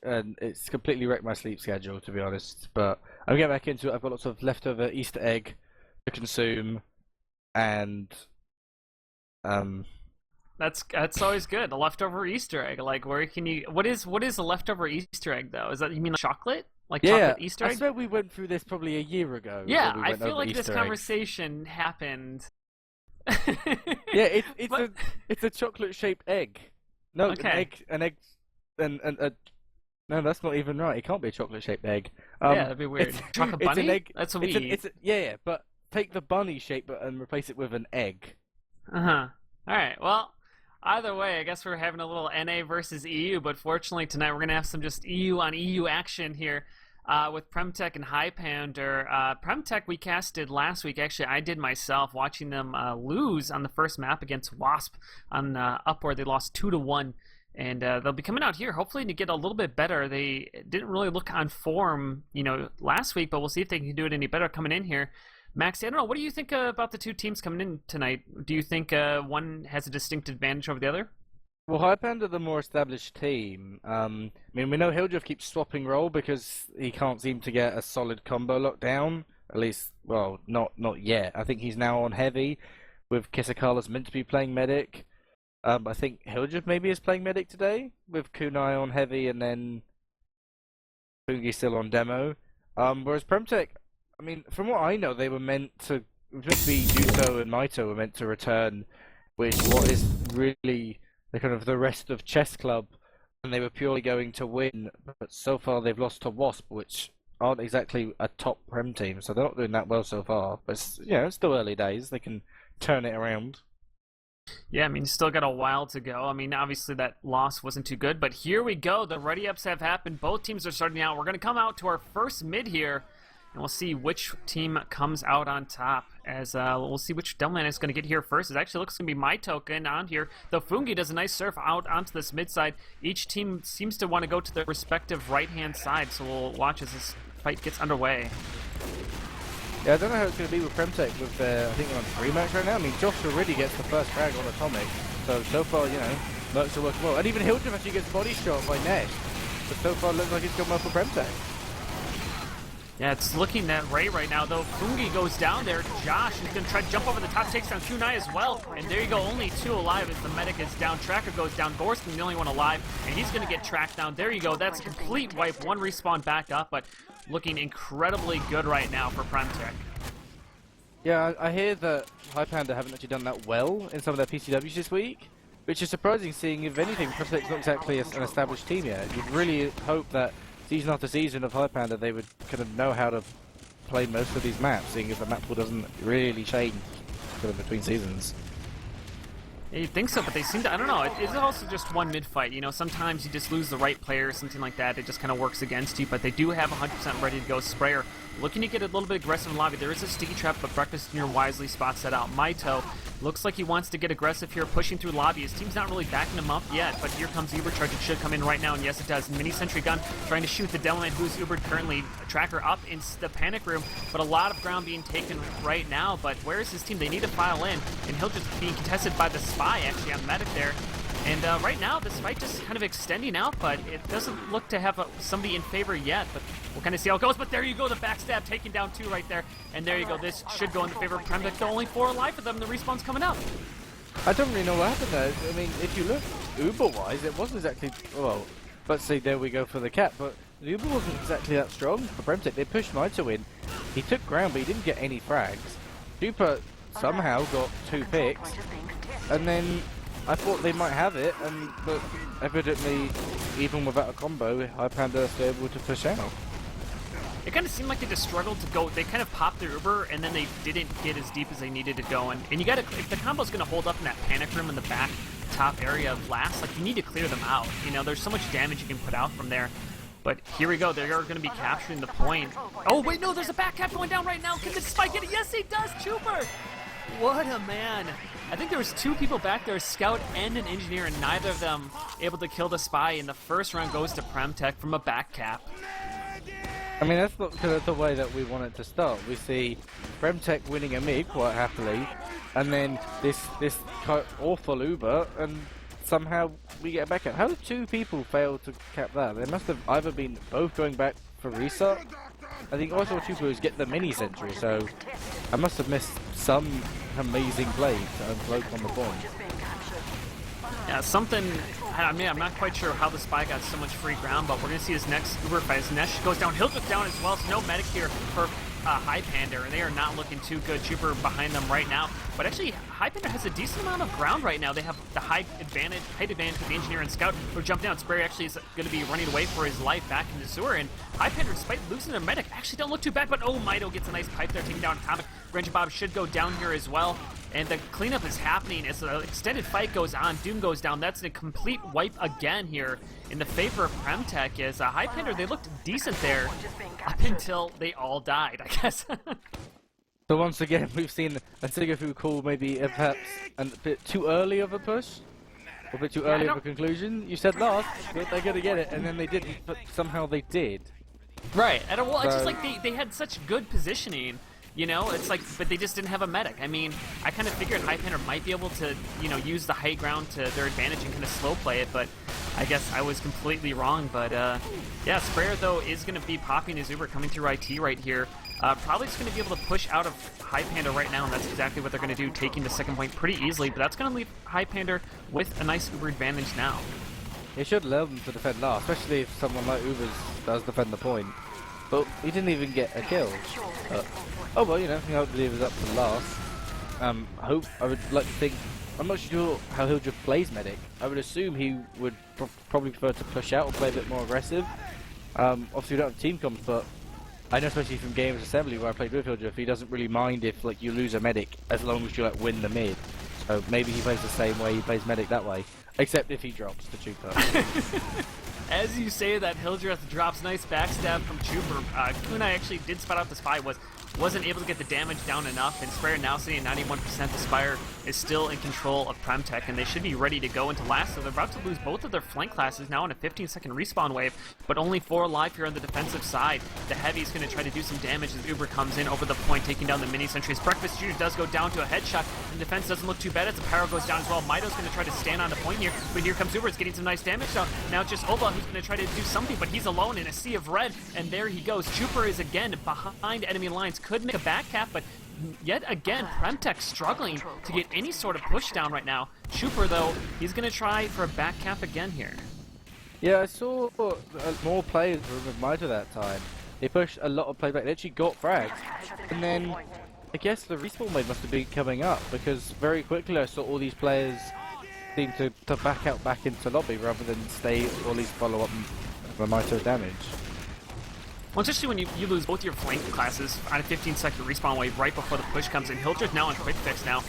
much, and it's completely wrecked my sleep schedule, to be honest. But I'm getting back into it. I've got lots of leftover Easter egg to consume, and That's always good. A leftover Easter egg. Like, where can you? What is a leftover Easter egg though? Is that, you mean like chocolate? Like yeah, chocolate Easter egg? I swear we went through this probably a year ago. Yeah, when we I went feel over like Easter this eggs. conversation happened. Yeah, But- it's a chocolate shaped egg. No, Okay. an egg, and no, that's not even right. It can't be a chocolate shaped egg. Yeah, that'd be weird. Chocolate it's bunny? an egg. That's what It's we eat. yeah, but take the bunny shape and replace it with an egg. Uh-huh. Alright, well, either way, I guess we're having a little NA versus EU, but fortunately tonight we're going to have some just EU on EU action here with PremTech and Highpander. PremTech we casted last week. Actually, I did myself, watching them lose on the first map against Wasp on Upward. They lost 2-1. And they'll be coming out here, hopefully, to get a little bit better. They didn't really look on form, last week, but we'll see if they can do it any better coming in here. Maxi, I don't know, what do you think about the two teams coming in tonight? Do you think one has a distinct advantage over the other? Well, Highpander are the more established team. I mean, we know Hildreth keeps swapping role because he can't seem to get a solid combo locked down. At least, well, not yet. I think he's now on heavy, with Kisakalas meant to be playing medic. I think Hildreth maybe is playing medic today, with Kunai on heavy and then Foungi still on demo. Whereas PremTech, I mean, from what I know, they were meant to be Yuto and Maito were meant to return, which what is really the kind of the rest of Chess Club, and they were purely going to win. But so far they've lost to Wasp, which aren't exactly a top Prem team, so they're not doing that well so far. But it's still early days. They can turn it around. Yeah, I mean, you still got a while to go. I mean, obviously that loss wasn't too good, but here we go. The ready-ups have happened. Both teams are starting out. We're going to come out to our first mid here, and we'll see which team comes out on top. As we'll see which Delman is going to get here first. It actually looks going to be Maito on here. Though Foungi does a nice surf out onto this mid side. Each team seems to want to go to their respective right-hand side, so we'll watch as this fight gets underway. Yeah, I don't know how it's going to be with PremTech with I think they're on 3 Mercs right now. I mean, Josh already gets the first frag on Atomic, so far, Mercs are working well. And even Hildreth actually gets body shot by Nesh, but so far it looks like it's gone well for PremTech. Yeah, it's looking that right now, though. Foungi goes down there. Josh is going to try to jump over the top, takes down Kunai as well. And there you go, only 2 alive as the medic is down. Tracker goes down. Gorskin the only one alive, and he's going to get tracked down. There you go, that's a complete wipe. 1 respawn back up, but looking incredibly good right now for PremTech. Yeah, I hear that Highpander haven't actually done that well in some of their PCWs this week, which is surprising, seeing, if anything, PremTech's not exactly an established team yet. You'd really hope that season after season of Highpander they would kind of know how to play most of these maps, seeing as the map pool doesn't really change kind of between seasons. Yeah, you'd think so, but they seem to, I don't know, it's also just one mid-fight, sometimes you just lose the right player or something like that, it just kind of works against you, but they do have 100% ready to go Sprayer. Looking to get a little bit aggressive in lobby. There is a sticky trap, but Breakfast Near wisely spots that out. Maito looks like he wants to get aggressive here, pushing through lobby. His team's not really backing him up yet, but here comes Ubercharge. It should come in right now, and yes it does. Mini Sentry Gun trying to shoot the Devilman, who's Ubered currently. Tracker up in the panic room, but a lot of ground being taken right now. But where is his team? They need to file in, and he'll just be contested by the Spy, actually, on medic there. And right now, this fight just kind of extending out, but it doesn't look to have somebody in favor yet. But we'll kind of see how it goes. But there you go, the backstab taking down 2 right there. And there you go, this should go in the favor of PremTech. They're only 4 alive for them. The respawn's coming up. I don't really know what happened there. I mean, if you look Uber-wise, it wasn't exactly, well, let's say there we go for the cap, but the Uber wasn't exactly that strong for PremTech. They pushed Maito in. He took ground, but he didn't get any frags. Super somehow got 2 picks, and then I thought they might have it, but evidently, even without a combo, Highpander was able to push out. It kind of seemed like they just struggled to go. They kind of popped their Uber, and then they didn't get as deep as they needed to go. And you gotta, if the combo's gonna hold up in that panic room in the back top area of last, like, you need to clear them out. There's so much damage you can put out from there. But here we go, they are gonna be capturing the point. Oh wait, no, there's a back cap going down right now. Can the Spy get it? Yes, he does, Trooper! What a man. I think there was 2 people back there, a scout and an engineer, and neither of them able to kill the Spy, and the first round goes to PremTech from a back cap. I mean, that's not kind of the way that we want it to start. We see PremTech winning a mid quite happily, and then this quite awful Uber, and somehow we get back at. How did 2 people fail to cap that? They must have either been both going back for reset. I think also 2 people get the mini sentry, so I must have missed some amazing play to uncloak on the point. Yeah, something. I mean, I'm not quite sure how the spy got so much free ground, but we're going to see his next Uber fight. His Nesh goes down, Hildreth down as well, so no medic here for Highpander, and they are not looking too good. Trooper behind them right now. But actually, Highpander has a decent amount of ground right now. They have the height advantage with the Engineer and Scout who jump down. Sprayer actually is going to be running away for his life back into sewer, and Highpander, despite losing their medic, actually don't look too bad, but oh, Maito gets a nice pipe there, taking down Atomic. Ranger Bob should go down here as well. And the cleanup is happening as the extended fight goes on. Doom goes down. That's a complete wipe again here in the favor of PremTech. As Highpander, they looked decent there up until they all died, I guess. So once again, we've seen a Sigafoo call maybe perhaps a bit too early of a push, or a bit too early of a conclusion. You said last that they're gonna get it, and then they didn't, but somehow they did. Right. And well, it's just like they had such good positioning. You know, it's like, but they just didn't have a medic. I mean, I kind of figured Highpander might be able to, you know, use the high ground to their advantage and kind of slow play it, but I guess I was completely wrong. But yeah, Sprayer though is going to be popping his Uber coming through IT right here. Probably just going to be able to push out of Highpander right now, and that's exactly what they're going to do, taking the second point pretty easily. But that's going to leave Highpander with a nice Uber advantage now. They should allow them to defend last, especially if someone like Ubers does defend the point. But he didn't even get a kill. Oh well, you know, I hope he was up to last. I would like to think. I'm not sure how Hildreth plays medic. I would assume he would probably prefer to push out or play a bit more aggressive. Obviously, we don't have team comps, but I know especially from Games Assembly where I played with Hildreth, he doesn't really mind if like you lose a medic as long as you like win the mid. So maybe he plays the same way he plays medic that way, except if he drops the Trooper. As you say that, Hildreth drops nice backstab from Trooper. Kunai actually did spot out the spy, wasn't able to get the damage down enough, and Sprayer now sitting at 91%. The Spire is still in control of PremTech, and they should be ready to go into last, so they're about to lose both of their flank classes now on a 15-second respawn wave, but only 4 alive here on the defensive side. The Heavy's going to try to do some damage as Uber comes in over the point, taking down the mini-sentries. Breakfast Jr. does go down to a headshot, and defense doesn't look too bad as the Pyro goes down as well. Maito's going to try to stand on the point here, but here comes Uber. It's getting some nice damage. Now it's just Oba who's going to try to do something, but he's alone in a sea of red, and there he goes. Trooper is again behind enemy lines, could make a back cap, but yet again, PremTech struggling to get any sort of push down right now. Trooper, though, he's going to try for a back cap again here. Yeah, I saw more players with Maito that time. They pushed a lot of playback. They actually got frags. And then, I guess the respawn wave must have been coming up, because very quickly I saw all these players seem to back out back into lobby rather than stay or at least follow up for Maito damage. Well, especially when you lose both your flank classes on a 15-second respawn wave right before the push comes in. Hildreth now on quick fix now.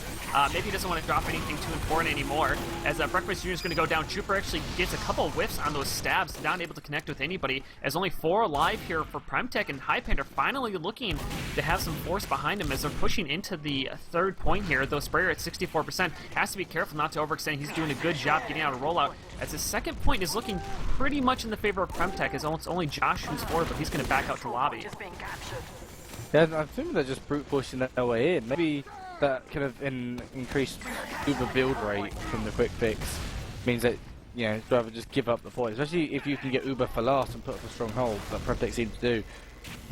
Maybe he doesn't want to drop anything too important anymore, as Breakfast Jr. is going to go down. Trooper actually gets a couple whiffs on those stabs, not able to connect with anybody, as only 4 alive here for PremTech, and Highpander finally looking to have some force behind him as they're pushing into the third point here, though Sprayer at 64%. Has to be careful not to overextend. He's doing a good job getting out of rollout, as his second point is looking pretty much in the favor of PremTech, as it's only Josh who's forward, but he's going to back out to lobby. Yeah, I think they're just brute pushing their way in. Maybe that kind of increased Uber build rate from the quick fix means that, you know, rather just give up the point, especially if you can get Uber for last and put up a stronghold that PremTech seems to do.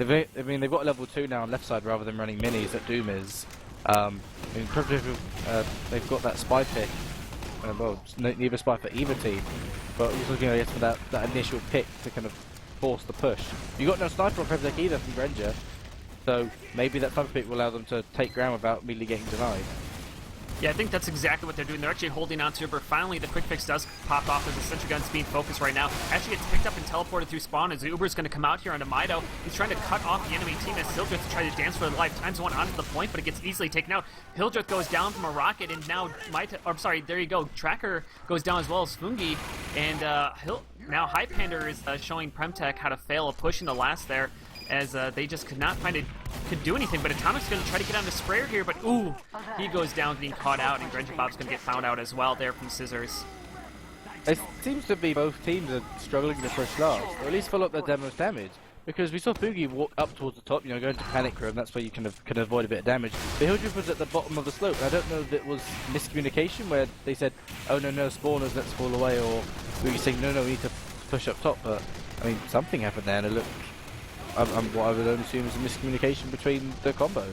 I mean, they've got level 2 now on left side rather than running minis that Doom is. In PremTech, they've got that spy pick. Well, neither spy for either team, but just looking at for that initial pick to kind of force the push. You got no sniper on PremTech either from Granger, so maybe that sniper pick will allow them to take ground without immediately getting denied. Yeah, I think that's exactly what they're doing. They're actually holding on to Uber. Finally, the quick fix does pop off as the sentry gun's being focused right now. Actually gets picked up and teleported through spawn as Uber's going to come out here onto Maito. He's trying to cut off the enemy team as Hildreth to try to dance for their life. Times one onto the point, but it gets easily taken out. Hildreth goes down from a rocket, and now there you go. Tracker goes down as well as Foungi, and now Highpander is showing PremTech how to fail a push in the last there, as they just could not do anything. But Atomic's going to try to get on the Sprayer here, but ooh, he goes down being caught out, and Granger Bob's going to get found out as well there from Scissors. It seems to be both teams are struggling to push last, or at least follow up their demo's damage. because we saw Foungi walk up towards the top, you know, go into panic room, that's where you can avoid a bit of damage. But Hildreth was at the bottom of the slope, and I don't know if it was miscommunication where they said, oh no, spawners, let's fall away, or Foungi saying, no, we need to push up top, but, I mean, something happened there, and it looked, what I would only assume is a miscommunication between the combo.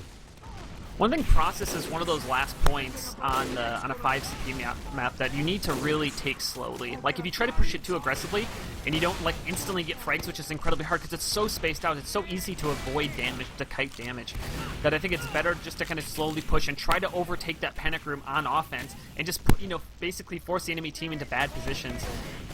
One thing process is one of those last points on a 5 CP map that you need to really take slowly. Like if you try to push it too aggressively and you don't like instantly get frags, which is incredibly hard because it's so spaced out, it's so easy to avoid damage, to kite damage, that I think it's better just to kind of slowly push and try to overtake that panic room on offense and just put, basically force the enemy team into bad positions.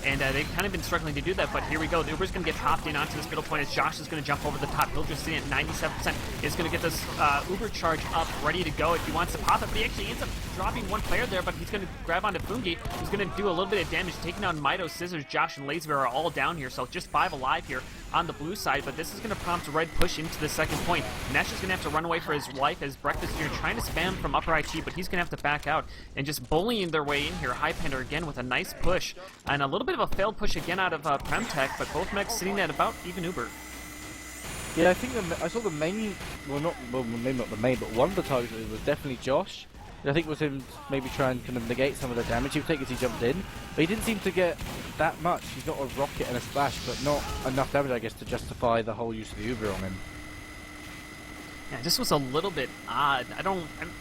And they've kind of been struggling to do that, but here we go. The Uber's going to get popped in onto this middle point as Josh is going to jump over the top. Hildreth sitting at 97%, is going to get this Uber charge up, ready to go if he wants to pop it. But he actually ends up dropping one player there, but he's going to grab onto Foungi, who's going to do a little bit of damage, taking down Maito, Scissors, Josh, and Lazybear are all down here, so just 5 alive here on the blue side, but this is going to prompt a red push into the second point. Nesh is going to have to run away for his life as Breakfast Jr. trying to spam from upper IT, but he's going to have to back out and just bullying their way in here. Highpander again with a nice push and a little bit of a failed push again out of PremTech, but both mechs sitting at about even Uber. Yeah, I think I saw the main, maybe not the main, but one of the targets was definitely Josh. I think it was him maybe try and kind of negate some of the damage he would take as he jumped in, but he didn't seem to get that much. He's got a rocket and a splash, but not enough damage, I guess, to justify the whole use of the Uber on him. Yeah, this was a little bit odd.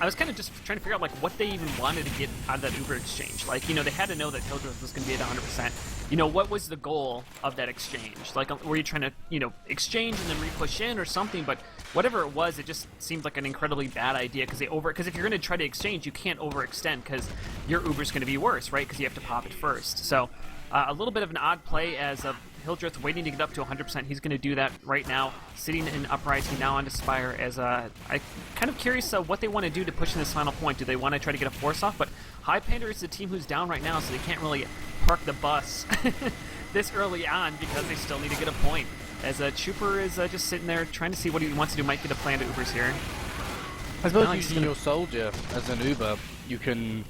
I was kind of just trying to figure out like what they even wanted to get out of that Uber exchange. Like, they had to know that Hildreth was going to be at 100%. What was the goal of that exchange? Like, were you trying to, exchange and then re-push in or something? But whatever it was, it just seemed like an incredibly bad idea because if you're going to try to exchange, you can't overextend because your Uber's going to be worse, right? Because you have to pop it first. So a little bit of an odd play as Hildreth waiting to get up to 100%. He's going to do that right now, sitting in uprising now onto Spire. As I'm kind of curious what they want to do to push in this final point. Do they want to try to get a force off? But Highpander is the team who's down right now, so they can't really park the bus this early on because they still need to get a point. As Chuper is just sitting there trying to see what he wants to do. Might get a plan to Ubers here. I suppose using your soldier as an Uber, you can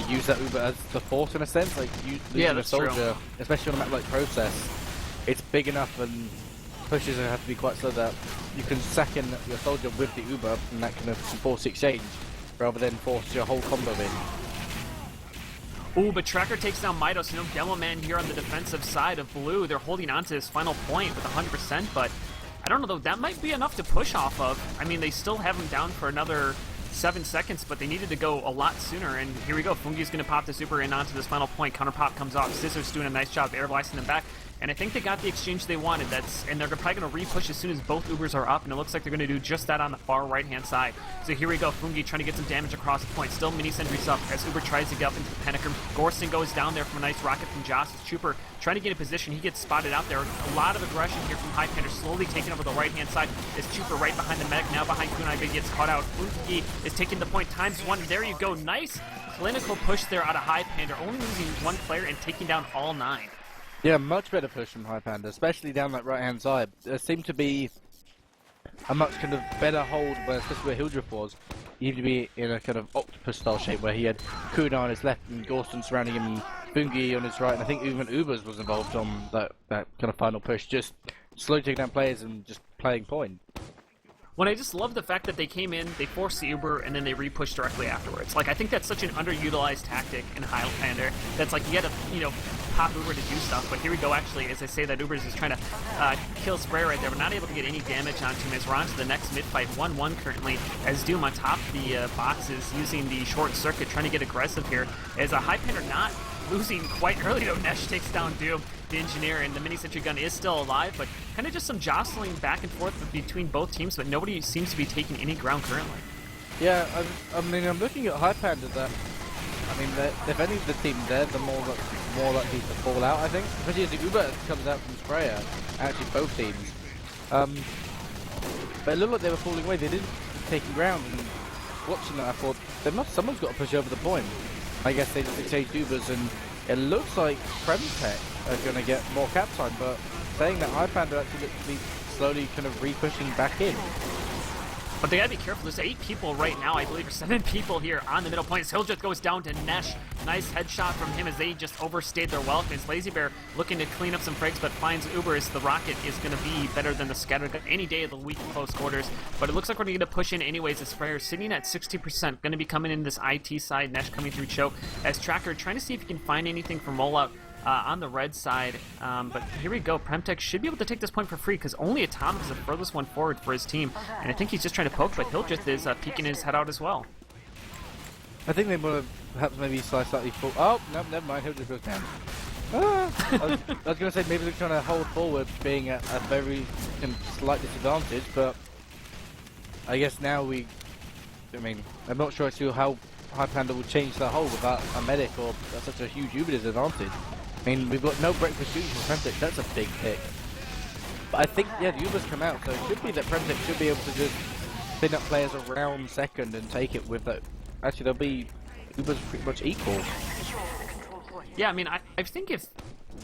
use that Uber as the force in a sense. Like using a soldier, true. especially on a map like Process, it's big enough and pushes have to be quite slow that you can sack in your soldier with the Uber, and that can force the exchange rather than force your whole combo in. Ooh, but Tracker takes down Maito, so no Demo Man here on the defensive side of Blue. They're holding on to his final point with 100%, but I don't know though, that might be enough to push off of. I mean, they still have him down for another 7 seconds, but they needed to go a lot sooner, and here we go. Foungi's going to pop the super in onto this final point. Counter pop comes off. Scissors doing a nice job air blasting them back, and I think they got the exchange they wanted. And they're probably going to re-push as soon as both Ubers are up, and it looks like they're going to do just that on the far right-hand side. So here we go. Foungi trying to get some damage across the point. Still mini sentries up as Uber tries to get up into the panic room. Gorson goes down there from a nice rocket from Joss. As Chuper trying to get a position. He gets spotted out there. A lot of aggression here from Highpander, slowly taking over the right-hand side. As Chuper right behind the medic, now behind Kunai, but gets caught out. Foungi is taking the point times one. There you go. Nice clinical push there out of Highpander, only losing one player and taking down all 9. Yeah, much better push from Highpander, especially down that right-hand side. There seemed to be a much kind of better hold, especially where Hildreth was. He had to be in a kind of octopus-style shape where he had Kunai on his left and Gorson surrounding him, and Foungi on his right, and I think even Ubers was involved on that kind of final push, just slowly taking down players and just playing point. When I just love the fact that they came in, they forced the Uber, and then they re-pushed directly afterwards. Like, I think that's such an underutilized tactic in Highlander. That's like, you gotta, pop Uber to do stuff. But here we go, actually, as I say that Uber is just trying to kill Spray right there. We're not able to get any damage onto him as we're on to the next mid-fight. 1-1 currently, as Doom on top of the boxes using the short circuit, trying to get aggressive here. As a Highpander not losing quite early, though. Nesh takes down Doom, the engineer, and the mini-sentry gun is still alive, but kind of just some jostling back and forth between both teams, but nobody seems to be taking any ground currently. Yeah, I'm looking at Highpander that, if any of the team there, the more likely to fall out, I think. Especially as the Uber comes out from Sprayer, actually both teams. But it looked like they were falling away, they didn't take ground, and watching that I thought, someone's got to push over the point. I guess they just exchanged Ubers, and it looks like PremTech are going to get more cap time, but saying that Highpander actually looks to be slowly kind of re-pushing back in. But they gotta be careful. There's 8 people right now, I believe, or 7 people here on the middle point. As Hildreth goes down to Nesh. Nice headshot from him as they just overstayed their welcome. As Lazy Bear looking to clean up some frags, but finds Uber as the rocket is gonna be better than the scatter gun any day of the week in close quarters. But it looks like we're gonna push in anyways. As Sprayer sitting at 60%, gonna be coming in this IT side. Nesh coming through choke. As Tracker trying to see if he can find anything from rollout. On the red side, but here we go. PremTech should be able to take this point for free because only Atomic is the furthest one forward for his team, and I think he's just trying to poke, but Hildreth is peeking his head out as well. I think they want to perhaps maybe slightly full. Oh, no, never mind. Hildreth goes down. I was going to say maybe they're trying to hold forward, being at a very slight disadvantage, but I guess now I'm not sure actually how Highpander will change the hole without a medic or such a huge Uber disadvantage. I mean, we've got no breakfast shooting from PremTech, that's a big pick. But I think, yeah, the Ubers come out, so it should be that PremTech should be able to just spin up players around second and take it with that. Actually, they'll be Ubers pretty much equal. Yeah, I mean, I think if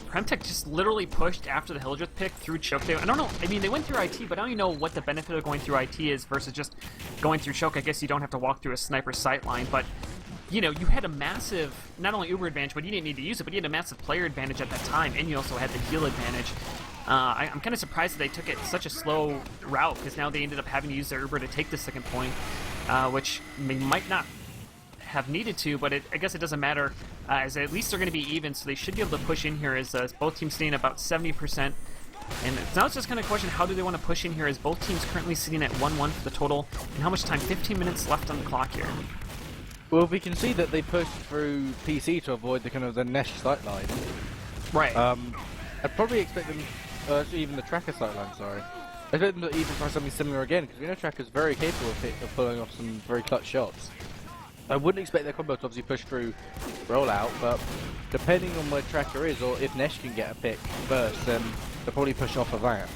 PremTech just literally pushed after the Hildreth pick through choke, I don't know, I mean, they went through IT, but I don't even know what the benefit of going through IT is versus just going through choke. I guess you don't have to walk through a sniper sight line, but you know, you had a massive, not only Uber advantage, but you didn't need to use it, but you had a massive player advantage at that time, and you also had the heal advantage. I'm kind of surprised that they took it such a slow route, because now they ended up having to use their Uber to take the second point, which they might not have needed to, but I guess it doesn't matter, as at least they're going to be even, so they should be able to push in here as both teams staying about 70%. And now it's just kind of a question, how do they want to push in here, as both teams currently sitting at 1-1 for the total, and how much time? 15 minutes left on the clock here. Well, we can see that they pushed through PC to avoid the kind of the Nesh sightline. Right. I'd probably expect them, even the Tracker sightline, sorry. I'd expect them to even try something similar again, because we know Tracker's very capable of pulling off some very clutch shots. I wouldn't expect their combo to obviously push through rollout, but depending on where Tracker is, or if Nesh can get a pick first, then they'll probably push off of that.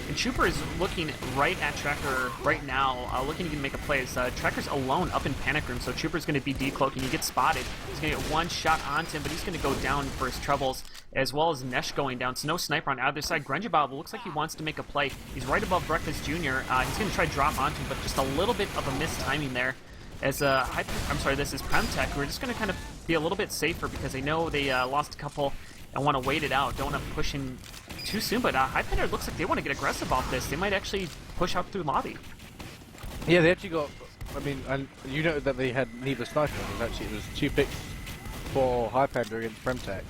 And Trooper is looking right at Tracker right now, looking to make a play. Tracker's alone up in Panic Room, so Trooper's going to be decloaking. He gets spotted. He's going to get one shot onto him, but he's going to go down for his troubles, as well as Nesh going down. So no sniper on either side. Grungeobob looks like he wants to make a play. He's right above Breakfast Jr. He's going to try to drop onto him, but just a little bit of a missed timing there. As this is PremTech. We're just going to kind of be a little bit safer because they know they lost a couple and want to wait it out. Don't want to push in too soon, but Highpander looks like they want to get aggressive off this. They might actually push out through lobby. Yeah, they actually got, I mean, and you noted that they had neither sniper. It was 2 picks for Highpander against PremTech.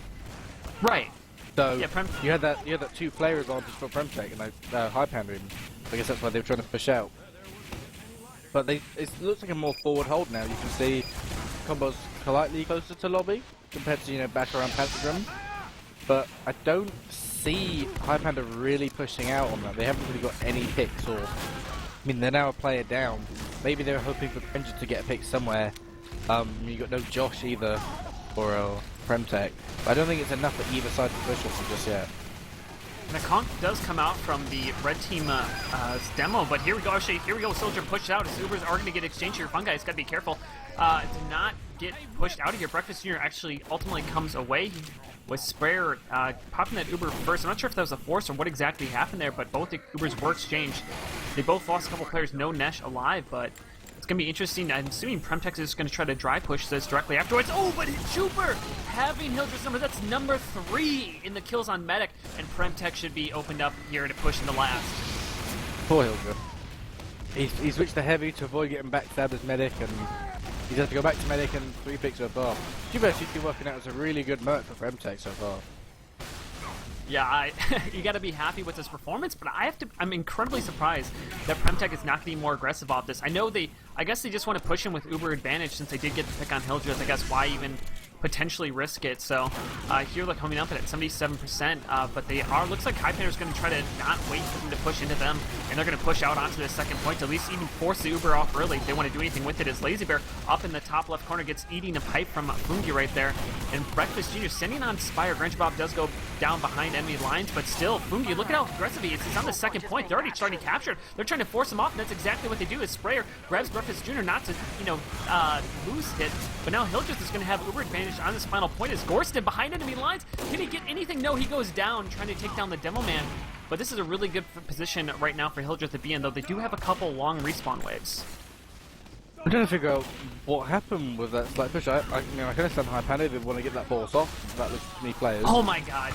Right. So yeah, you had that 2-player advantage for PremTech and Highpander even. I guess that's why they were trying to push out. But it looks like a more forward hold now. You can see combos slightly closer to lobby compared to, back around Pantagrum. But I don't see Highpander really pushing out on that. They haven't really got any picks, or I mean, they're now a player down. Maybe they were hoping for PremTech to get a pick somewhere. You got no Josh either, or PremTech. But I don't think it's enough for either side to push off just yet. And a conk does come out from the red team demo, but here we go. Actually, here we go. Soldier pushed out. His Ubers are going to get exchanged here. Fungi has got to be careful to not get pushed out of here. Breakfast Jr. actually ultimately comes away with Sprayer popping that Uber first. I'm not sure if that was a force or what exactly happened there, but both the Ubers were exchanged. They both lost a couple players. No Nesh alive, but it's going to be interesting. I'm assuming PremTech is just going to try to dry push this directly afterwards. Oh, but Trooper having Hildreth's number. That's number 3 in the kills on Medic, and PremTech should be opened up here to push in the last. Poor Hildreth. He switched to heavy to avoid getting backstabbed as Medic, and he's had to go back to Medic and 3 picks so far. Trooper seems to be working out as a really good merc for PremTech so far. Yeah, you got to be happy with his performance, but I'm incredibly surprised that PremTech is not getting more aggressive off this. I guess they just want to push him with Uber advantage since they did get the pick on Hildreth. I guess why even potentially risk it? So here they're coming up at 77%, but looks like Highpander's going to try to not wait for them to push into them, and they're going to push out onto the second point to at least even force the Uber off early if they want to do anything with it. As Lazy Bear up in the top left corner gets eating a pipe from Foungi right there, and Breakfast Jr. sending on Spire. Grungeobob does go down behind enemy lines, but still, Foungi, look at how aggressive he is. He's on the second point. They're already starting to capture it. They're trying to force him off, and that's exactly what they do. As Sprayer grabs Breakfast Jr. not to, lose hit, but now Hildreth is going to have Uber advantage on this final point. Is Gorston behind enemy lines? Can he get anything? No, he goes down trying to take down the Demo Man. but this is a really good position right now for Hildreth to be in, though they do have a couple long respawn waves. I'm trying to figure out what happened with that slight push. I can understand Highpander didn't want to get that boss off. That was me players. Oh my god.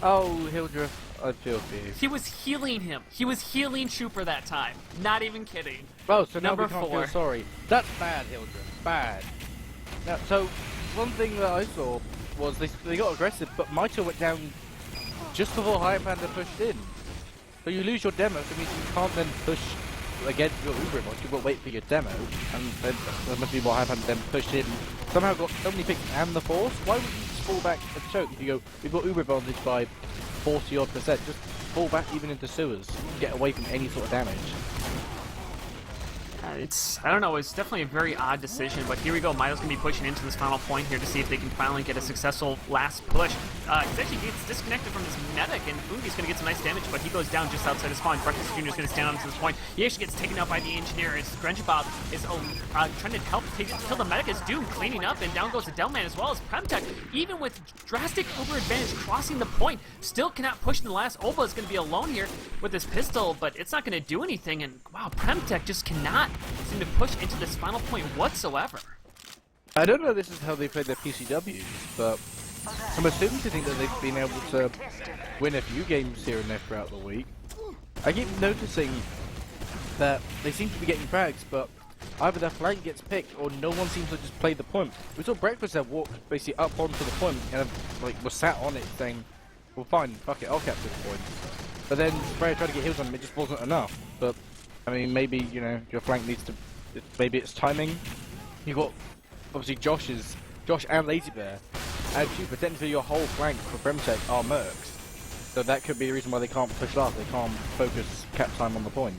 Oh, Hildreth, I feel for you. He was healing him. He was healing Trooper that time. Not even kidding. Oh, so now Number we can't 4. feel sorry. That's bad, Hildreth. Bad. Now, so, one thing that I saw was they got aggressive, but Maito went down just before Highpander pushed in. So you lose your demo, so it means you can't then push against your Uber boss. You've got to wait for your demo, and then there must be more Highpander then pushed in. Somehow got so many picks and the force. Why would you just fall back and choke if you go, we've got Uber advantage by 40-odd%. Just fall back even into sewers. Get away from any sort of damage. I don't know, it's definitely a very odd decision, but here we go. Maito's going to be pushing into this final point here to see if they can finally get a successful last push. He actually gets disconnected from his medic, and Foungi's going to get some nice damage, but he goes down just outside his spawn. Breakfast Jr. is going to stand onto this point. He actually gets taken out by the engineer as Grenjabob is trying to help kill the medic as Doom cleaning up, and down goes the Delman as well as PremTech. Even with drastic Uber advantage crossing the point, still cannot push in the last. Oba is going to be alone here with his pistol, but it's not going to do anything, and wow, PremTech just cannot seem to push into this final point whatsoever. I don't know if this is how they played their PCWs, but I'm assuming to think that they've been able to win a few games here and there throughout the week. I keep noticing that they seem to be getting frags, but either their flank gets picked or no one seems to just play the point. We saw Breakfast there walk basically up onto the point and was sat on it saying, well fine, fuck it, I'll capture the point. But then Sprayer tried to get heals on him, it just wasn't enough. But I mean, maybe, you know, your flank needs to, maybe it's timing. You've got, obviously, Josh and Lazy Bear, and potentially your whole flank for PremTech are mercs. So that could be the reason why they can't push up, they can't focus cap time on the point.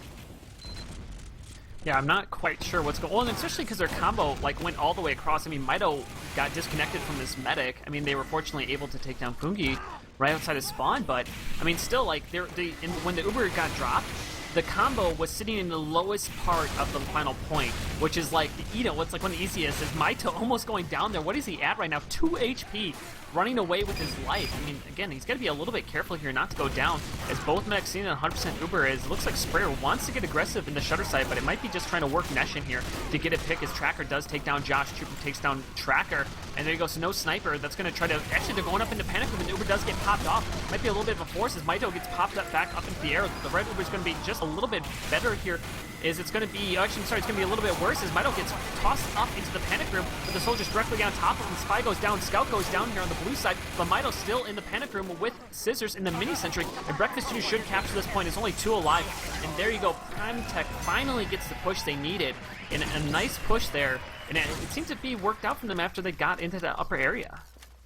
Yeah, I'm not quite sure what's going on, especially because their combo went all the way across. I mean, Maito got disconnected from his medic. I mean, they were fortunately able to take down Foungi right outside his spawn, but I mean, still, when the Uber got dropped, the combo was sitting in the lowest part of the final point, which is what's one of the easiest is Maito almost going down there. What is he at right now? 2 HP, running away with his life. I mean, again, he's got to be a little bit careful here not to go down, as both Maxi and 100% Uber is. It looks like Sprayer wants to get aggressive in the shutter side, but it might be just trying to work Nesh in here to get a pick, as Tracker does take down Josh. Trooper takes down Tracker, and there you go. So no sniper. That's going to try to, actually they're going up into panic room, and Uber does get popped off. Might be a little bit of a force as Maito gets popped up back up into the air. The red Uber is going to be just a little bit better here. It's going to be it's going to be a little bit worse as Maito gets tossed up into the panic room, but the soldiers directly on top of him. Spy goes down, Scout goes down here on the blue side, but Maito's still in the panic room with Scissors in the mini sentry, and Breakfast Jr. should capture this point. There's only 2 alive, and there you go. PremTech finally gets the push they needed, and a nice push there, and it seemed to be worked out for them after they got into the upper area.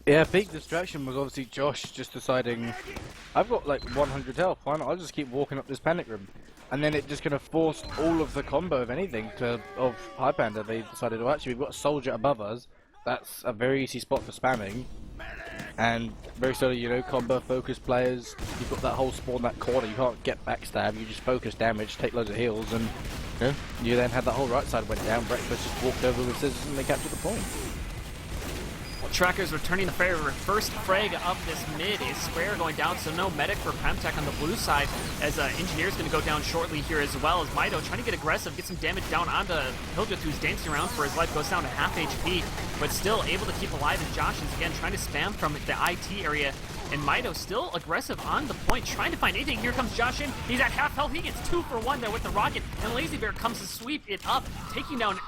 Yeah, big distraction was obviously Josh just deciding, I've got 100 health, why not? I'll just keep walking up this panic room. And then it just kind of forced all of the combo of anything of Highpander. They decided, well, actually, we've got a soldier above us. That's a very easy spot for spamming. And very sort of, combo focused players. You've got that whole spawn, that corner. You can't get backstab. You just focus damage, take loads of heals, and you then had that whole right side went down. Breakfast just walked over with Scissors and they captured the point. Tracker's returning the first frag up this mid is Sprayer going down, so no medic for PremTech on the blue side, as Engineer's going to go down shortly here as well, as Maito trying to get aggressive, get some damage down onto Hildreth, who's dancing around for his life, goes down to half HP, but still able to keep alive, and Josh is again trying to spam from the IT area, and Maito still aggressive on the point, trying to find anything. Here comes Josh in, he's at half health, he gets 2 for 1 there with the rocket, and Lazy Bear comes to sweep it up, taking down,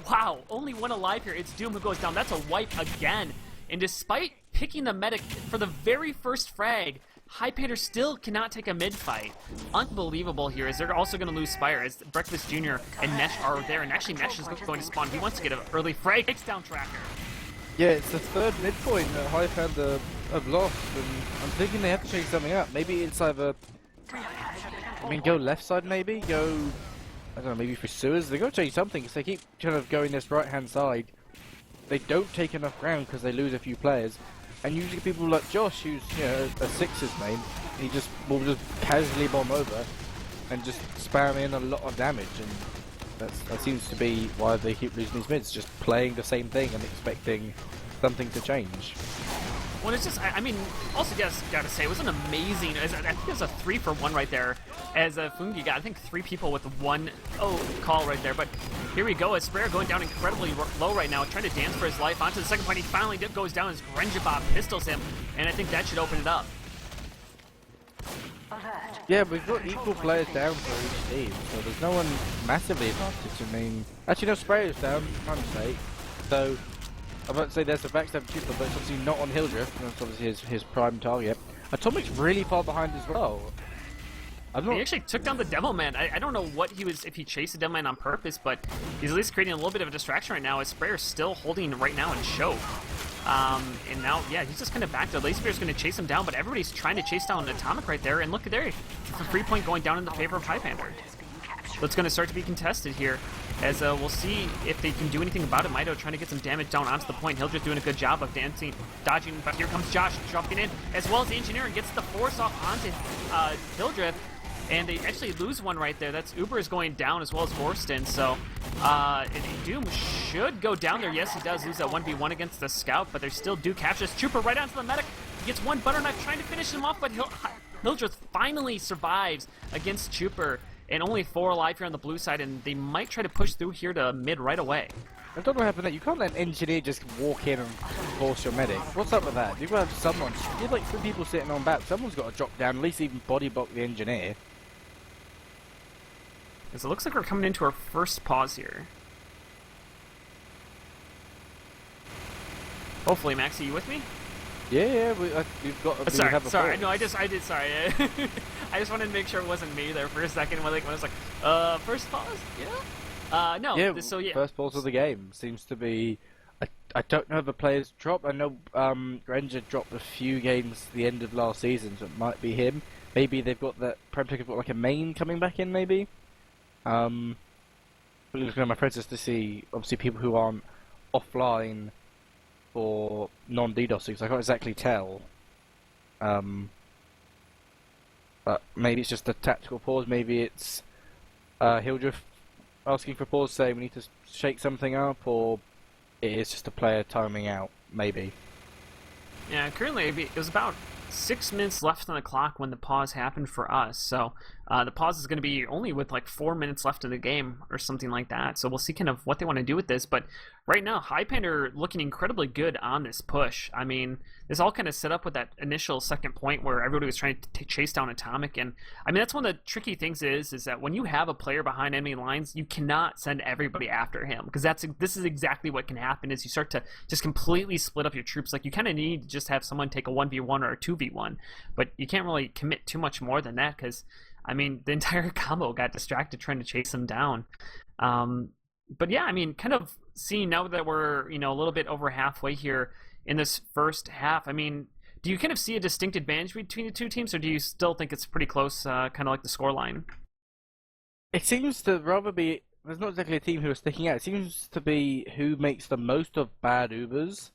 wow, only 1 alive here. It's Doom who goes down. That's a wipe again. And despite picking the medic for the very first frag, Highpander still cannot take a mid-fight. Unbelievable here, as they're also going to lose Spire, as Breakfast Jr. and Nesh are there, and actually Nesh is going to spawn. He wants to get an early frag. Takes down Tracker. Yeah, it's the third midpoint that Highpander have lost, and I'm thinking they have to change something up. Maybe it's either, go left side maybe, go, I don't know, maybe for sewers. They've got to change something, because they keep kind of going this right-hand side. They don't take enough ground because they lose a few players, and usually people like Josh, who's a Sixers main, he will just casually bomb over and just spam in a lot of damage, and that seems to be why they keep losing these mids, just playing the same thing and expecting something to change. Well, it's just, I mean, also gotta say, it was an amazing, I think it was a 3-for-1 right there, as Foungi got, I think, 3 people with 1 call right there, but here we go, as Sprayer going down incredibly low right now, trying to dance for his life, onto the second point, he finally goes down as Grenjabob pistols him, and I think that should open it up. Yeah, we've got equal players down for each team, so there's no one massively advantaged. I mean, actually no, Sprayer's down, my mistake, so I'm about to say there's a backstab tuber, but it's obviously not on Hildreth, and that's obviously his prime target. Atomic's really far behind as well. He actually took down the Demo Man. I don't know what he was, if he chased the Demo Man on purpose, but he's at least creating a little bit of a distraction right now, as Sprayer's still holding right now in choke. And now, yeah, he's just kind of back there. Lacebear's going to chase him down, but everybody's trying to chase down Atomic right there, and look at there, the free point going down in the favor of Highpander. So it's going to start to be contested here, as we'll see if they can do anything about it. Maito trying to get some damage down onto the point. Hildreth doing a good job of dodging, but here comes Josh jumping in, as well as the engineer, and gets the force off onto Hildreth, and they actually lose one right there. That's Uber is going down, as well as Orston, so Doom should go down there. Yes, he does lose that 1v1 against the Scout, but they still do capture this Trooper right onto the medic. He gets one butter knife trying to finish him off, but Hildreth finally survives against Trooper, and only 4 alive here on the blue side, and they might try to push through here to mid right away. I don't know what happened there. You can't let an engineer just walk in and force your medic. What's up with that? You've got to have someone. You have like 3 people sitting on back. Someone's got to drop down, at least even body block the engineer. Because it looks like we're coming into our first pause here. Hopefully, Maxi, you with me? Yeah, we've got. Sorry. No, I did. Sorry. I just wanted to make sure it wasn't me there for a second. When I was like, first pause? Yeah. No. Yeah. So yeah. First pause of the game seems to be. I don't know if the players drop. I know Granger dropped a few games at the end of last season, so it might be him. Maybe they've got that. PremTech have got like a main coming back in, maybe. Looking at my friends just to see, obviously, people who aren't offline for non-DDoSing, so I can't exactly tell. But maybe it's just a tactical pause, maybe it's Hildreth asking for a pause, saying we need to shake something up, or it is just a player timing out, maybe. Yeah, currently it was about 6 minutes left on the clock when the pause happened for us, so the pause is going to be only with like 4 minutes left in the game or something like that, so we'll see kind of what they want to do with this. But right now, Highpander looking incredibly good on this push. I mean, this all kind of set up with that initial second point where everybody was trying to chase down Atomic, and I mean, that's one of the tricky things is that when you have a player behind enemy lines, you cannot send everybody after him, because this is exactly what can happen is you start to just completely split up your troops. Like, you kind of need to just have someone take a 1v1 or a 2v1, but you can't really commit too much more than that, because I mean, the entire combo got distracted trying to chase him down. But yeah, I mean, kind of seeing now that we're, a little bit over halfway here in this first half, I mean, do you kind of see a distinct advantage between the two teams, or do you still think it's pretty close, kind of like the scoreline? It seems to rather be, there's not exactly a team who are sticking out, it seems to be who makes the most of bad Ubers.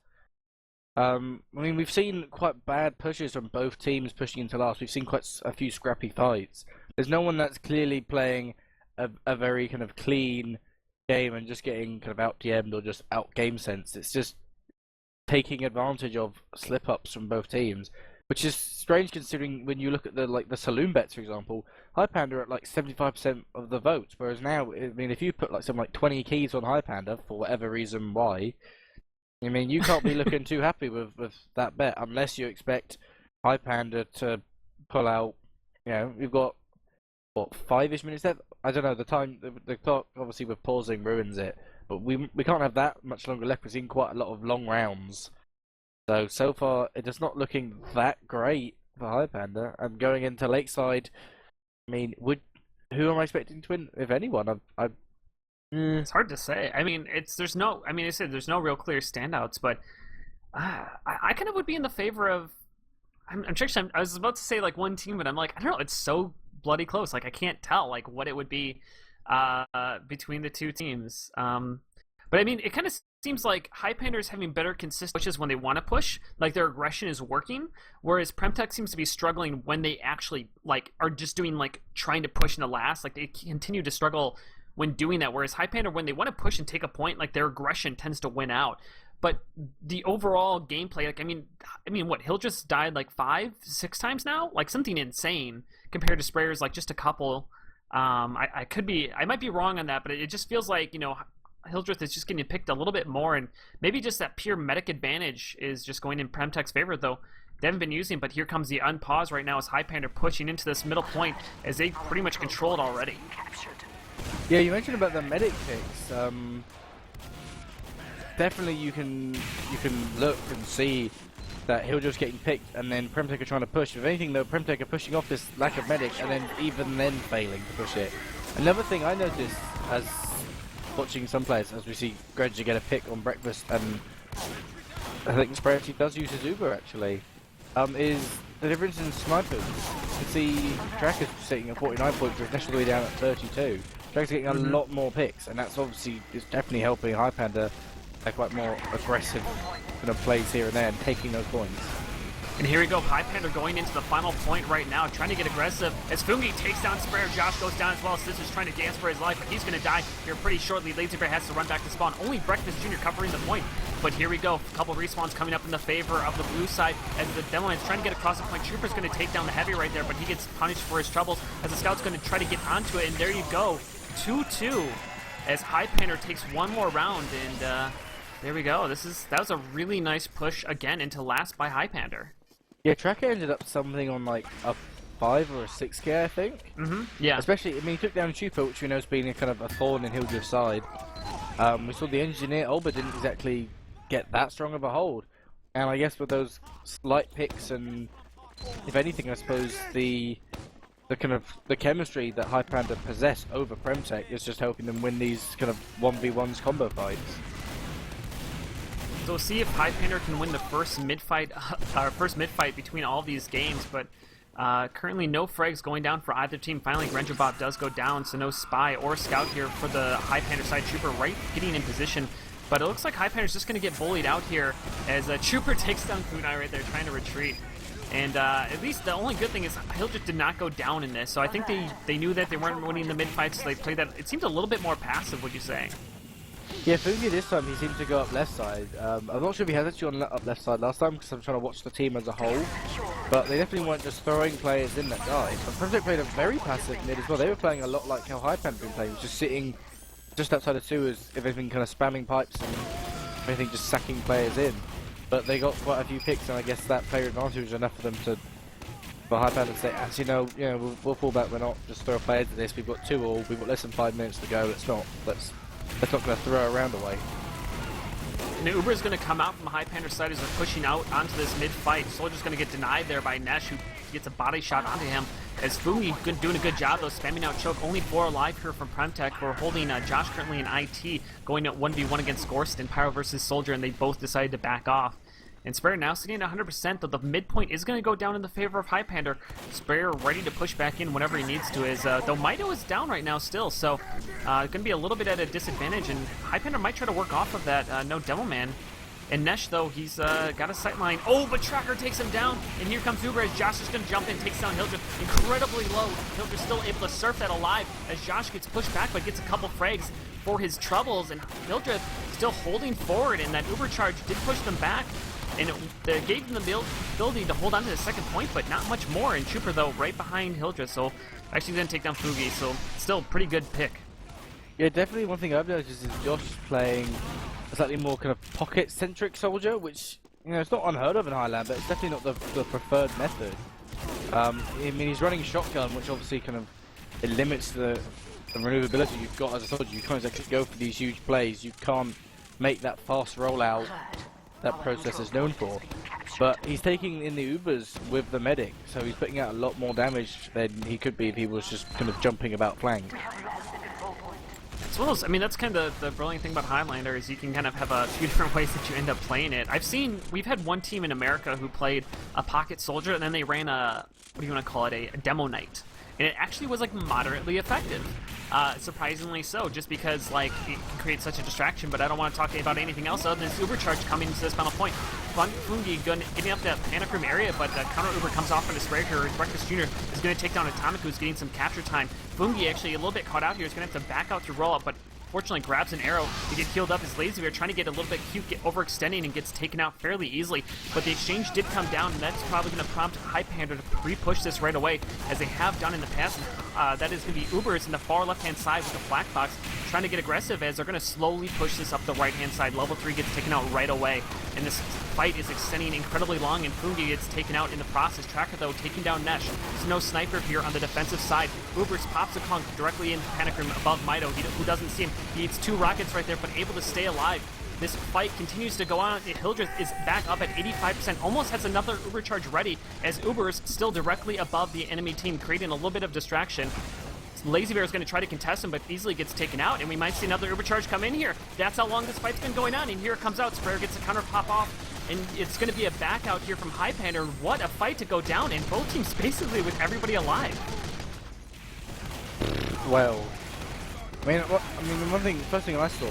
I mean, we've seen quite bad pushes from both teams pushing into last. We've seen quite a few scrappy fights. There's no one that's clearly playing a very kind of clean game and just getting kind of out DM'd or just out game sense. It's just taking advantage of slip ups from both teams, which is strange considering when you look at the saloon bets, for example. Highpander at like 75% of the votes, whereas now, I mean, if you put like some 20 keys on Highpander for whatever reason, why? I mean, you can't be looking too happy with that bet unless you expect Highpander to pull out. We've got what, 5-ish minutes left. I don't know, the time, the clock obviously with pausing ruins it, but we can't have that much longer left. We've seen quite a lot of long rounds, so far it is not looking that great for Highpander. And going into Lakeside, I mean, who am I expecting to win, if anyone? It's hard to say. I mean, there's no real clear standouts, but I kind of would be in the favor of. I was about to say like one team, but I'm like, I don't know. It's so bloody close. Like, I can't tell like what it would be between the two teams. But I mean, it kind of seems like Highpander's having better consistent pushes when they want to push, like their aggression is working, whereas PremTech seems to be struggling when they actually like are just doing like trying to push in the last. Like, they continue to struggle when doing that, whereas Highpander, when they want to push and take a point, like their aggression tends to win out. but the overall gameplay, like, I mean, what, Hildreth died like 5-6 times now? Like, something insane compared to Sprayer's, like, just a couple. I might be wrong on that, but it just feels like, you know, Hildreth is just getting picked a little bit more, and maybe just that pure medic advantage is just going in PremTech's favor, though they haven't been using. But here comes the unpause right now as Highpander pushing into this middle point as they pretty much control it already. Yeah, you mentioned about the medic picks. Definitely you can look and see that Hildreth's getting picked, and then PremTech are trying to push. If anything, though, PremTech are pushing off this lack of medic, and then even then failing to push it. Another thing I noticed as watching some players, as we see Gredger get a pick on breakfast, and I think Sprayer actually does use his Uber actually, is the difference in snipers. You can see Tracker's sitting at 49 points, with Nash all the way down at 32. Tracker's getting a lot more picks, and that's obviously definitely helping Highpander quite more aggressive kind of plays here and there and taking those points. And here we go, Highpander going into the final point right now, trying to get aggressive as Foungi takes down Sprayer. Josh goes down as well. Scissors trying to dance for his life, but he's going to die here pretty shortly. Lazy Bear has to run back to spawn. Only Breakfast Jr. covering the point. But here we go, a couple respawns coming up in the favor of the blue side as the Demoman's trying to get across the point. Trooper's going to take down the heavy right there, but he gets punished for his troubles as the Scout's going to try to get onto it. And there you go, 2-2 as Highpander takes one more round. And there we go. That was a really nice push again into last by Highpander. Yeah, Tracker ended up something on like a 5 or a 6k, I think. Yeah. Especially, I mean, he took down Trooper, which we know has been a kind of a thorn in Hildreth's side. We saw the Engineer, Olba didn't exactly get that strong of a hold. And I guess with those slight picks and, if anything, I suppose the kind of the chemistry that Highpander possess over PremTech is just helping them win these kind of 1v1s combo fights. So we'll see if Highpander can win the first mid-fight between all these games, but currently no frags going down for either team. Finally, Grengerbot does go down, so no Spy or Scout here for the Highpander side. Trooper right getting in position, but it looks like Highpander's just going to get bullied out here as Trooper takes down Kunai right there, trying to retreat. And at least the only good thing is Hildreth did not go down in this, so I think they knew that they weren't winning the mid-fights, so they played that. It seems a little bit more passive, would you say? Yeah, Foungi this time he seemed to go up left side. I'm not sure if he has actually on up left side last time because I'm trying to watch the team as a whole. But they definitely weren't just throwing players in that dive. But PremTech played a very passive mid as well. They were playing a lot like how Highpander been playing, just sitting just outside of sewers, if anything, kind of spamming pipes and everything, just sacking players in. But they got quite a few picks, and I guess that player advantage was enough for them for Highpander to say, actually no, you know, we'll fall back. We're not just throw players at this. We've got 2 all. We've got less than 5 minutes to go. Let's not going to throw a round away. And Uber is going to come out from Highpander's side as they're pushing out onto this mid-fight. Soldier's going to get denied there by Nesh, who gets a body shot onto him. As Foungi doing a good job, though, spamming out choke. Only 4 alive here from PremTech. We're holding Josh currently in IT, going at 1v1 against Gorston, Pyro versus Soldier, and they both decided to back off. And Sprayer now sitting at 100%, though the midpoint is going to go down in the favor of Highpander. Sprayer ready to push back in whenever he needs to, though Maito is down right now still, so going to be a little bit at a disadvantage, and Highpander might try to work off of that no Demoman. And Nesh, though, he's got a sightline. Oh, but Tracker takes him down, and here comes Uber as Josh is going to jump in, takes down Hildreth incredibly low. Hildreth still able to surf that alive as Josh gets pushed back, but gets a couple frags for his troubles, and Hildreth still holding forward, and that Uber charge did push them back. And it gave them the ability to hold on to the second point, but not much more. And Trooper, though, right behind Hildreth, so actually going to take down Foungi, so still pretty good pick. Yeah, definitely one thing I've noticed is Josh playing a slightly more kind of pocket-centric soldier, which, you know, it's not unheard of in Highlander, but it's definitely not the preferred method. I mean, he's running shotgun, which obviously kind of it limits the maneuverability you've got as a soldier. You can't exactly go for these huge plays. You can't make that fast rollout that process is known for, but he's taking in the Ubers with the medic, so he's putting out a lot more damage than he could be if he was just kind of jumping about flank. It's one of those, I mean, that's kind of the brilliant thing about Highlander is you can kind of have a few different ways that you end up playing it. We've had one team in America who played a pocket soldier, and then they ran what do you want to call it, a demo night. And it actually was, like, moderately effective. Surprisingly so, just because, like, it can create such a distraction, but I don't want to talk about anything else other than this Uber charge coming to this final point. Foungi getting up that panic room area, but counter Uber comes off into Sprayer here. Breakfast Jr. is going to take down Atomic, who's getting some capture time. Foungi actually a little bit caught out here. He's going to have to back out to roll up, but unfortunately grabs an arrow to get healed up as Lazybear trying to get a little bit cute, overextending, and gets taken out fairly easily. But the exchange did come down, and that's probably going to prompt Highpander to pre-push this right away, as they have done in the past. That is going to be Ubers in the far left-hand side with the black box, trying to get aggressive as they're going to slowly push this up the right-hand side. Level 3 gets taken out right away, and this fight is extending incredibly long, and Foungi gets taken out in the process. Tracker, though, taking down Nesh. There's no sniper here on the defensive side. Ubers pops a conk directly into Panic Room above Maito, who doesn't see him. He eats 2 rockets right there, but able to stay alive. This fight continues to go on. Hildreth is back up at 85%, almost has another Uber charge ready, as Uber's still directly above the enemy team, creating a little bit of distraction. Lazybear is going to try to contest him, but easily gets taken out, and we might see another Uber charge come in here. That's how long this fight's been going on, and here it comes out. Sprayer gets a counter pop off, and it's going to be a back out here from Highpander. What a fight to go down, and both teams basically with everybody alive. Well, I mean, the first thing I saw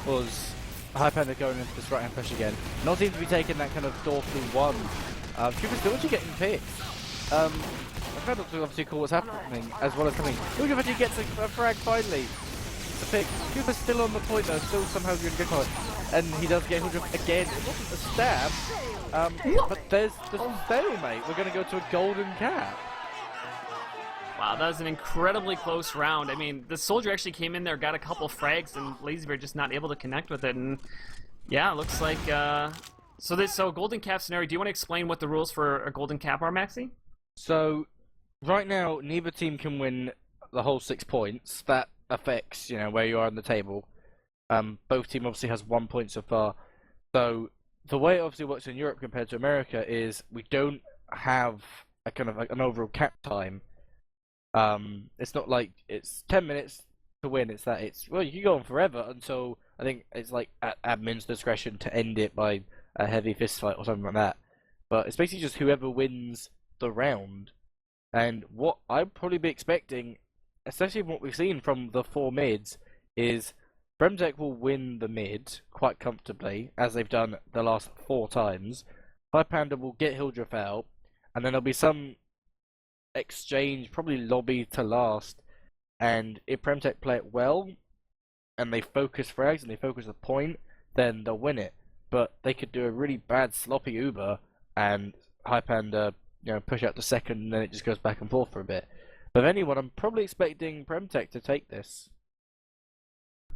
was Highpander going into this right-hand push again. Not seem to be taking that kind of door through one. Cooper's still actually getting picked. I'm trying to obviously call what's happening as well as coming. Hildreth actually gets a frag finally. The pick. Cooper's still on the point though, still somehow doing good point. And he does get Hildreth again. It wasn't a stab, but there's the stalemate. We're going to go to a golden cap. Wow, that was an incredibly close round. I mean, the soldier actually came in there, got a couple frags, and Lazybear just not able to connect with it. And yeah, it looks like so golden cap scenario. Do you want to explain what the rules for a golden cap are, Maxi? So right now, neither team can win the whole 6 points. That affects where you are on the table. Both team obviously has 1 point so far. So the way it obviously works in Europe compared to America is we don't have a kind of an overall cap time. It's not like it's 10 minutes to win. It's that well, you can go on forever until I think it's like at admin's discretion to end it by a heavy fist fight or something like that. But it's basically just whoever wins the round. And what I'd probably be expecting, especially from what we've seen from the 4 mids, is PremTech will win the mid quite comfortably, as they've done the last 4 times. Highpander will get Hildreth out, and then there'll be some exchange, probably lobby to last, and if PremTech play it well and they focus frags and they focus the point, then they'll win it. But they could do a really bad sloppy Uber and Highpander push out to second, and then it just goes back and forth for a bit. But if anyone, I'm probably expecting PremTech to take this.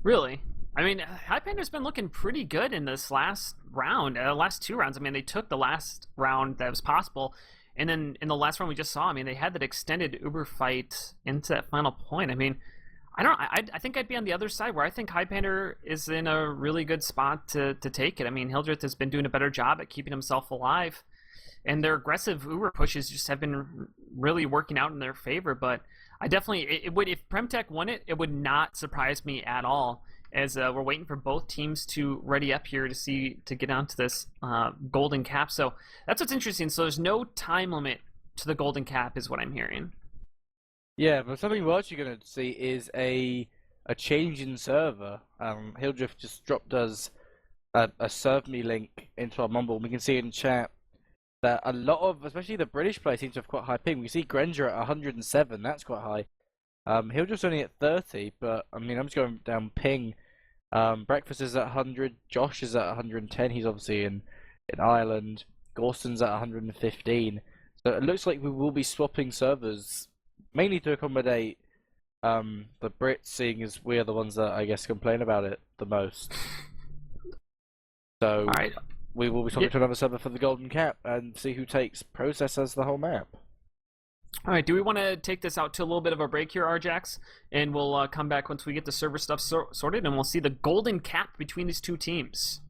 Really? I mean, Highpander's been looking pretty good in this last round, last 2 rounds. I mean, they took the last round that was possible. And then in the last round we just saw, I mean, they had that extended Uber fight into that final point. I mean, I think I'd be on the other side, where I think Highpander is in a really good spot to take it. I mean, Hildreth has been doing a better job at keeping himself alive, and their aggressive Uber pushes just have been really working out in their favor. But I definitely, it would, if PremTech won it, it would not surprise me at all, as we're waiting for both teams to ready up here to get onto this golden cap. So that's what's interesting. So there's no time limit to the golden cap, is what I'm hearing. Yeah, but something we're actually going to see is a change in server. Hildreth just dropped us a serve me link into our mumble. We can see in chat that a lot of, especially the British players, seem to have quite high ping. We see Granger at 107, that's quite high. Hildreth's only at 30, but I mean, I'm just going down ping. Breakfast is at 100, Josh is at 110, he's obviously in Ireland. Gorston's at 115. So it looks like we will be swapping servers, mainly to accommodate the Brits, seeing as we are the ones that I guess complain about it the most. So All right. We will be swapping to another server for the golden cap and see who takes process as the whole map. All right, do we want to take this out to a little bit of a break here, Arjax? And we'll come back once we get the server stuff sorted, and we'll see the golden cap between these 2 teams.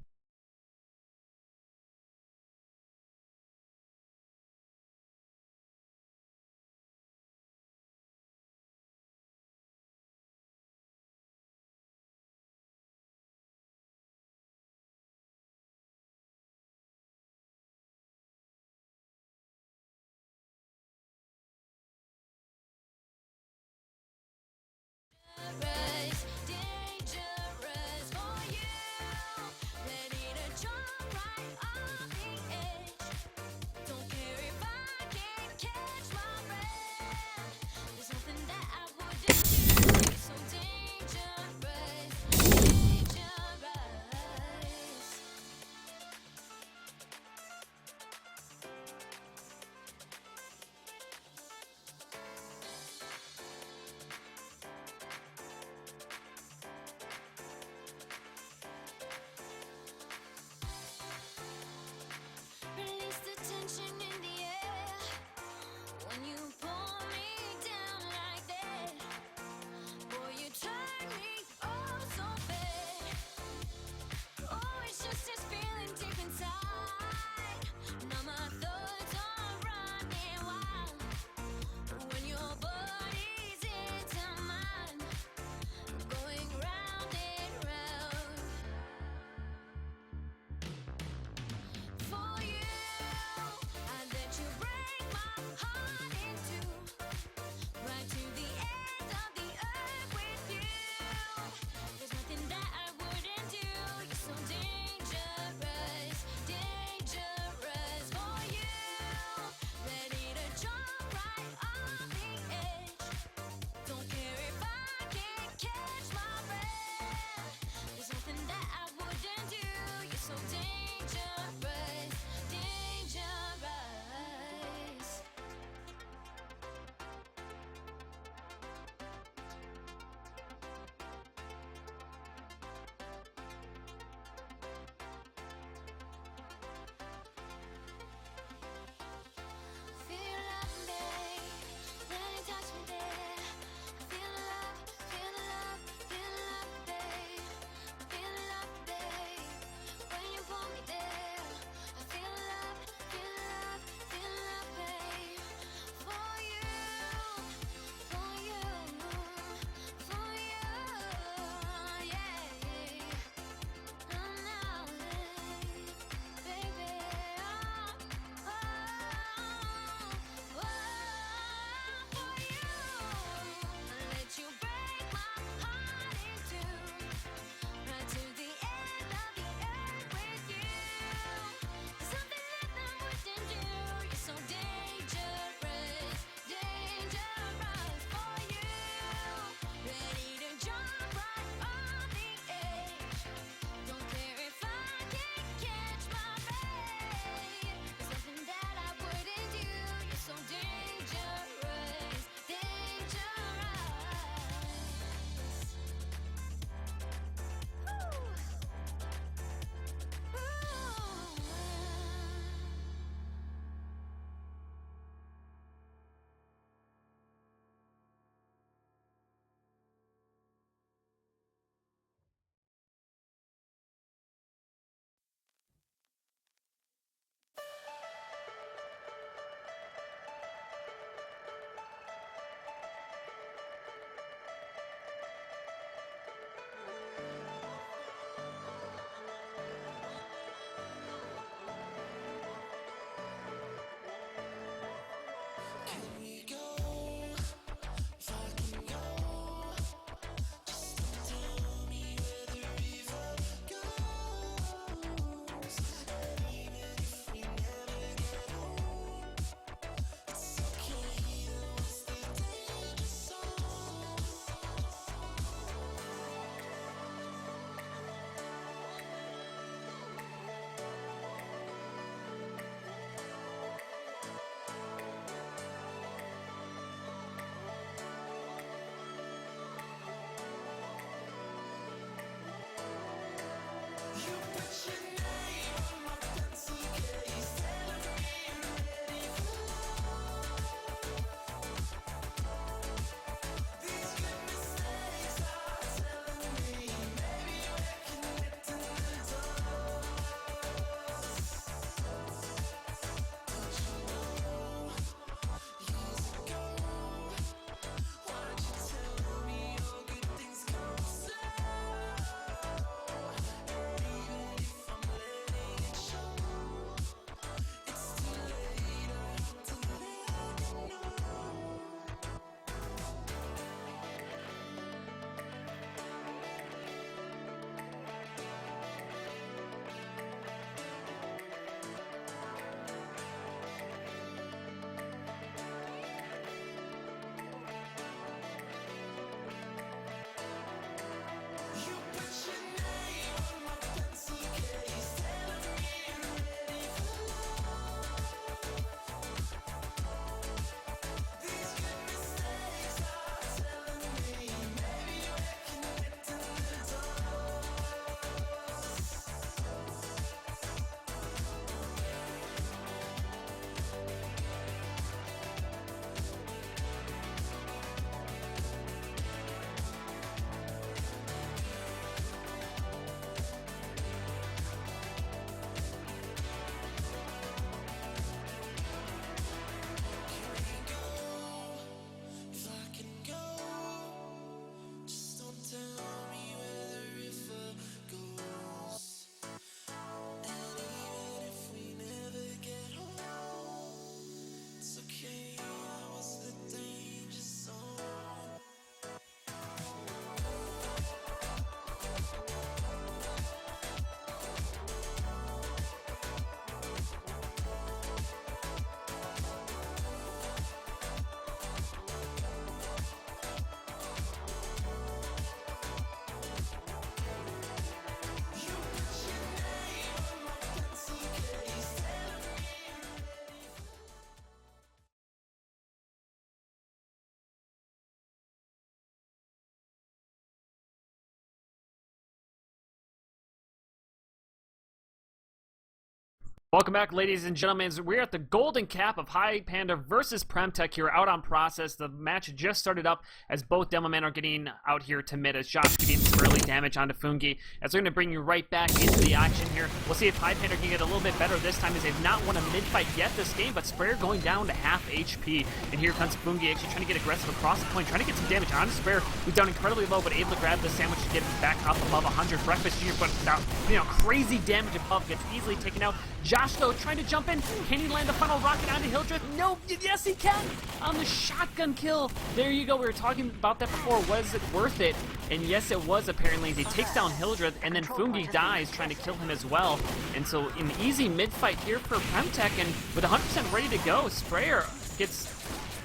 Welcome back, ladies and gentlemen. We're at the golden cap of Highpander versus PremTech here out on process. The match just started up as both Demoman are getting out here to mid as Josh getting some early damage onto Foungi. As we're going to bring you right back into the action here. We'll see if Highpander can get a little bit better this time as they've not won a mid fight yet this game, but Sprayer going down to half HP. And here comes Foungi actually trying to get aggressive across the point, trying to get some damage on Sprayer, who's down incredibly low, but able to grab the sandwich to get him back up above 100. Breakfast Jr. puts down, crazy damage above, gets easily taken out. Josh, though, trying to jump in. Can he land the final rocket onto Hildreth? No, yes, he can! On the shotgun kill. There you go. We were talking about that before. Was it worth it? And yes, it was, apparently, as he takes down Hildreth, and then Foungi dies trying to kill him as well. And so, an easy mid-fight here for PremTech, and with 100% ready to go, Sprayer gets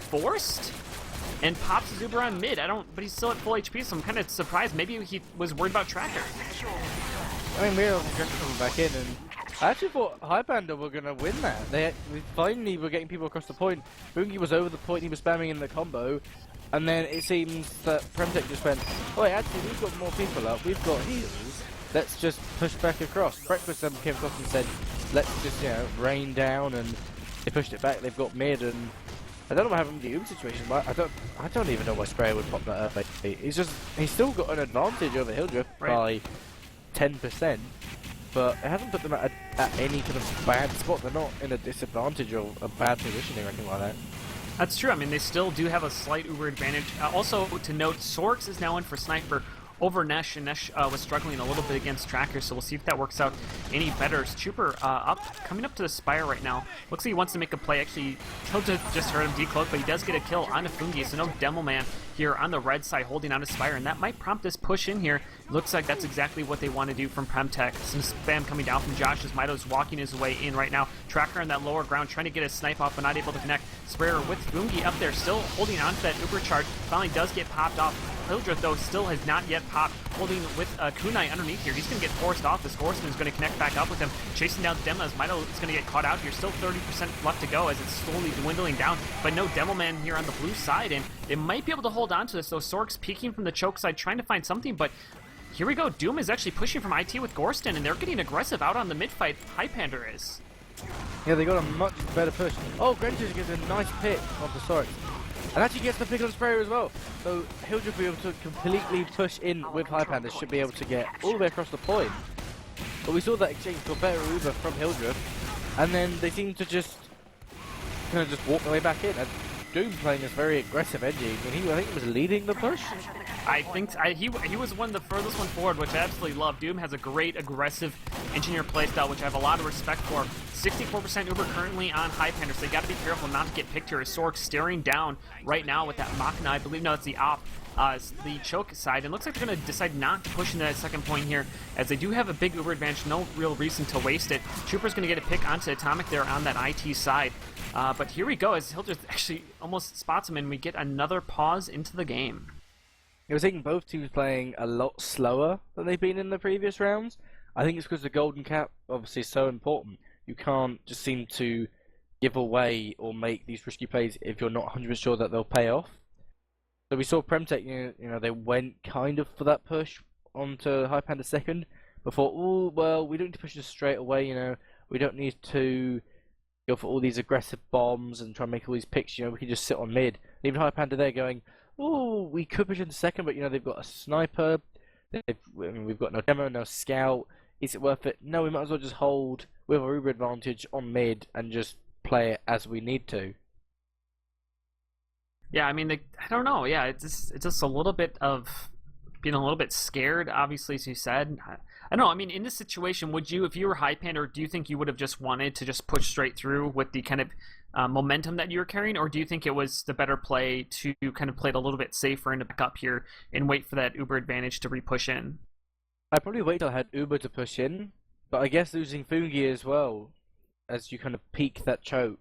forced and pops his Uber on mid. But he's still at full HP, so I'm kind of surprised. Maybe he was worried about Tracker. I mean, we're coming back in, and I actually thought Highpander were going to win that. We finally were getting people across the point. Foungi was over the point, he was spamming in the combo, and then it seems that PremTech just went, oh wait, actually we've got more people up, we've got heals, let's just push back across. Breakfast came across and said, let's just, rain down, and they pushed it back. They've got mid, and I don't know what happened with the Uber situation, but I don't even know why Sprayer would pop that up. He's still got an advantage over Hildreth by 10%, but it hasn't put them at any kind of bad spot. They're not in a disadvantage or a bad positioning or anything like that. That's true. I mean, they still do have a slight Uber advantage. Also, to note, Sorks is now in for Sniper over Nesh, and Nesh was struggling a little bit against Tracker, so we'll see if that works out any better. Trooper coming up to the Spire right now. Looks like he wants to make a play. Actually, Hildreth just heard him decloak, but he does get a kill on a Foungi, so no Demo Man here on the red side holding on to Spire, and that might prompt this push in here. Looks like that's exactly what they want to do from PremTech. Some spam coming down from Josh as Maito's walking his way in right now. Tracker on that lower ground trying to get a snipe off, but not able to connect. Sprayer with Foungi up there, still holding on to that Uber charge. Finally does get popped off. Hildreth, though, still has not yet popped, holding with Kunai underneath here. He's going to get forced off. This Horseman is going to connect back up with him, chasing down the Demo as Maito is going to get caught out here. Still 30% left to go as it's slowly dwindling down, but no Demo Man here on the blue side, and they might be able to hold on to this, though. Sork's peeking from the choke side, trying to find something, but here we go. Doom is actually pushing from IT with Gorston, and they're getting aggressive out on the mid-fight. Highpander is. Yeah, they got a much better push. Oh, Grencher gets a nice pick off the Sorks. And actually gets the pick on Sprayer as well. So Hildreth will be able to completely push in with Highpander, should be able to get all the way across the point. But we saw that exchange for better Uber from Hildreth, and then they seem to just kind of just walk their way back in. And Doom playing this very aggressive edgy. I mean, I think he was leading the push. I think he was one of the furthest one forward, which I absolutely love. Doom has a great aggressive engineer playstyle, which I have a lot of respect for. 64% Uber currently on Highpander, so they got to be careful not to get picked here. Sork staring down right now with that Machina. I believe now it's the op. The choke side, and looks like they're going to decide not to push into that second point here, as they do have a big Uber advantage, no real reason to waste it. Trooper's going to get a pick onto Atomic there on that IT side, but here we go, as Hildreth actually almost spots him, and we get another pause into the game. It was taking both teams playing a lot slower than they've been in the previous rounds. I think it's because the golden cap obviously is so important. You can't just seem to give away or make these risky plays if you're not 100% sure that they'll pay off. So we saw PremTech, you know, they went kind of for that push onto Highpander second, but thought, oh, well, we don't need to push this straight away, you know, we don't need to go for all these aggressive bombs and try and make all these picks, you know, we can just sit on mid. And even Highpander there going, oh, we could push into second, but, you know, they've got a sniper, we've got no demo, no scout, is it worth it? No, we might as well just hold with our Uber advantage on mid and just play it as we need to. Yeah, I mean, I don't know. Yeah, it's just a little bit of being a little bit scared, obviously, as you said. I don't know. I mean, in this situation, would you, if you were Highpander, do you think you would have just wanted to just push straight through with the kind of momentum that you were carrying, or do you think it was the better play to kind of play it a little bit safer and to back up here and wait for that Uber advantage to re-push in? I'd probably wait till I had Uber to push in, but I guess losing Foungi as well, as you kind of peak that choke,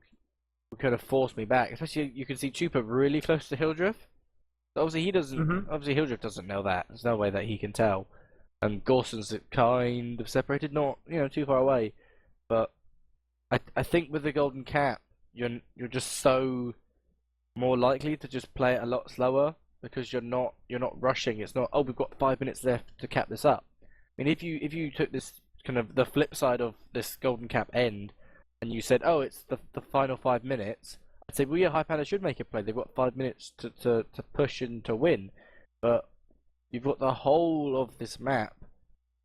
would kind of force me back. Especially, you can see Trooper really close to Hildreth. Obviously, he doesn't. Obviously, Hildreth doesn't know that. There's no way that he can tell. And Gorson's kind of separated, not too far away. But I think with the golden cap, you're just so more likely to just play it a lot slower because you're not rushing. It's not, oh, we've got 5 minutes left to cap this up. I mean, if you took this kind of the flip side of this golden cap end, and you said, oh, it's the final 5 minutes, I'd say, well, yeah, Highpander should make a play. They've got 5 minutes to push and to win. But you've got the whole of this map,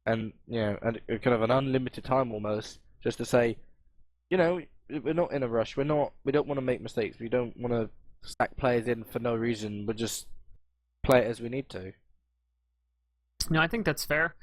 and and kind of an unlimited time almost, just to say, we're not in a rush. We don't want to make mistakes. We don't want to stack players in for no reason. We'll just play it as we need to. No, I think that's fair.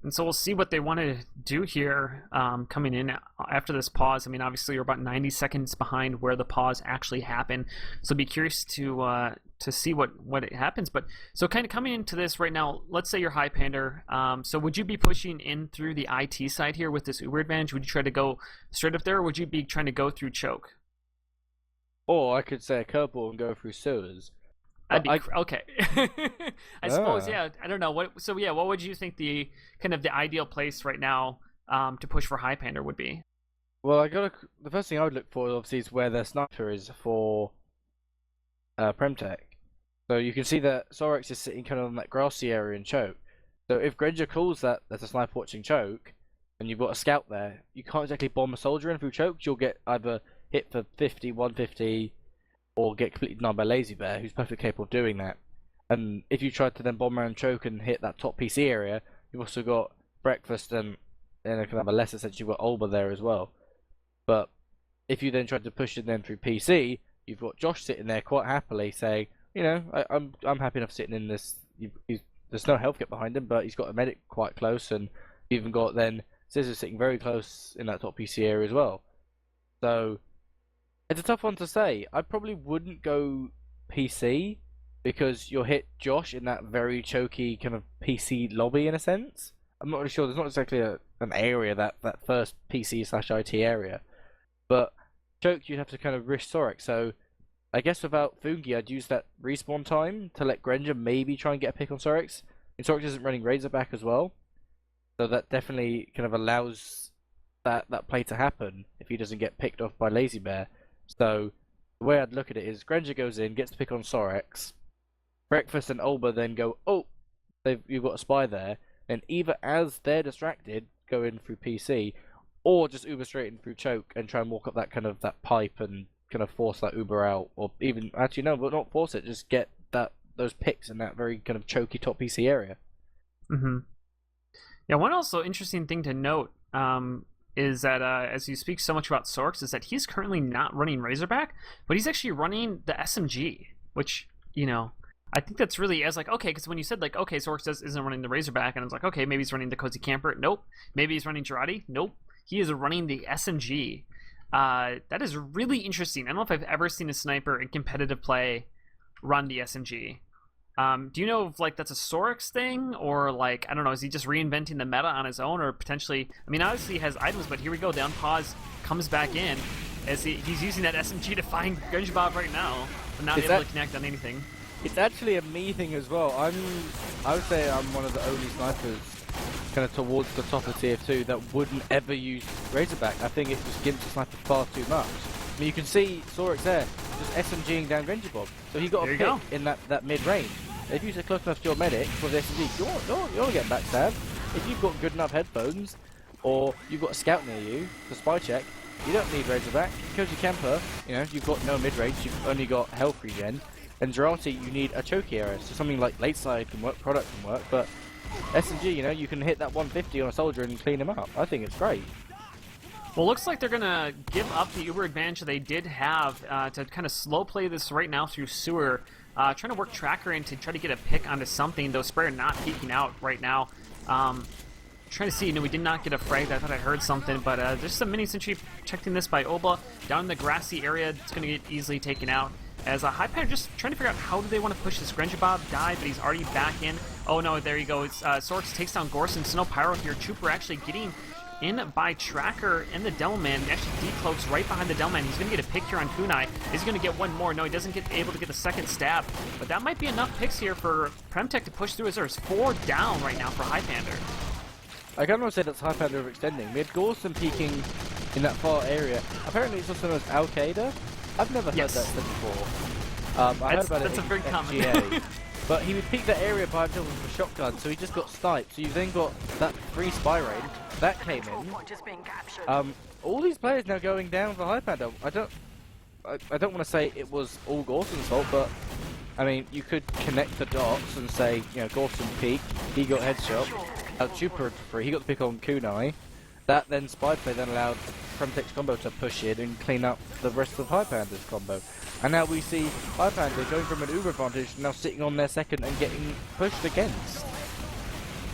And so we'll see what they want to do here coming in after this pause. I mean, obviously, you're about 90 seconds behind where the pause actually happened. So be curious to see what it happens. But so kind of coming into this right now, let's say you're Highpander. So would you be pushing in through the IT side here with this Uber advantage? Would you try to go straight up there, or would you be trying to go through choke? Or I could say a curveball and go through sewers. Okay. I suppose, yeah. I don't know. What would you think the kind of the ideal place right now to push for Highpander would be? Well, the first thing I would look for, obviously, is where their sniper is for PremTech. So you can see that Sorex is sitting kind of on that grassy area in choke. So if Granger calls that there's a sniper watching choke, and you've got a scout there, you can't exactly bomb a soldier in through choke. You'll get either hit for 50, 150, or get completely denied by Lazy Bear, who's perfectly capable of doing that. And if you try to then bomb around choke and hit that top PC area, you've also got Breakfast and kind of a lesser sense, you've got Olba there as well. But if you then try to push it then through PC, you've got Josh sitting there quite happily saying, I'm happy enough sitting in this. He's there's no health kit behind him, but he's got a medic quite close, and even got then Scissors sitting very close in that top PC area as well. So it's a tough one to say. I probably wouldn't go PC because you'll hit Josh in that very choky kind of PC lobby in a sense. I'm not really sure. There's not exactly an area that first PC/IT area, but choke you'd have to kind of risk Sorek. So I guess without Foungi, I'd use that respawn time to let Granger maybe try and get a pick on Sorex. And Sorex isn't running Razorback as well, so that definitely kind of allows that play to happen if he doesn't get picked off by Lazy Bear. So the way I'd look at it is Granger goes in, gets to pick on Sorex. Breakfast and Olba then go, oh, you've got a spy there, and either as they're distracted, go in through PC, or just Uber straight in through choke and try and walk up that pipe and kind of force that Uber out, or even actually no, but not force it, just get those picks in that very kind of choky top PC area. Yeah, one also interesting thing to note is that as you speak so much about Sorks, is that he's currently not running Razorback, but he's actually running the SMG, which, you know, I think that's really, as like, okay, because when you said like, okay, Sorks isn't running the Razorback, and I was like, okay, maybe he's running the Cozy Camper. Nope. Maybe he's running Girardi. Nope. He is running the SMG. That is really interesting. I don't know if I've ever seen a sniper in competitive play run the SMG. Do you know if like that's a Sorix thing, or like, I don't know, is he just reinventing the meta on his own, or potentially, I mean, obviously he has items, but here we go, the unpause comes back in as he's using that SMG to find Gunjabab right now, but not able to connect on anything. It's actually a me thing as well. I would say I'm one of the only snipers kind of towards the top of TF2 that wouldn't ever use Razorback. I think it just gimps the sniper far too much. I mean, you can see Sorix there, just SMGing down Gunjabab. So he got a pick in that mid-range. If you sit close enough to your medic for the SMG, you'll get backstabbed. If you've got good enough headphones, or you've got a scout near you for spy check, you don't need Razorback. Cozy Camper, you know, you've got no mid-range, you've only got health regen. And Girardi, you need a choky area, so something like late side can work, product can work, but SMG, you know, you can hit that 150 on a soldier and clean him up. I think it's great. Well, looks like they're going to give up the Uber advantage that they did have to kind of slow play this right now through Sewer. Trying to work Tracker in to try to get a pick onto something, though Sprayer not peeking out right now. Trying to see, you know, we did not get a frag. I thought I heard something, but there's some mini sentry protecting this by Oba. Down in the grassy area, it's going to get easily taken out. As Highpander just trying to figure out how do they want to push this Gunjabab die, but he's already back in. Oh no, there he goes. Sorks takes down Gorson. Snow Pyro here. Trooper actually getting in by Tracker and the Devilman. He actually decloaks right behind the Devilman. He's going to get a pick here on Kunai. Is he going to get one more? No, he doesn't get able to get the second stab. But that might be enough picks here for PremTech to push through, as there's 4 down right now for Highpander. I can't really say that's Highpander overextending. We had Gorson peeking in that far area. Apparently it's also known as Al-Qaeda. I've never heard that said before. I heard about it in very common. FGA. But he would peek that area by himself with a shotgun, so he just got sniped. So you've then got that free spy range. That came in. All these players now going down for Highpander. I don't want to say it was all Gorson's fault, but I mean, you could connect the dots and say, you know, Gorson peeked, he got headshot, Trooper free, he got the pick on Kunai. That then spy play then allowed PremTech's combo to push in and clean up the rest of Highpander's combo. And now we see Highpander going from an Uber advantage now sitting on their second and getting pushed against.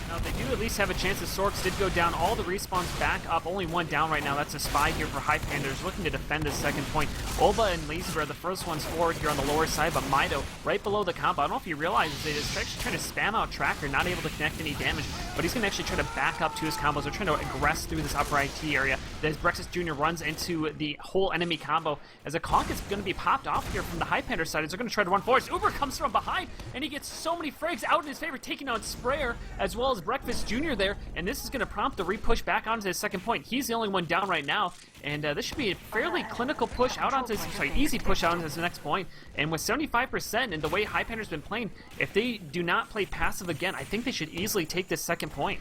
Now they do at least have a chance as Sorks did go down. All the respawns back up. Only one down right now. That's a spy here for Highpanders looking to defend this second point. Olba and Laser are the first ones forward here on the lower side, but Maito right below the combo. I don't know if he realizes it is actually trying to spam out Tracker, not able to connect any damage, but he's going to actually try to back up to his combos. They're trying to aggress through this upper IT area. As Breakfast Jr. runs into the whole enemy combo, as a conk is going to be popped off here from the Highpander side, as they're going to try to run forward. Uber comes from behind, and he gets so many frags out in his favor, taking on Sprayer, as well as Breakfast Jr. there, and this is going to prompt the repush back onto his second point. He's the only one down right now, and this should be a fairly clinical push out onto his, easy push out onto his next point. And with 75% and the way Highpander's been playing, if they do not play passive again, I think they should easily take this second point.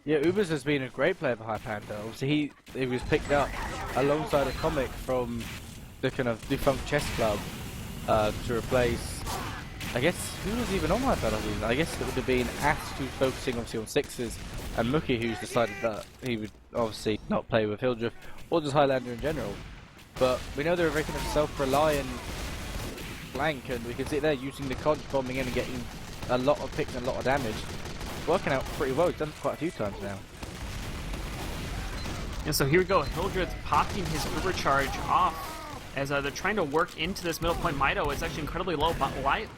Yeah, Ubers has been a great player for Highpander. Obviously, he was picked up alongside a comic from the kind of defunct chess club to replace, I guess, who was even on Highpander? I guess it would have been Ast, who's focusing obviously on sixes, and Mookie, who's decided that he would obviously not play with Hildreth, or just Highlander in general. But we know they're a very kind of self-reliant flank, and we can see they're using the conch bombing in and getting taking a lot of damage. Working out pretty well. He's done it quite a few times now. And so here we go. Hildreth popping his overcharge off as they're trying to work into this middle point. Maito is actually incredibly low, but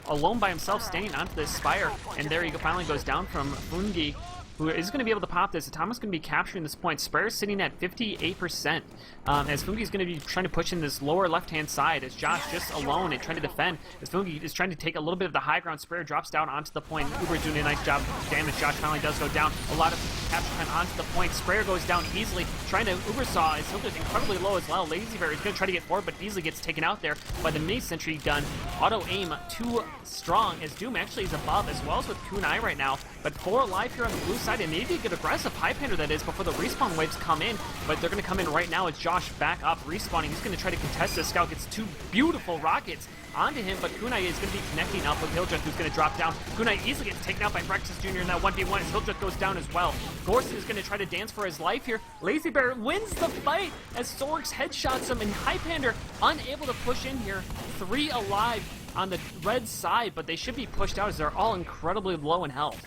alone by himself, standing onto this spire. And there he finally goes down from Foungi, who is going to be able to pop this. Atoma's going to be capturing this point. Sprayer sitting at 58%, as Foungi is going to be trying to push in this lower left-hand side, as Josh just alone and trying to defend, as Foungi is trying to take a little bit of the high ground. Sprayer drops down onto the point. Uber doing a nice job of damage. Josh finally does go down. A lot of capture time onto the point. Sprayer goes down easily, trying to Uber saw as Hildreth incredibly low as well. Lazy Bear is going to try to get forward, but easily gets taken out there by the mini sentry gun. Auto aim too strong, as Doom actually is above, as well as with Kunai right now. But 4 alive here on the blue side, and maybe a good aggressive Highpander that is before the respawn waves come in. But they're going to come in right now as Josh back up, respawning. He's going to try to contest this. Scout gets 2 beautiful rockets onto him, but Kunai is going to be connecting up with Hildreth, who's going to drop down. Kunai easily gets taken out by Brexis Jr. in that 1v1 as Hildreth goes down as well. Gorson is going to try to dance for his life here. Lazy Bear wins the fight as Sorix headshots him, and Highpander unable to push in here. 3 alive on the red side, but they should be pushed out as they're all incredibly low in health.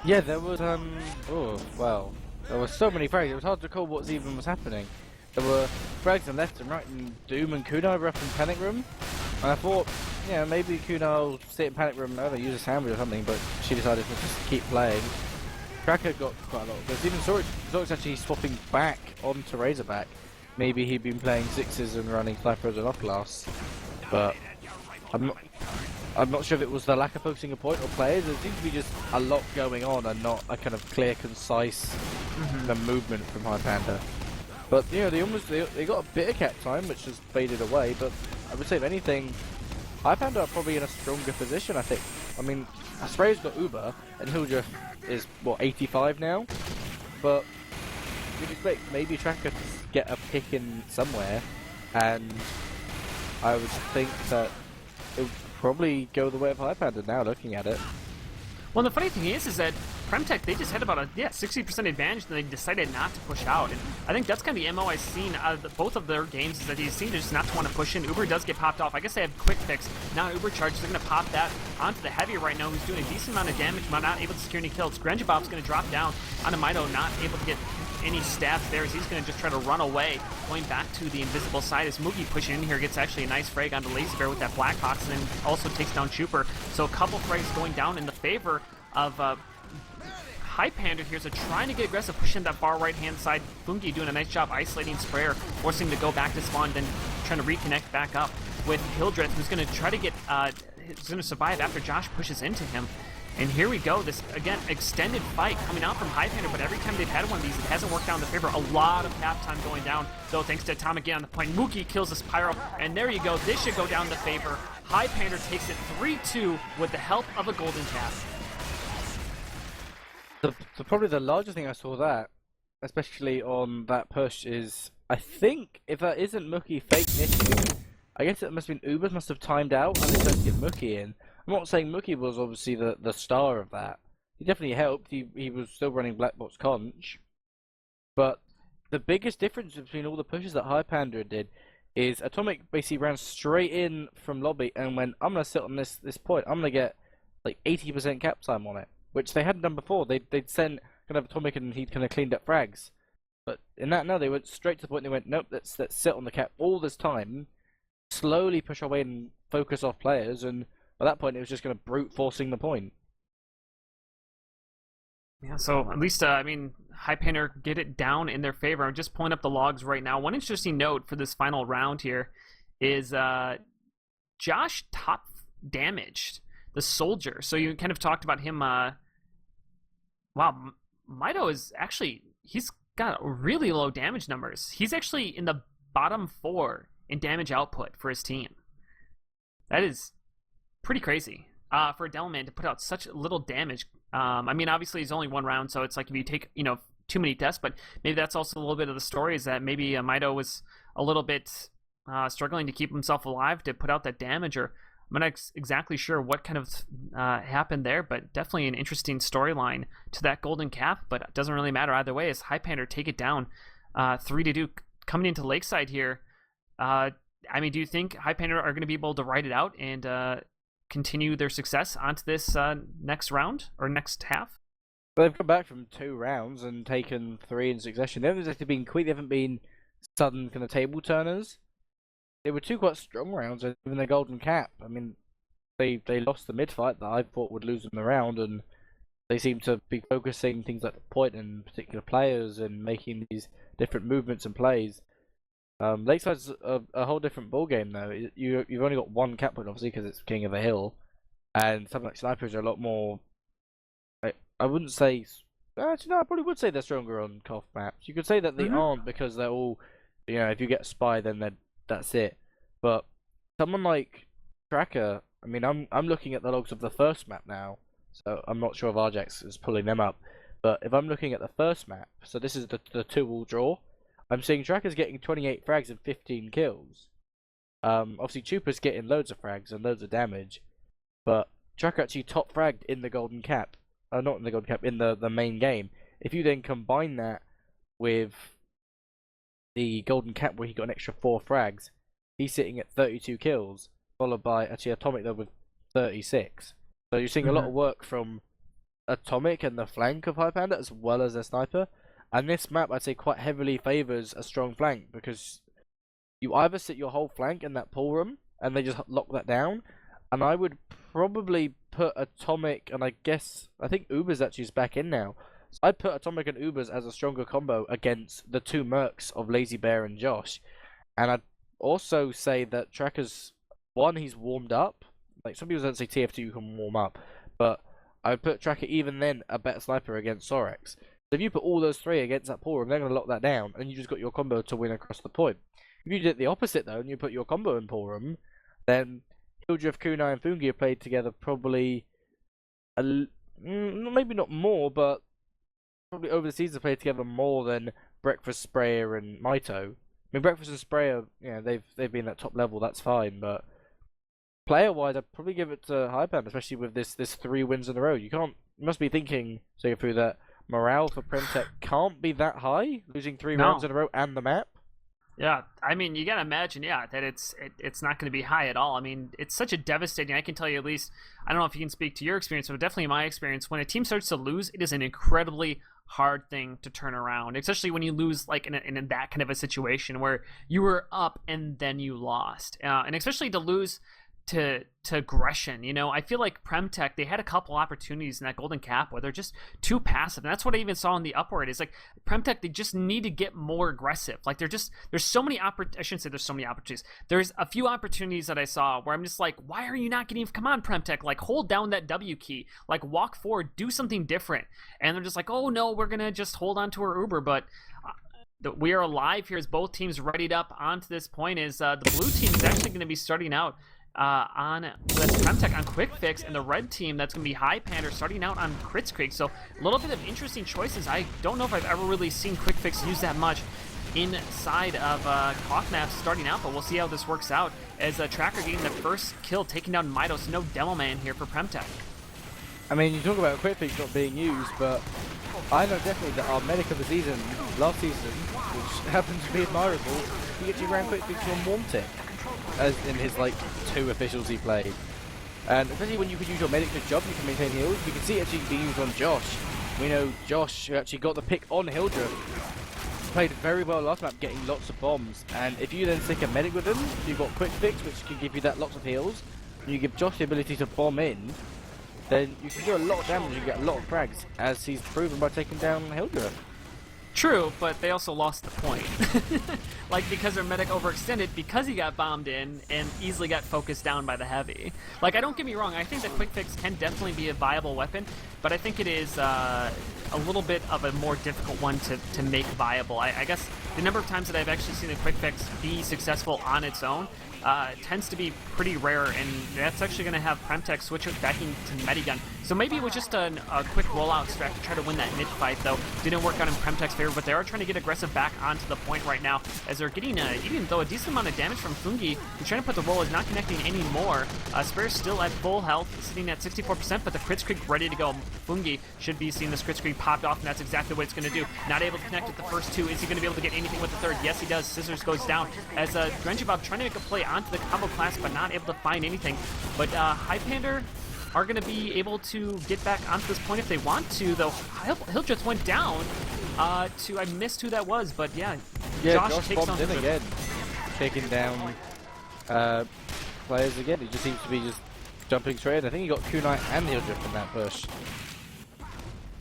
Yeah, there was oh well, there were so many frags. It was hard to call what even was happening. There were frags on left and right, and Doom and Kunai were up in panic room. And I thought, yeah, maybe Kunai will sit in panic room, I don't know, use a sandwich or something, but she decided to just keep playing. Tracker got quite a lot, because even Sorix actually swapping back onto Razorback. Maybe he'd been playing 6s and running snipers and off glass, but I'm not sure if it was the lack of focusing a point or players. There seems to be just a lot going on and not a kind of clear, concise movement from Highpander. But you know, they got a bit of cap time, which has faded away. But I would say, if anything, Highpander are probably in a stronger position. I think. I mean, Sprayer's got Uber, and Hildreth is what 85 now. But you'd expect maybe Tracker to get a pick in somewhere, and I would think that it would probably go the way of Highpander now, looking at it. Well, the funny thing is that PremTech, they just had about a 60% advantage, and they decided not to push out. And I think that's kind of the MO I've seen out of both of their games, is that they seem to just not want to push in. Uber does get popped off. I guess they have quick fix. Now Uber charges, they're going to pop that onto the heavy right now, who's doing a decent amount of damage, but not able to secure any kills. Grenjabob's going to drop down onto Maito, not able to get any stabs there, as he's going to just try to run away, going back to the invisible side as Moogie pushing in here, gets actually a nice frag onto Lazy Bear with that Black Box, and then also takes down Trooper. So a couple frags going down in the favor of Highpander here, so trying to get aggressive, pushing that far right-hand side. Foungi doing a nice job isolating Sprayer, forcing him to go back to spawn, then trying to reconnect back up with Hildreth, who's going to try to get, who's going to survive after Josh pushes into him. And here we go, this, again, extended fight coming out from Highpander, but every time they've had one of these, it hasn't worked out in the favor. A lot of cap time going down, though, thanks to Atomic again on the point. Mookie kills this Pyro, and there you go. This should go down in the favor. Highpander takes it 3-2 with the help of a golden cap. Probably the largest thing I saw that, especially on that push, is I think if that isn't Mookie fake knitting, I guess it must have been Ubers must have timed out and they tried to get Mookie in. I'm not saying Mookie was obviously the star of that. He definitely helped. He was still running Black Box Conch. But the biggest difference between all the pushes that Highpander did is Atomic basically ran straight in from lobby and went, I'm going to sit on this point. I'm going to get like 80% cap time on it, which they hadn't done before. They'd sent kind of Atomic and he'd kind of cleaned up frags. But in that, no, they went straight to the point. They went, nope, let's sit on the cap all this time, slowly push away and focus off players, and by that point, it was just going to brute forcing the point. Yeah, so at least, I mean, Highpander get it down in their favor. I'm just pulling up the logs right now. One interesting note for this final round here is Josh top damaged the soldier. So you kind of talked about him. Wow, Maito is actually, he's got really low damage numbers. He's actually in the bottom 4 in damage output for his team. That is pretty crazy for a Devilman to put out such little damage. I mean, obviously, it's only one round, so it's like if you take, too many deaths, but maybe that's also a little bit of the story, is that maybe Maito was a little bit struggling to keep himself alive to put out that damage, or I'm not exactly sure what kind of happened there, but definitely an interesting storyline to that golden cap, but it doesn't really matter either way as Highpander take it down 3-2 coming into Lakeside here. I mean, do you think Highpander are going to be able to ride it out and continue their success onto this next round or next half? They've come back from 2 rounds and taken 3 in succession. They haven't exactly been quick. They haven't been sudden kind of table turners. They were 2 quite strong rounds, and even the golden cap. I mean, they lost the mid fight that I thought would lose them the round, and they seem to be focusing things like the point and particular players and making these different movements and plays. Lakeside's a whole different ball game though. You've only got 1 cap point obviously because it's King of the Hill, and something like snipers are a lot more. I wouldn't say. Actually, no, I probably would say they're stronger on CoF maps. You could say that they aren't because they're all, if you get a spy, then that's it. But someone like Tracker, I mean, I'm looking at the logs of the first map now, so I'm not sure if Arjax is pulling them up. But if I'm looking at the first map, so this is the 2-all draw, I'm seeing Tracker's getting 28 frags and 15 kills. Obviously, Chupa's getting loads of frags and loads of damage, but Tracker actually top fragged in the golden cap. Not in the golden cap, in the main game. If you then combine that with the golden cap where he got an extra 4 frags, he's sitting at 32 kills, followed by actually Atomic though with 36. So you're seeing a lot of work from Atomic and the flank of Highpander as well as their sniper. And this map I'd say quite heavily favours a strong flank because you either sit your whole flank in that pool room and they just lock that down, and I would probably put Atomic, and I think Ubers actually is back in now. So I'd put Atomic and Ubers as a stronger combo against the 2 mercs of Lazy Bear and Josh. And I'd also say that Tracker's, he's warmed up. Like some people don't say TF2 you can warm up, but I would put Tracker even then a better sniper against Sorex. So if you put all those 3 against that pool room, they're going to lock that down, and you just got your combo to win across the point. If you did the opposite though, and you put your combo in pool room, then Hildreth, Kunai, and Foungi have played together probably, maybe not more, but probably over the season played together more than Breakfast, Sprayer, and Maito. I mean, Breakfast and Sprayer, they've been at top level, that's fine, but player-wise, I'd probably give it to Highpander, especially with this 3 wins in a row. You must be thinking, Sigafoo, that morale for PremTech can't be that high, losing 3 rounds in a row and the map. Yeah, I mean, you gotta imagine, that it's not going to be high at all. I mean, it's such a devastating. I can tell you at least. I don't know if you can speak to your experience, but definitely my experience. When a team starts to lose, it is an incredibly hard thing to turn around, especially when you lose like in that kind of a situation where you were up and then you lost, and especially to lose to aggression. I feel like PremTech, they had a couple opportunities in that golden cap where they're just too passive, and that's what I even saw in the upward. Is like PremTech, they just need to get more aggressive. Like there's so many I shouldn't say there's so many opportunities. There's a few opportunities that I saw where I'm just like, why are you not getting? Come on, PremTech, like hold down that W key, like walk forward, do something different. And they're just like, oh no, we're gonna just hold on to our Uber, but. We are alive here as both teams readied up onto this point. Is the blue team is actually going to be starting out that's PremTech on Quick Fix, and the red team, that's going to be Highpander, starting out on Kritzkrieg. So a little bit of interesting choices. I don't know if I've ever really seen Quick Fix use that much inside of CoF maps starting out, but we'll see how this works out as Tracker getting the first kill, taking down Maito. So no demo man here for PremTech. I mean, you talk about Quick Fix not being used, but I know definitely that our medic of the season, last season, which happened to be admirable, he actually ran Quick Fix on Warm Tick, as in his 2 officials he played. And especially when you could use your medic to job, you can maintain heals. You can see it actually being used on Josh. We know Josh, who actually got the pick on Hildreth, played very well last map, getting lots of bombs. And if you then stick a medic with him, you've got Quick Fix, which can give you that lots of heals, and you give Josh the ability to bomb in, then you can do a lot of damage and get a lot of frags, as he's proven by taking down Hildreth. True, but they also lost the point. Because their medic overextended because he got bombed in and easily got focused down by the heavy. I don't get me wrong, I think that Quick Fix can definitely be a viable weapon, but I think it is a little bit of a more difficult one to make viable. I guess the number of times that I've actually seen a Quick Fix be successful on its own tends to be pretty rare, and that's actually going to have PremTech switch it back into Medigun. So maybe it was just a quick rollout strat to try to win that mid fight, though. Didn't work out in PremTech's favor, but they are trying to get aggressive back onto the point right now, as they're getting, even though a decent amount of damage from Foungi. He's trying to put the roll, is not connecting anymore. Spare's still at full health, sitting at 64%, but the Kritzkrieg ready to go. Foungi should be seeing this Kritzkrieg popped off, and that's exactly what it's going to do. Not able to connect with the first 2. Is he going to be able to get anything with the third? Yes, he does. Scissors goes down, as Drenjabob trying to make a play onto the combo class, but not able to find anything. But Highpander are going to be able to get back onto this point if they want to, though Hildreth went down to, I missed who that was, but yeah, Josh takes on in again, taking down players again. He just seems to be just jumping straight in. I think he got Kunai and Hildreth in that push.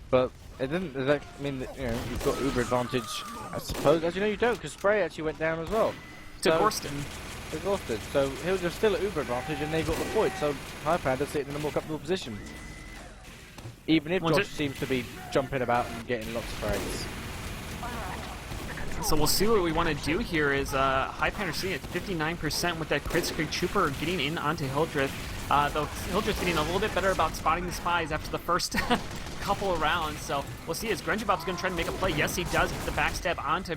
But it didn't, does that mean that, you know, you've got uber advantage? I suppose, as you know, you don't, because Spray actually went down as well. To Gorston. Exhausted. So Hildreth's still at uber advantage, and they got the point. So Highpander sitting in a more comfortable position. Even if Josh seems to be jumping about and getting lots of frags. So we'll see what we want to do here is Highpander sitting at 59% with that Kritzkrieg Trooper getting in onto Hildreth. Though Hildreth's getting a little bit better about spotting the spies after the first couple of rounds. So we'll see as Grenjabob's going to try to make a play. Yes, he does get the backstab onto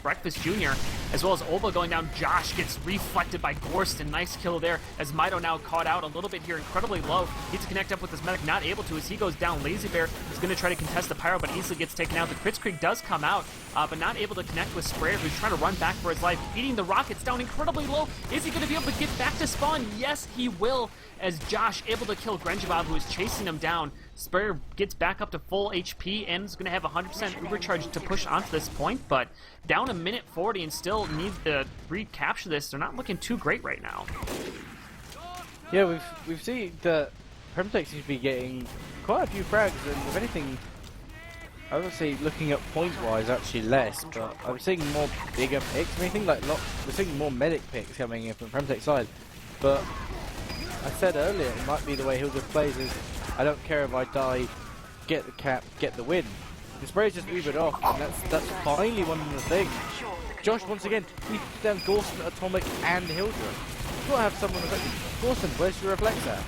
Breakfast Jr. as well as Olba going down. Josh gets reflected by Gorston. Nice kill there as Maito now caught out a little bit here, incredibly low. Needs to connect up with his medic, not able to as he goes down. Lazy Bear is going to try to contest the Pyro, but easily gets taken out. The Kritzkrieg does come out, but not able to connect with Sprayer, who's trying to run back for his life. Eating the rockets down incredibly low. Is he going to be able to get back to spawn? Yes, he will, as Josh able to kill Grenjabob, who is chasing him down. Sprayer gets back up to full HP and is going to have 100% uber charge to push onto this point, but down a minute 40 and still need to recapture this. They're not looking too great right now. Yeah, we've seen that PremTech seems to be getting quite a few frags, and if anything, I would say looking at points-wise, actually less, but I'm seeing more bigger picks. Anything like we're seeing more medic picks coming in from PremTech side, but I said earlier it might be the way Hildreth plays is I don't care if I die, get the cap, get the win. The Spray's just ubered off, and that's finally one of the things. Josh once again, he put down Gorston, Atomic, and Hildreth. You've got to have someone Gorston, where's your reflex at?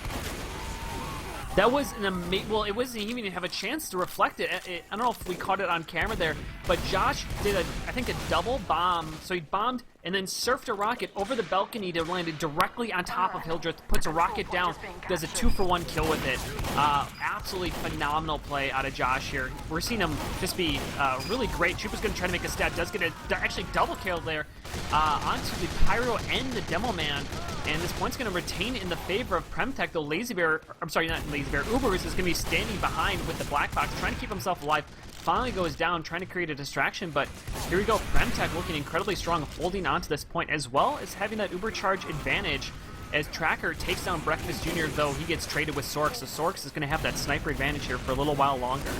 That was an amazing. Well, it wasn't even have a chance to reflect it. I don't know if we caught it on camera there, but Josh did I think a double bomb. So he bombed and then surfed a rocket over the balcony to land it directly on top of Hildreth. Puts a rocket down, does a 2-for-1 kill with it. Absolutely phenomenal play out of Josh here. We're seeing him just be really great. Trooper's going to try to make a stat. Does get actually double kill there onto the Pyro and the Demo Man. And this point's going to retain in the favor of PremTech, though Lazy Bear, I'm sorry, not Lazy Bear, Uber is going to be standing behind with the black box, trying to keep himself alive. Finally goes down, trying to create a distraction, but here we go. PremTech looking incredibly strong, holding on to this point, as well as having that Uber charge advantage as Tracker takes down Breakfast Jr., though he gets traded with Sorks. So Sorks is going to have that sniper advantage here for a little while longer.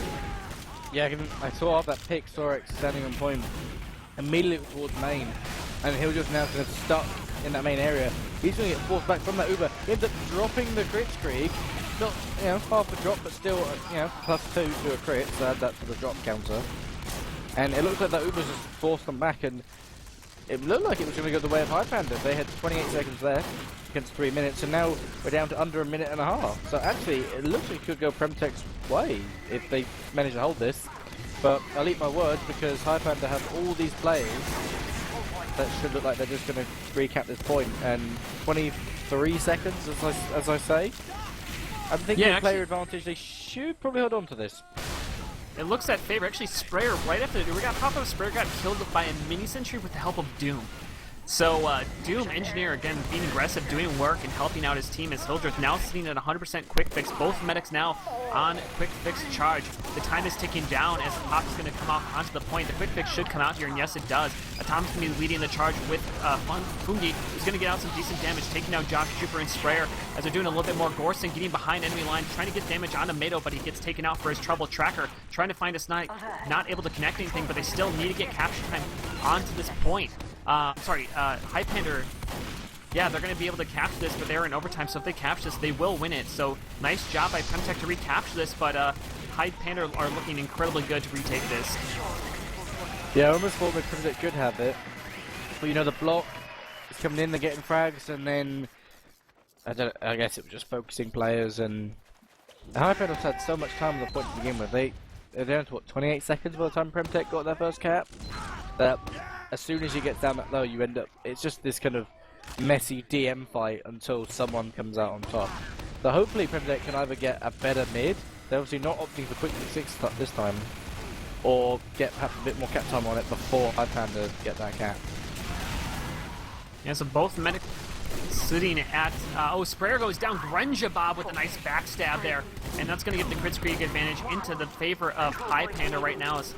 Yeah, I saw that pick, Sorks standing on point immediately towards main, and he'll just now kind of stuck in that main area. He's going to get forced back from that Uber. He ends up dropping the Kritzkrieg. Not, you know, half a drop, but still, you know, +2 to a crit, so add that to the drop counter. And it looks like that Uber's just forced them back, and it looked like it was going to go the way of Highpander. They had 28 seconds left against 3 minutes, and now we're down to under a minute and a half. So actually, it looks like it could go PremTech's way if they manage to hold this. But I'll eat my words, because Highpander have all these players that should look like they're just going to recap this point, and 23 seconds, as I say. I'm thinking player advantage, they should probably hold on to this. It looks that favor. Actually, Sprayer, right after we got pop-up, Sprayer got killed by a mini-sentry with the help of Doom. So, Doom, Engineer, again, being aggressive, doing work, and helping out his team as Hildreth now sitting at 100% quick fix. Both medics now on quick fix charge. The time is ticking down as Pop is going to come off onto the point. The quick fix should come out here, and yes, it does. Atomic's going to be leading the charge with Foungi, who's going to get out some decent damage, taking down Josh, Trooper, and Sprayer as they're doing a little bit more. Gorston getting behind enemy line, trying to get damage onto Maito, but he gets taken out for his trouble. Tracker trying to find a snipe, not able to connect anything, but they still need to get capture time onto this point. Highpander, yeah, they're going to be able to capture this, but they're in overtime, so if they capture this, they will win it. So, nice job by PremTech to recapture this, but Highpander are looking incredibly good to retake this. Yeah, I almost thought that PremTech could have it, but you know, the block is coming in, they're getting frags, and then, I guess it was just focusing players, and Highpander's had so much time on the point to begin with. They're down to, what, 28 seconds by the time PremTech got their first cap? That as soon as you get down that low, you end up, it's just this kind of messy DM fight until someone comes out on top. So hopefully PremTech can either get a better mid, they're obviously not opting for quick 6 this time, or get perhaps a bit more cap time on it before Highpander get that cap. Yeah, so both medic Sitting at, oh, Sprayer goes down. Bob with a nice backstab there. And that's going to give the Crit Creek advantage into the favor of Highpander right now. As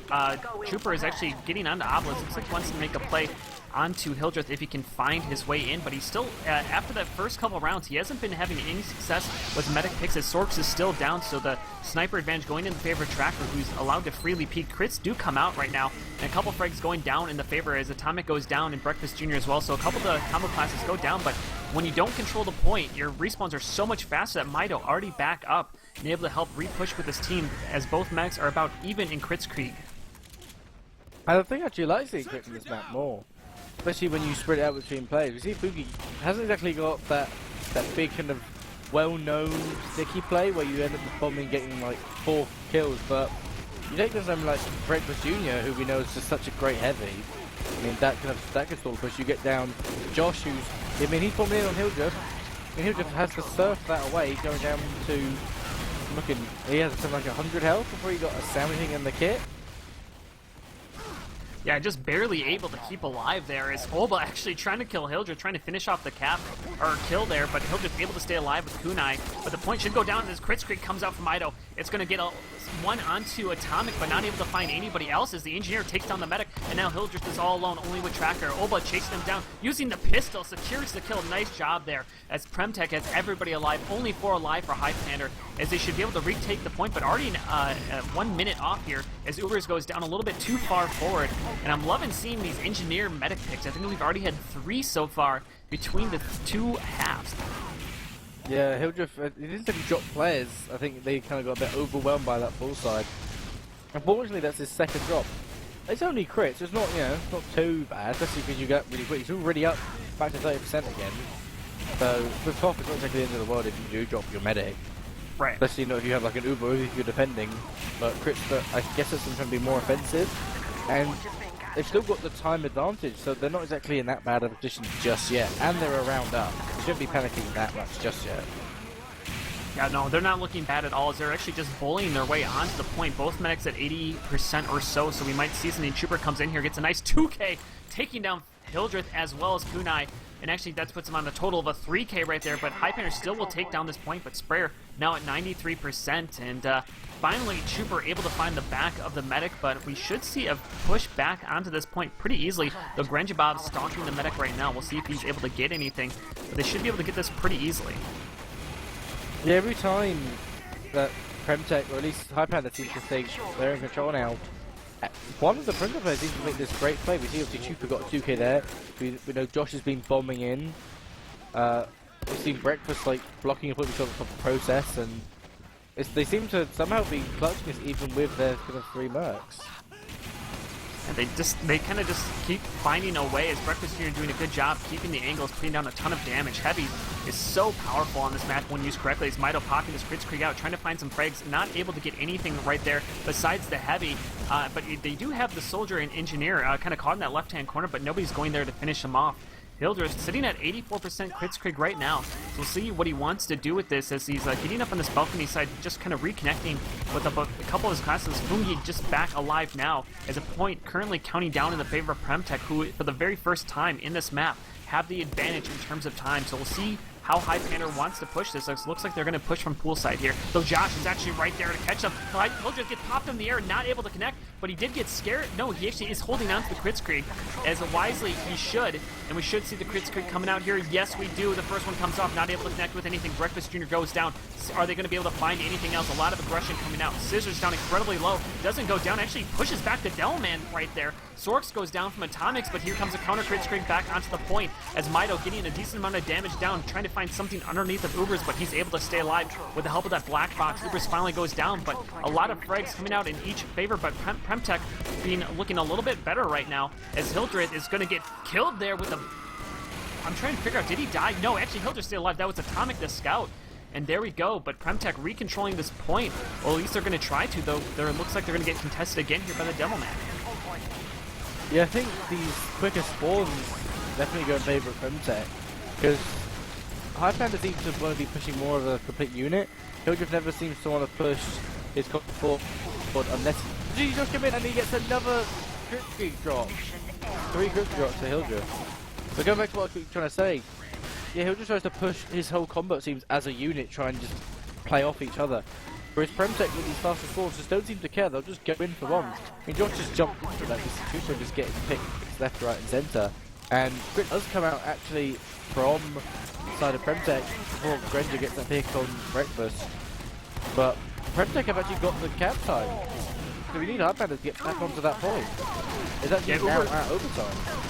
Trooper is actually getting onto Obelisk. Looks like he wants to make a play onto Hildreth if he can find his way in, but he's still, after that first couple rounds, he hasn't been having any success with medic picks as Sorks is still down, so the sniper advantage going in favor of Tracker, who's allowed to freely peek. Crits do come out right now, and a couple frags going down in the favor as Atomic goes down and Breakfast Jr. as well, so a couple of the combo classes go down, but when you don't control the point, your respawns are so much faster that Maito already back up and able to help re-push with his team as both mechs are about even in Crits Krieg. I think I actually like seeing crits in this map more. Especially when you spread it out between players. You see Foungi hasn't exactly got that big kind of well-known sticky play where you end up bombing getting like 4 kills, but you take something like Breakfast Jr., who we know is just such a great heavy. I mean that can sort of push. You get down Josh, who's he's bombing in on Hildreth. I mean, Hildreth has to surf that away, going down to he has something like 100 health before he got a sandwiching in the kit. Yeah, just barely able to keep alive there as Olba actually trying to kill Hildreth, trying to finish off the cap, or kill there, but Hildreth able to stay alive with Kunai. But the point should go down as Crits Creek comes out from Maito. It's going to get one onto Atomic, but not able to find anybody else as the engineer takes down the medic, and now Hildreth is all alone, only with Tracker. Olba chasing him down, using the pistol, secures the kill. Nice job there as PremTech has everybody alive, only 4 alive for Highpander, as they should be able to retake the point, but already 1 minute off here as Ubers goes down a little bit too far forward. And I'm loving seeing these engineer medic picks. I think we've already had 3 so far between the 2 halves. Yeah, Hildreth, it didn't drop players. I think they kind of got a bit overwhelmed by that full side. Unfortunately, that's his second drop. It's only crits, it's not, not too bad, especially because you get really quick. He's already up back to 30% again. So, with top, it's not exactly the end of the world if you do drop your medic. Right. Especially if you have like an Uber if you're defending. But crits, I guess it's going to be more offensive. And they've still got the time advantage, so they're not exactly in that bad of a position just yet. And they're a round up. You shouldn't be panicking that much just yet. Yeah, no, they're not looking bad at all, as they're actually just bullying their way onto the point. Both medics at 80% or so we might see something. Trooper comes in here, gets a nice 2K, taking down Hildreth as well as Kunai. And actually, that puts him on a total of a 3K right there, but Highpander still will take down this point, but Sprayer now at 93%, and finally, Trooper able to find the back of the medic, but we should see a push back onto this point pretty easily, though Bob stalking the medic right now. We'll see if he's able to get anything, but they should be able to get this pretty easily. Yeah, every time that PremTech, or at least Highpander, seems to think they're in control now, one of the PremTech players seems to make this great play. We see obviously Trooper got a 2K there. We know Josh has been bombing in. We've seen Breakfast like blocking a point because of the process, and they seem to somehow be clutching this even with their kind of 3 mercs. And they kind of just keep finding a way as Breakfast here doing a good job keeping the angles, putting down a ton of damage. Heavy is so powerful on this map when used correctly. As Maito popping this Crits Krieg out, trying to find some frags, not able to get anything right there besides the heavy. But they do have the soldier and engineer kind of caught in that left-hand corner, but nobody's going there to finish him off. Hildreth sitting at 84% Crits Krieg right now. So we'll see what he wants to do with this as he's getting up on this balcony side, just kind of reconnecting with a couple of his classes. Foungi just back alive now as a point currently counting down in the favor of PremTech, who for the very first time in this map have the advantage in terms of time. So we'll see how Highpander wants to push this. It looks like they're going to push from poolside here. Though Josh is actually right there to catch him. He'll just get popped in the air, not able to connect, but he did get scared. No, he actually is holding on to the Crits Krieg, as wisely he should. And we should see the Crits Krieg coming out here. Yes, we do. The first one comes off, not able to connect with anything. Breakfast Jr. goes down. Are they going to be able to find anything else? A lot of aggression coming out. Scissors down incredibly low. Doesn't go down. Actually pushes back the Delman right there. Sorks goes down from Atomics, but here comes a counter Crits Krieg back onto the point as Maito getting a decent amount of damage down, trying to find something underneath of Ubers, but he's able to stay alive with the help of that black box. Ubers finally goes down, but a lot of frags coming out in each favor, but PremTech looking a little bit better right now as Hildreth is going to get killed there with a... I'm trying to figure out, did he die? No, actually Hildreth stayed alive. That was Atomic the Scout. And there we go, but PremTech recontrolling this point. Well, at least they're going to try to, though. It looks like they're going to get contested again here by the Devilman. Yeah, I think these quicker spawns definitely go in favor of PremTech, because Highpander seems to want to be pushing more of a complete unit. Hildreth never seems to want to push his forward unless he just come in and he gets another Crit Krieg drop. 3 Crit Krieg drops to Hildreth. But going back to what I keep trying to say, yeah, he'll just try to push his whole combo teams as a unit, try and just play off each other. Whereas PremTech with these faster forwards just don't seem to care, they'll just go in for bombs. I mean, Josh just jumped into that, this Chupa just getting picked left, right and centre. And Crit does come out actually from the side of PremTech before Granger gets that pick on Breakfast. But PremTech have actually got the cap time. So we need Highpander to get back onto that point. It's actually now at overtime.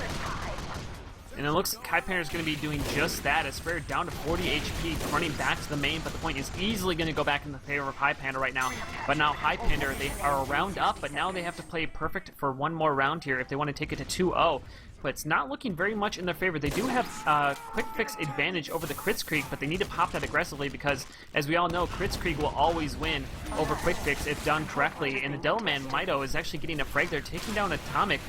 And it looks like Highpander is going to be doing just that. As Sprayer down to 40 HP, running back to the main, but the point is easily going to go back in the favor of Highpander right now. But now Highpander, they are a round up, but now they have to play perfect for one more round here if they want to take it to 2-0. But it's not looking very much in their favor. They do have quick fix advantage over the Kritzkrieg, but they need to pop that aggressively because, as we all know, Kritzkrieg will always win over quick fix if done correctly. And the Devilman Maito is actually getting a frag there, taking down Atomic,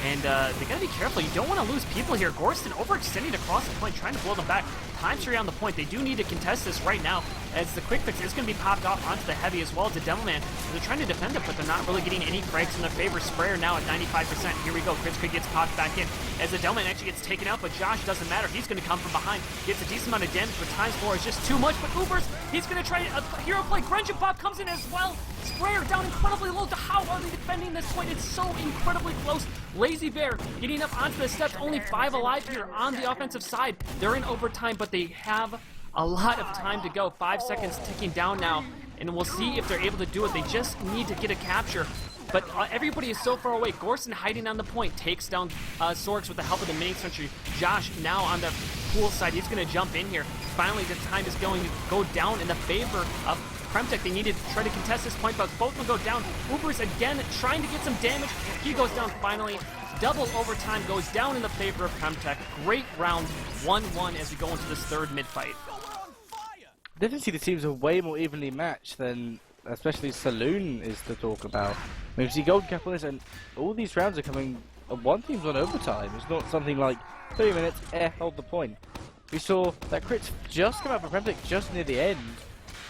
and they gotta be careful. You don't want to lose people here. Gorston overextending across the point, trying to blow them back. Time's around the point. They do need to contest this right now, as the quick fix is going to be popped off onto the heavy as well as the Devilman. They're trying to defend it, but they're not really getting any frags in their favor. Sprayer now at 95%. Here we go. Kritzkrieg gets popped back in as the Devilman actually gets taken out, but Josh doesn't matter. He's going to come from behind. Gets a decent amount of damage, but times 4 is just too much. But Ubers, he's going to try a hero play. Granger Pop comes in as well. Sprayer down incredibly low. How are they defending this point? It's so incredibly close. Lazy Bear getting up onto the steps. Only 5 alive here on the offensive side. They're in overtime, but they have a lot of time to go. 5 seconds ticking down now, and we'll see if they're able to do it. They just need to get a capture. But everybody is so far away. Gorson hiding on the point takes down Sorks with the help of the mini sentry. Josh now on the pool side. He's going to jump in here. Finally, the time is going to go down in the favor of PremTech. They need to try to contest this point, but both will go down. Ubers again trying to get some damage. He goes down finally. Double overtime goes down in the favor of PremTech. Great round, 1-1 as we go into this third mid-fight. Definitely the teams are way more evenly matched than especially Saloon is to talk about. I mean, we see Gold Cap on this, and all these rounds are coming. One team's on overtime. It's not something like 30 minutes, hold the point. We saw that crits just come out for PremTech just near the end,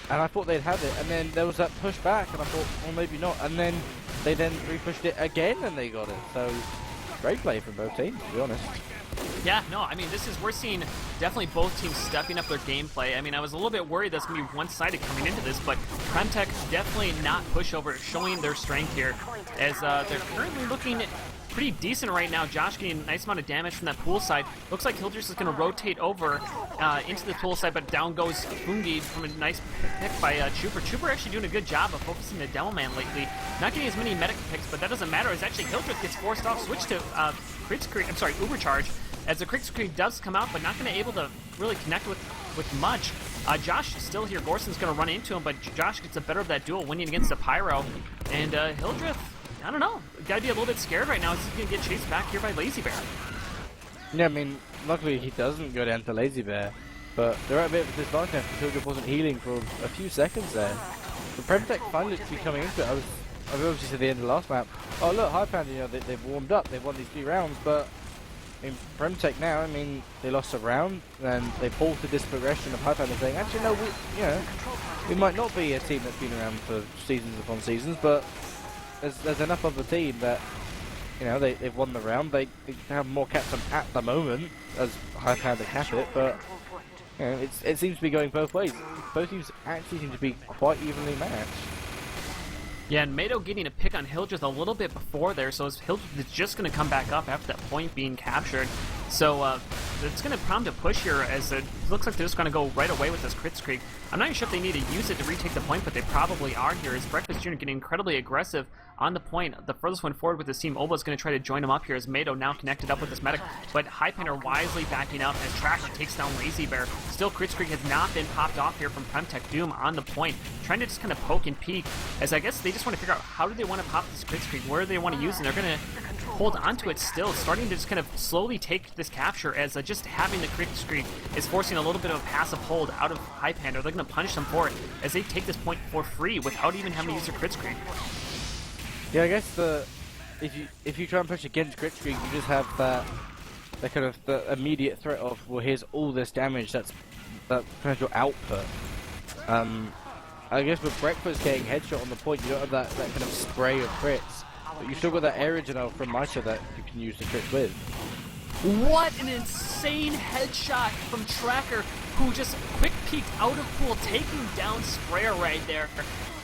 and I thought they'd have it, and then there was that push back, and I thought, well, maybe not, and then they re-pushed it again, and they got it. So, great play from both teams, to be honest. Yeah, no, I mean, we're seeing definitely both teams stepping up their gameplay. I mean, I was a little bit worried that's going to be one-sided coming into this, but PremTech definitely not pushover, showing their strength here, as they're currently looking pretty decent right now. Josh getting a nice amount of damage from that pool side. Looks like Hildreth is going to rotate over into the pool side, but down goes Foungi from a nice pick by Chuper. Chuper actually doing a good job of focusing the Devilman lately. Not getting as many medic picks, but that doesn't matter, as actually Hildreth gets forced off, switch to Ubercharge, as the Kritzkrieg does come out, but not going to able to really connect with much. Josh is still here. Gorson's going to run into him, but Josh gets the better of that duel, winning against the Pyro. And Hildreth, I don't know, gotta be a little bit scared right now. He's going to get chased back here by Lazy Bear. Yeah, I mean, luckily he doesn't go down to Lazy Bear, but they're at a bit of a disadvantage now because Hildreth wasn't healing for a few seconds there. The PremTech finally to be coming into it. I was obviously said at the end of the last map, oh look, Highpander, you know, they've warmed up, they've won these 3 rounds, but I mean, PremTech now, I mean, they lost a round, and they halted this progression of Highpander saying, actually, no, we might not be a team that's been around for seasons upon seasons, but there's enough of the team that, you know, they've won the round. They have more caps at the moment, as Highpander cap it, but, you know, it seems to be going both ways. Both teams actually seem to be quite evenly matched. Yeah, and Maito getting a pick on Hildreth a little bit before there, so Hildreth is just going to come back up after that point being captured. So it's going to prompt a push here, as it looks like they're just going to go right away with this Kritzkrieg. I'm not even sure if they need to use it to retake the point, but they probably are here, as Breakfast Jr. getting incredibly aggressive on the point. The furthest one forward with his team, Oba, is going to try to join him up here, as Maito now connected up with this medic, but Highpander wisely backing up as Traction takes down Lazy Bear. Still, Kritzkrieg has not been popped off here from PremTech. Doom on the point, trying to just kind of poke and peek, as I guess they just want to figure out how do they want to pop this Kritzkrieg, where do they want to use, and they're going to hold onto it still, starting to just kind of slowly take this capture, as just having the Kritzkrieg is forcing a little bit of a passive hold out of Highpander. They're going to punish them for it, as they take this point for free without even having to use their Kritzkrieg. Yeah, I guess if you try and push against Kritzkrieg, you just have that kind of the immediate threat of, well, here's all this damage, that's that potential output. I guess with Breakfast getting headshot on the point, you don't have that kind of spray of crits, but you still got that area gel from Maito that you can use the crits with. What an insane headshot from Tracker, who just quick peeked out of pool, taking down Sprayer right there.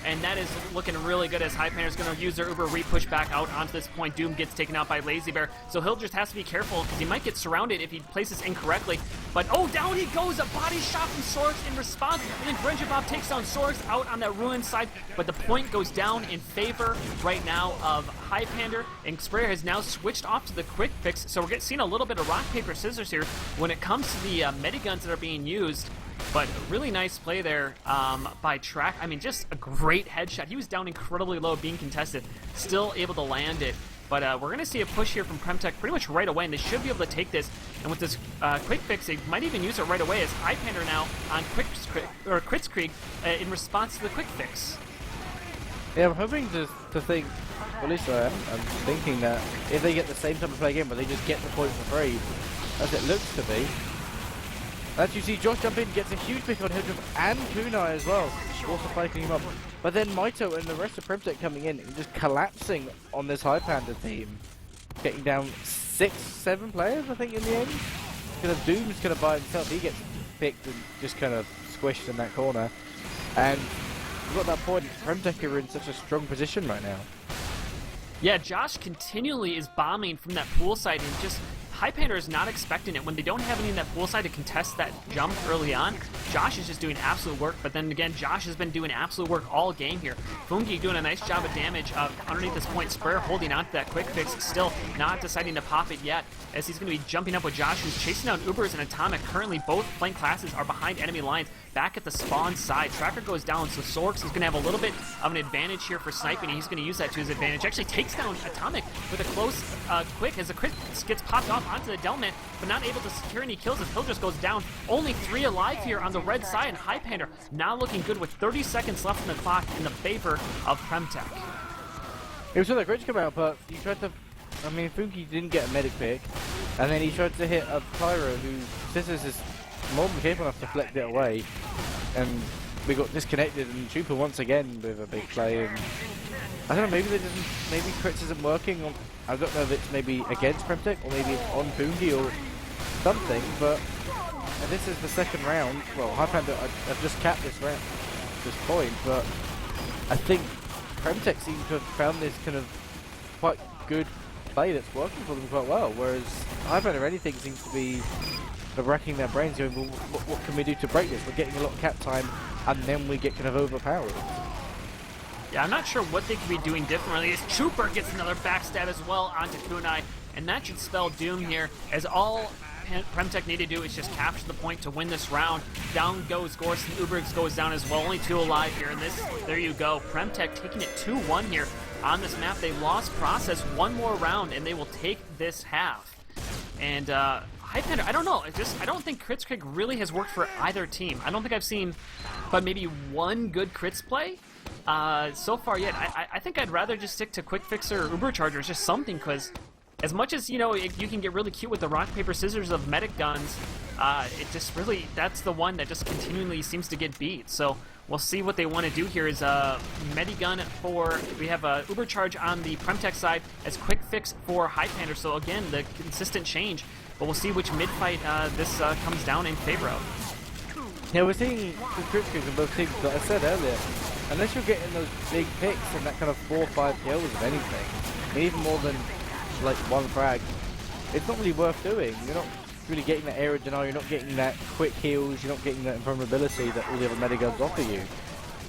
And that is looking really good as Highpander is going to use their Uber re-push back out onto this point. Doom gets taken out by Lazy Bear, so Hildreth has to be careful because he might get surrounded if he places incorrectly. But oh, down he goes, a body shot from Sorix in response, and then Grenjabob takes down Sorix out on that ruin side. But the point goes down in favor right now of Highpander, and Sprayer has now switched off to the quick fix, so we're seeing a little bit of rock, paper, scissors here when it comes to the mediguns that are being used. But really nice play there by Track. I mean, just a great headshot. He was down incredibly low, being contested, still able to land it. But we're going to see a push here from PremTech pretty much right away, and they should be able to take this. And with this quick fix, they might even use it right away as Highpander now on Kritzkrieg in response to the quick fix. Yeah, I'm hoping to think, well, at least I am, I'm thinking that if they get the same type of play again, but they just get the point for free, as it looks to be. As you see, Josh jump in, gets a huge pick on Hildreth and Kunai as well, also fighting him up. But then Maito and the rest of PremTech coming in and just collapsing on this Highpander team. Getting down 6-7 players, I think, in the end. Because Doom's going to by himself, he gets picked and just kind of squished in that corner. And we've got that point, PremTech are in such a strong position right now. Yeah, Josh continually is bombing from that pool side, and just Highpander is not expecting it. When they don't have any in that pool side to contest that jump early on, Josh is just doing absolute work. But then again, Josh has been doing absolute work all game here. Foungi doing a nice job of damage underneath this point. Sprayer holding on to that quick fix, still not deciding to pop it yet, as he's going to be jumping up with Josh, who's chasing down Ubers and Atomic. Currently, both flank classes are behind enemy lines. Back at the spawn side, Tracker goes down, so Sorix is going to have a little bit of an advantage here for sniping, and he's going to use that to his advantage. Actually takes down Atomic with a close quick as the crit gets popped off onto the Delman, but not able to secure any kills as Hildreth goes down. Only 3 alive here on the red side, and Highpander not looking good with 30 seconds left on the clock in the favor of PremTech. It was the crits come out, but he tried to, I mean, Foungi didn't get a medic pick, and then he tried to hit a Pyro who Scissors is more than capable enough to deflect it away, and we got disconnected, and Trooper once again with a big play. And I don't know, maybe crits isn't working on, I don't know if it's maybe against PremTech or maybe it's on Foungi or something, but this is the second round. Well, Highpander, I've just capped this round at this point, but I think PremTech seems to have found this kind of quite good play that's working for them quite well, whereas Highpander, anything, seems to be racking their brains going, well, what can we do to break this? We're getting a lot of cap time, and then we get kind of overpowered. Yeah, I'm not sure what they could be doing differently. As Trooper gets another backstab as well onto Kunai, and that should spell doom here, as all PremTech need to do is just capture the point to win this round. Down goes Gorst, and Ubergs goes down as well. Only 2 alive here, and there you go. PremTech taking it 2-1 here on this map. They lost Process one more round, and they will take this half. And Highpander, I don't know. I don't think Kritzkrieg really has worked for either team. I don't think I've seen but maybe one good crits play so far yet. I think I'd rather just stick to Quick Fixer or Uber Chargers, just something, because as much as, you know, you can get really cute with the rock, paper, scissors of medic guns, it just really, that's the one that just continually seems to get beat. So we'll see what they want to do here. Is Medigun for, we have a Uber Charge on the PremTech side as Quick Fix for Highpander. So again, the consistent change, but we'll see which mid-fight this comes down in favor of. Yeah, we're seeing the Kritzkrieg in both teams, but I said earlier, unless you're getting those big picks and that kind of 4 or 5 kills of anything, even more than like 1 frag, it's not really worth doing. You're not really getting that area denial, you're not getting that quick heals, you're not getting that invulnerability that all the other mediguns offer you.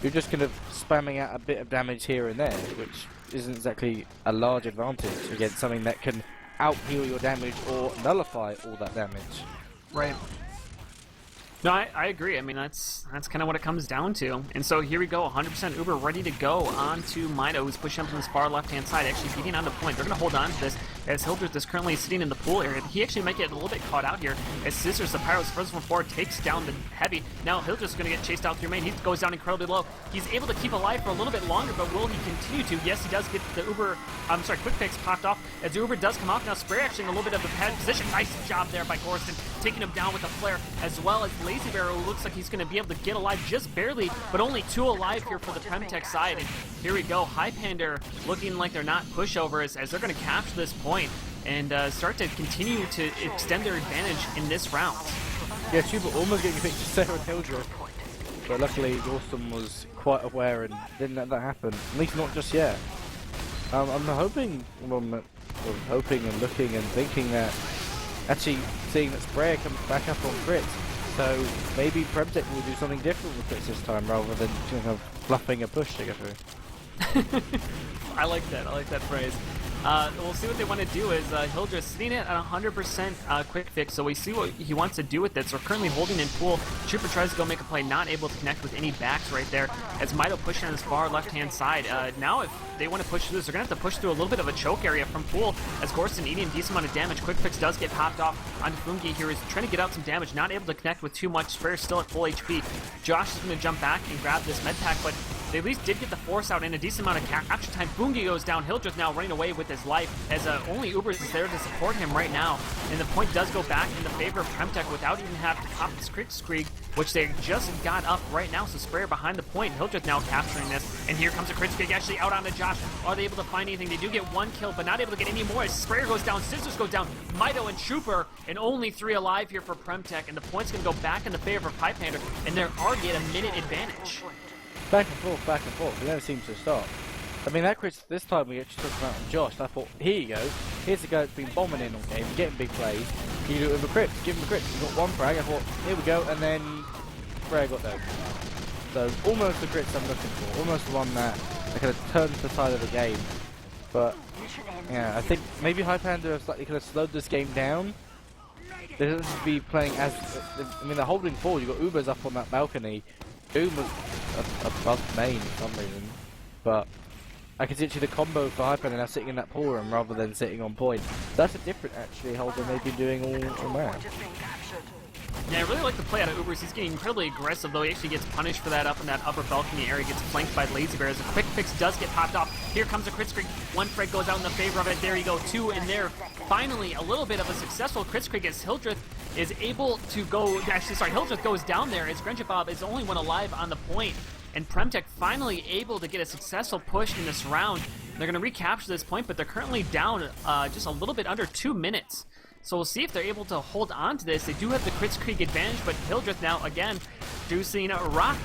You're just kind of spamming out a bit of damage here and there, which isn't exactly a large advantage against something that can out-heal your damage or nullify all that damage. Right. No, I agree. I mean, that's kind of what it comes down to. And so here we go, 100% Uber ready to go on to Maito, who's pushing up from this far left-hand side, actually beating on the point. They're going to hold on to this, as Hildreth is currently sitting in the pool area. He actually might get a little bit caught out here, as Scissors, the Pyro's first one forward, takes down the heavy. Now Hildreth's going to get chased out through main. He goes down incredibly low. He's able to keep alive for a little bit longer, but will he continue to? Yes, he does get the Quick Fix popped off, as the Uber does come off. Now Sprayer actually in a little bit of a pad position. Nice job there by Gorston, taking him down with a flare, as well as Lazy Bear, who looks like he's going to be able to get alive just barely, but only 2 alive here for the PremTech side. And here we go, Highpander looking like they're not pushovers, as they're going to capture this point. and start to continue to extend their advantage in this round. Yeah, Chuba almost getting picked to Sarah and Hildreth, but luckily Awesome was quite aware and didn't let that happen. At least not just yet. I'm hoping, hoping and looking and thinking that actually seeing that Sprayer comes back up on crits, so maybe PremTech will do something different with crits this time rather than kind of fluffing a push to go through. I like that phrase. We'll see what they want to do. Is Hildreth sitting at 100% quick fix, so we see what he wants to do with it. So we're currently holding in pool. Trooper tries to go make a play, not able to connect with any backs right there. As Maito pushing on his far left-hand side. Now if they want to push through this, they're going to have to push through a little bit of a choke area from pool. As Gorson eating a decent amount of damage. Quick fix does get popped off onto Foungi here. He's trying to get out some damage, not able to connect with too much. Sprayer still at full HP. Josh is going to jump back and grab this med pack, but they at least did get the force out in a decent amount of capture time. Foungi goes down. Hildreth now running away with his life as only Ubers is there to support him right now. And the point does go back in the favor of PremTech without even having to pop this Kritzkrieg, which they just got up right now. So Sprayer behind the point. Hildreth now capturing this. And here comes a Kritzkrieg actually out onto Josh. Are they able to find anything? They do get one kill, but not able to get any more. As Sprayer goes down, Scissors goes down, Maito and Trooper, and only 3 alive here for PremTech. And the point's going to go back in the favor of Highpander, and they're already at a minute advantage. Back and forth, it never seems to stop. I mean, that crit this time we actually took him out on Josh, and I thought, here you go, here's a guy that's been bombing in on game, getting big plays, you do it with a crit, give him a crit, he got one frag, I thought, here we go, and then Sprayer got down. So, almost the crits I'm looking for, almost the one that kind of turns the side of the game. But, yeah, I think maybe Highpander have slightly kind of slowed this game down. They don't have to be playing as, I mean, they're holding forward, you've got Ubers up on that balcony, Doom was above main for some reason, but I can see the combo for Highpander now sitting in that pool room rather than sitting on point. That's a different actually hold than they've been doing all around. Yeah, I really like the play out of Ubers. He's getting incredibly aggressive, though he actually gets punished for that up in that upper balcony area. Gets flanked by Lazy Bear as a quick fix does get popped off. Here comes a Kritzkrieg. One frag goes out in the favor of it. There you go, 2 in there. Finally, a little bit of a successful Kritzkrieg as Hildreth is able to go. Actually, sorry, Hildreth goes down there as Grenjabob is the only one alive on the point. And PremTech finally able to get a successful push in this round. They're going to recapture this point, but they're currently down just a little bit under 2 minutes. So we'll see if they're able to hold on to this. They do have the Kritzkrieg advantage, but Hildreth now, again, producing a rock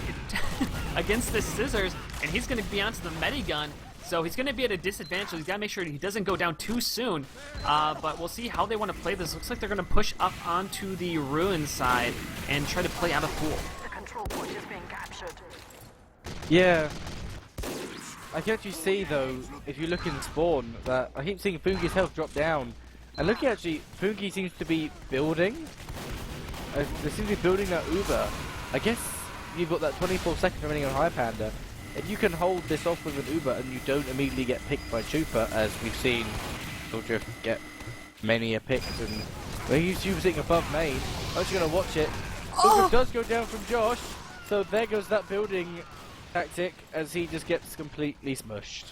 against the Scissors, and he's going to be onto the Medigun. So he's going to be at a disadvantage, so he's got to make sure he doesn't go down too soon. But we'll see how they want to play this. Looks like they're going to push up onto the Ruin side and try to play out of pool. The control point is being captured. Yeah. I can actually see, though, if you look in spawn, that I keep seeing Foungi's health drop down. And looking actually, Foungi seems to be building. They seem to be building that Uber. I guess you've got that 24 seconds remaining on Highpander. If you can hold this off with an Uber and you don't immediately get picked by Trooper, as we've seen Hildreth get many a pick, and when he's sitting above main, I'm just going to watch it. Uber does go down from Josh, so there goes that building tactic as he just gets completely smushed.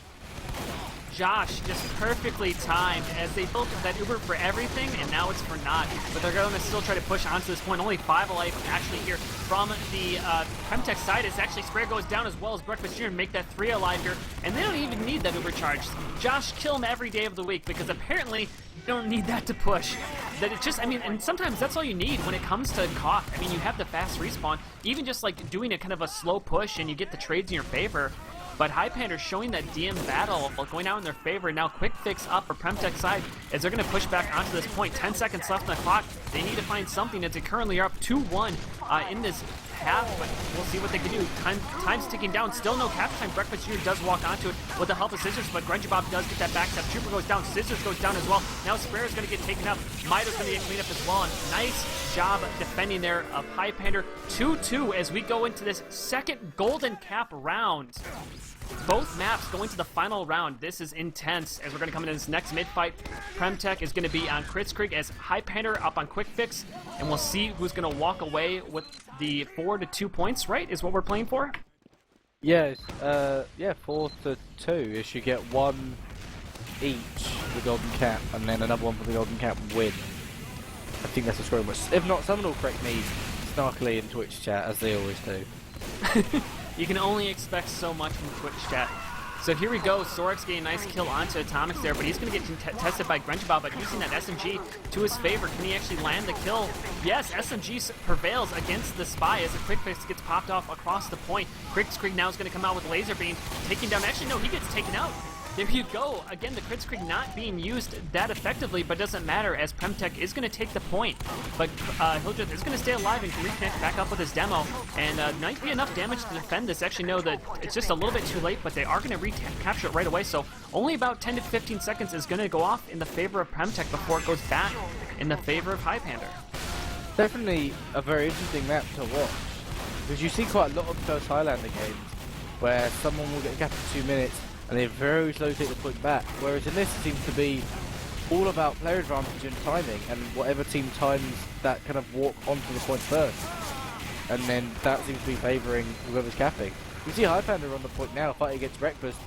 Josh just perfectly timed as they built that Uber for everything, and now it's for naught. But they're going to still try to push onto this point. Only 5 alive actually here from the PremTech side. As actually Sprayer goes down as well as Breakfast Jr. and make that 3 alive here. And they don't even need that Uber charge. Josh, kill him every day of the week because apparently you don't need that to push. That it just, I mean, and sometimes that's all you need when it comes to Koth. I mean, you have the fast respawn. Even just like doing a kind of a slow push and you get the trades in your favor. But Highpander showing that DM battle going out in their favor. Now quick fix up for PremTech side as they're going to push back onto this point. 10 seconds left on the clock. They need to find something as they currently are up 2-1 in this half, but we'll see what they can do. Time's ticking down. Still no capture time. Breakfast Jr. does walk onto it with the help of Scissors, but Grenjabob does get that backstep. Trooper goes down. Scissors goes down as well. Now Sprayer's going to get taken up. Maito's going to get cleaned up as well. And nice job defending there of Highpander. 2-2 as we go into this second golden cap round. Both maps going to the final round. This is intense as we're going to come into this next mid-fight. PremTech is going to be on Kritzkrieg as Highpander up on quick fix, and we'll see who's going to walk away with the 4-2 points, right, is what we're playing for? Yes, yeah, 4-2. You should get 1 each for the golden cap, and then another one for the golden cap win. I think that's a scoring. If not, someone will correct me snarkily in Twitch chat, as they always do. You can only expect so much from Twitch chat. So here we go, Sorex getting a nice kill onto Atomics there, but he's going to get tested by Grenjabal, but using that SMG to his favor. Can he actually land the kill? Yes, SMG prevails against the Spy as a quick fix gets popped off across the point. Kritzkrieg now is going to come out with Laser Beam, taking down, actually no, he gets taken out. There you go. Again, the Kritzkrieg not being used that effectively, but doesn't matter as PremTech is going to take the point. But Hildreth is going to stay alive and can reconnect back up with his demo, and might be enough damage to defend this. Actually, no, that it's just a little bit too late, but they are going to recapture it right away. So only about 10 to 15 seconds is going to go off in the favor of PremTech before it goes back in the favor of Highpander. Definitely a very interesting map to watch, because you see quite a lot of those Highlander games where someone will get capped in 2 minutes and they very slowly take the point back, whereas in this it seems to be all about player advantage and timing, and whatever team times that kind of walk onto the point first, and then that seems to be favouring whoever's capping. You see Highpander on the point now fighting against Breakfast.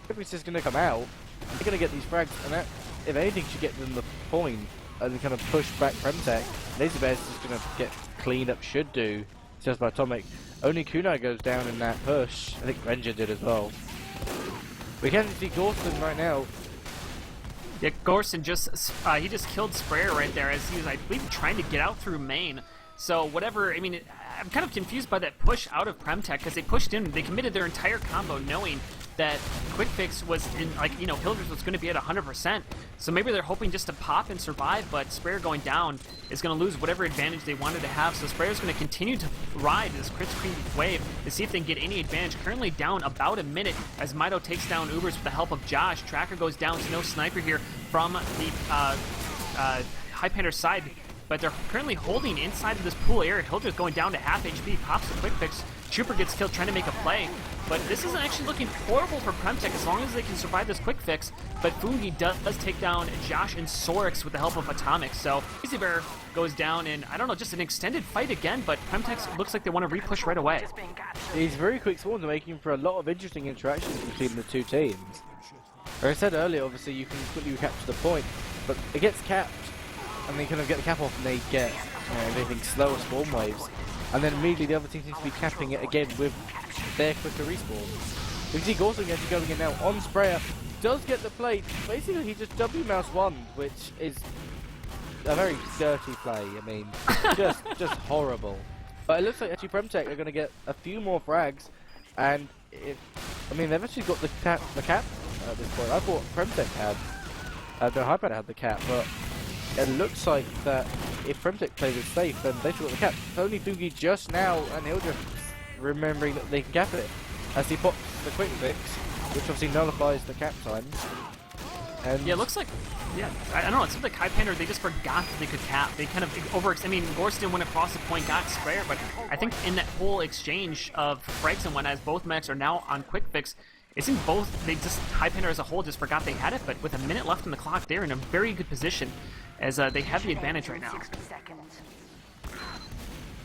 Breakfast is going to come out, they're going to get these frags, and that, if anything, should get them the point and kind of push back PremTech. Laserbear's just going to get cleaned up, should do, just by Atomic. Only Kunai goes down in that push. I think Ranger did as well. We can see Gorston right now. Yeah, Gorston just killed Sprayer right there as he was, I believe, trying to get out through main. So whatever, I mean, I'm kind of confused by that push out of PremTech because they pushed in, they committed their entire combo knowing that Quick Fix was in, like, you know, Hildreth was going to be at 100%. So maybe they're hoping just to pop and survive, but Sprayer going down is going to lose whatever advantage they wanted to have. So Sprayer's going to continue to ride this Kritzkrieg wave to see if they can get any advantage. Currently down about a minute as Maito takes down Ubers with the help of Josh. Tracker goes down, so no sniper here from the Highpander side. But they're currently holding inside of this pool area. Hildreth going down to half HP, pops the Quick Fix. Trooper gets killed trying to make a play. But this isn't actually looking horrible for PremTech as long as they can survive this Quick Fix. But Foungi does take down Josh and Sorex with the help of Atomic. So Easy Bear goes down in, I don't know, just an extended fight again. But PremTech looks like they want to repush right away. These very quick spawns are making for a lot of interesting interactions between the two teams. Like I said earlier, obviously you can quickly capture the point, but it gets capped. And they kind of get the cap off and they get everything slower spawn waves. And then immediately the other team seems to be capping it again with their quicker respawn. We see Gorston actually going in now on Sprayer. Does get the plate. Basically he just W mouse one, which is a very dirty play. I mean, just horrible. But it looks like actually PremTech are going to get a few more frags. And I mean, they've actually got the cap at this point. I thought PremTech had, no, Highpander had the cap, but it looks like that if PremTech plays it safe, then they've got the cap. Only Foungi just now, and Hildreth remembering that they can cap it as he pops the Quick Fix, which obviously nullifies the cap times. And yeah, it looks like, yeah, I don't know, it seems like Highpander, they just forgot that they could cap. They kind of I mean, Gorston went across the point, got Sprayer, but I think in that whole exchange of frags and whatnot, as both mechs are now on Quick Fix, it seems Highpander as a whole just forgot they had it, but with a minute left on the clock, they're in a very good position as they have the advantage right now.